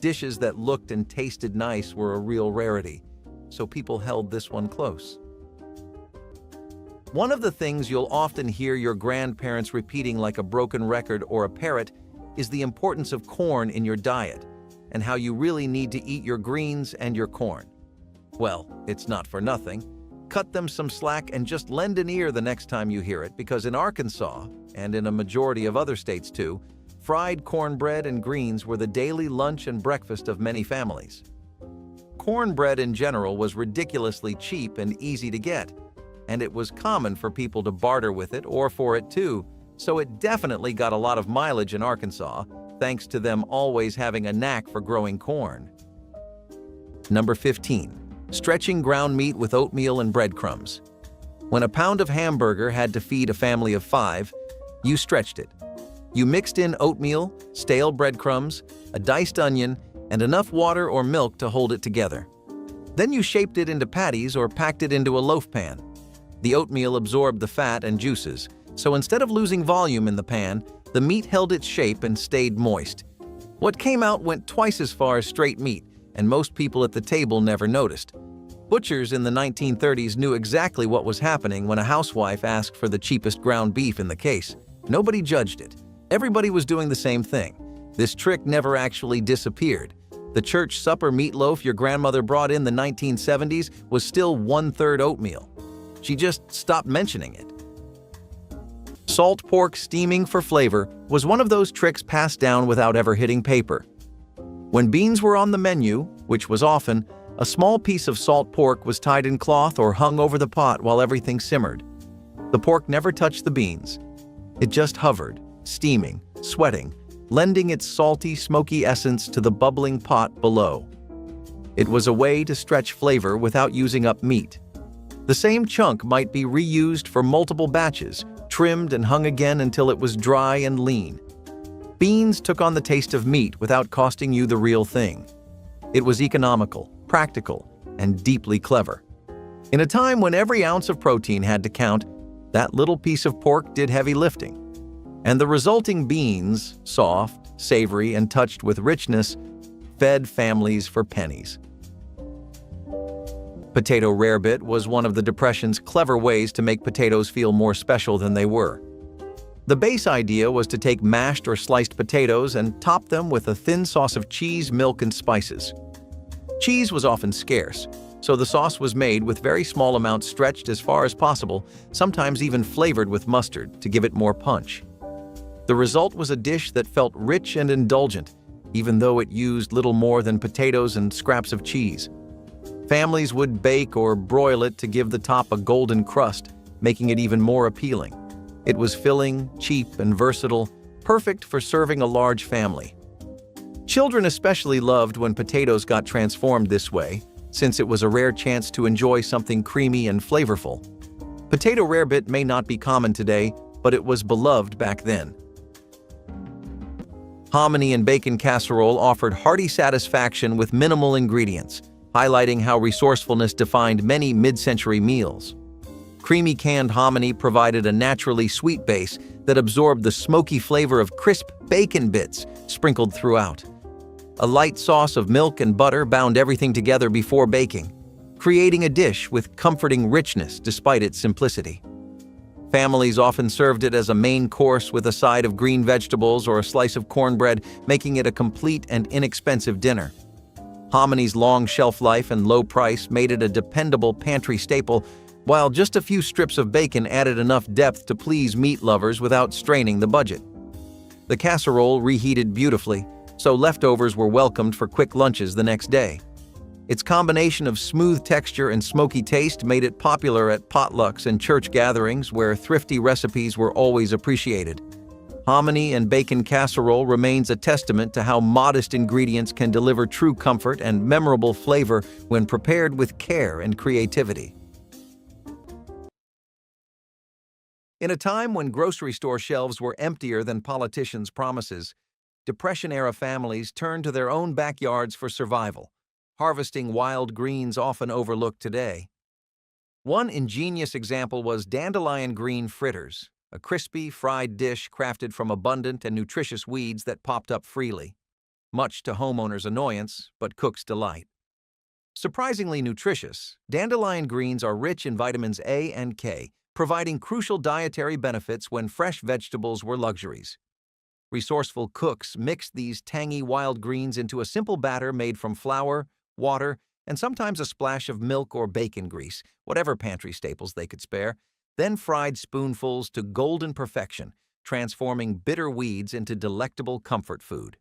Dishes that looked and tasted nice were a real rarity, so people held this one close. One of the things you'll often hear your grandparents repeating like a broken record or a parrot is the importance of corn in your diet, and how you really need to eat your greens and your corn. Well, it's not for nothing. Cut them some slack and just lend an ear the next time you hear it, because in Arkansas, and in a majority of other states too, fried cornbread and greens were the daily lunch and breakfast of many families. Cornbread in general was ridiculously cheap and easy to get, and it was common for people to barter with it or for it too, so it definitely got a lot of mileage in Arkansas, thanks to them always having a knack for growing corn. Number 15. Stretching ground meat with oatmeal and breadcrumbs. When a pound of hamburger had to feed a family of 5, you stretched it. You mixed in oatmeal, stale breadcrumbs, a diced onion, and enough water or milk to hold it together. Then you shaped it into patties or packed it into a loaf pan. The oatmeal absorbed the fat and juices, so instead of losing volume in the pan, the meat held its shape and stayed moist. What came out went twice as far as straight meat, and most people at the table never noticed. Butchers in the 1930s knew exactly what was happening when a housewife asked for the cheapest ground beef in the case. Nobody judged it. Everybody was doing the same thing. This trick never actually disappeared. The church supper meatloaf your grandmother brought in the 1970s was still 1/3 oatmeal. She just stopped mentioning it. Salt pork steaming for flavor was one of those tricks passed down without ever hitting paper. When beans were on the menu, which was often, a small piece of salt pork was tied in cloth or hung over the pot while everything simmered. The pork never touched the beans. It just hovered, steaming, sweating, lending its salty, smoky essence to the bubbling pot below. It was a way to stretch flavor without using up meat. The same chunk might be reused for multiple batches, trimmed and hung again until it was dry and lean. Beans took on the taste of meat without costing you the real thing. It was economical, practical, and deeply clever. In a time when every ounce of protein had to count, that little piece of pork did heavy lifting. And the resulting beans, soft, savory, and touched with richness, fed families for pennies. Potato rarebit was one of the Depression's clever ways to make potatoes feel more special than they were. The base idea was to take mashed or sliced potatoes and top them with a thin sauce of cheese, milk, and spices. Cheese was often scarce, so the sauce was made with very small amounts stretched as far as possible, sometimes even flavored with mustard to give it more punch. The result was a dish that felt rich and indulgent, even though it used little more than potatoes and scraps of cheese. Families would bake or broil it to give the top a golden crust, making it even more appealing. It was filling, cheap, and versatile, perfect for serving a large family. Children especially loved when potatoes got transformed this way, since it was a rare chance to enjoy something creamy and flavorful. Potato rarebit may not be common today, but it was beloved back then. Hominy and bacon casserole offered hearty satisfaction with minimal ingredients, highlighting how resourcefulness defined many mid-century meals. Creamy canned hominy provided a naturally sweet base that absorbed the smoky flavor of crisp bacon bits sprinkled throughout. A light sauce of milk and butter bound everything together before baking, creating a dish with comforting richness despite its simplicity. Families often served it as a main course with a side of green vegetables or a slice of cornbread, making it a complete and inexpensive dinner. Hominy's long shelf life and low price made it a dependable pantry staple, while just a few strips of bacon added enough depth to please meat lovers without straining the budget. The casserole reheated beautifully, so leftovers were welcomed for quick lunches the next day. Its combination of smooth texture and smoky taste made it popular at potlucks and church gatherings where thrifty recipes were always appreciated. Hominy and bacon casserole remains a testament to how modest ingredients can deliver true comfort and memorable flavor when prepared with care and creativity. In a time when grocery store shelves were emptier than politicians' promises, Depression-era families turned to their own backyards for survival, harvesting wild greens often overlooked today. One ingenious example was dandelion green fritters, a crispy, fried dish crafted from abundant and nutritious weeds that popped up freely, much to homeowners' annoyance, but cooks' delight. Surprisingly nutritious, dandelion greens are rich in vitamins A and K, providing crucial dietary benefits when fresh vegetables were luxuries. Resourceful cooks mixed these tangy wild greens into a simple batter made from flour, water, and sometimes a splash of milk or bacon grease, whatever pantry staples they could spare, then fried spoonfuls to golden perfection, transforming bitter weeds into delectable comfort food.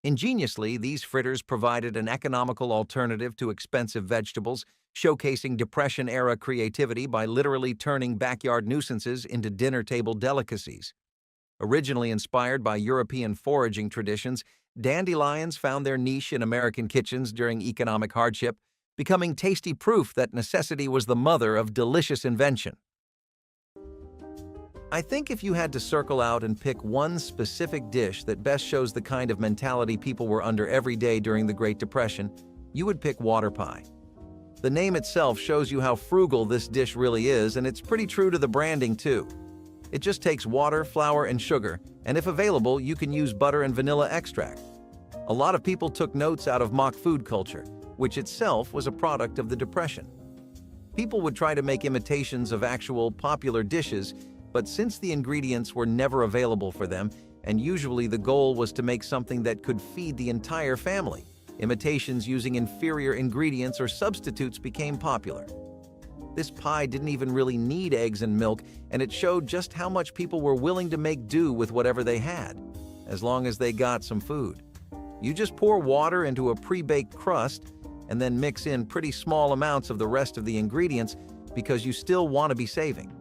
Ingeniously, these fritters provided an economical alternative to expensive vegetables, showcasing Depression-era creativity by literally turning backyard nuisances into dinner-table delicacies. Originally inspired by European foraging traditions, dandelions found their niche in American kitchens during economic hardship, becoming tasty proof that necessity was the mother of delicious invention. I think if you had to circle out and pick one specific dish that best shows the kind of mentality people were under every day during the Great Depression, you would pick water pie. The name itself shows you how frugal this dish really is, and it's pretty true to the branding too. It just takes water, flour, and sugar, and if available, you can use butter and vanilla extract. A lot of people took notes out of mock food culture, which itself was a product of the Depression. People would try to make imitations of actual popular dishes, but since the ingredients were never available for them, and usually the goal was to make something that could feed the entire family, imitations using inferior ingredients or substitutes became popular. This pie didn't even really need eggs and milk, and it showed just how much people were willing to make do with whatever they had, as long as they got some food. You just pour water into a pre-baked crust and then mix in pretty small amounts of the rest of the ingredients because you still want to be saving.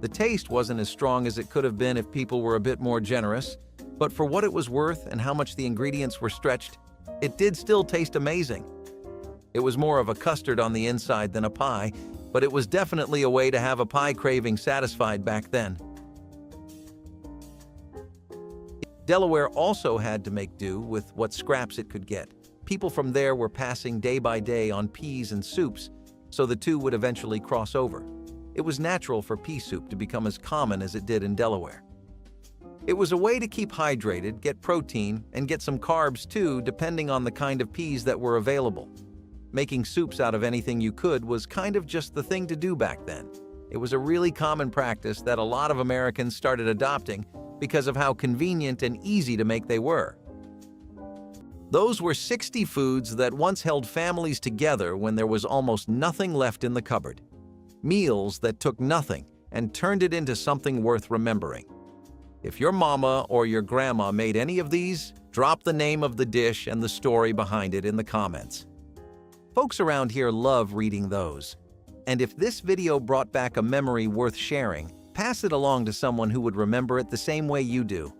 The taste wasn't as strong as it could have been if people were a bit more generous, but for what it was worth and how much the ingredients were stretched, it did still taste amazing. It was more of a custard on the inside than a pie, but it was definitely a way to have a pie craving satisfied back then. Delaware also had to make do with what scraps it could get. People from there were passing day by day on peas and soups, so the two would eventually cross over. It was natural for pea soup to become as common as it did in Delaware. It was a way to keep hydrated, get protein, and get some carbs too, depending on the kind of peas that were available. Making soups out of anything you could was kind of just the thing to do back then. It was a really common practice that a lot of Americans started adopting because of how convenient and easy to make they were. Those were 60 foods that once held families together when there was almost nothing left in the cupboard. Meals that took nothing and turned it into something worth remembering. If your mama or your grandma made any of these, drop the name of the dish and the story behind it in the comments. Folks around here love reading those. And if this video brought back a memory worth sharing, pass it along to someone who would remember it the same way you do.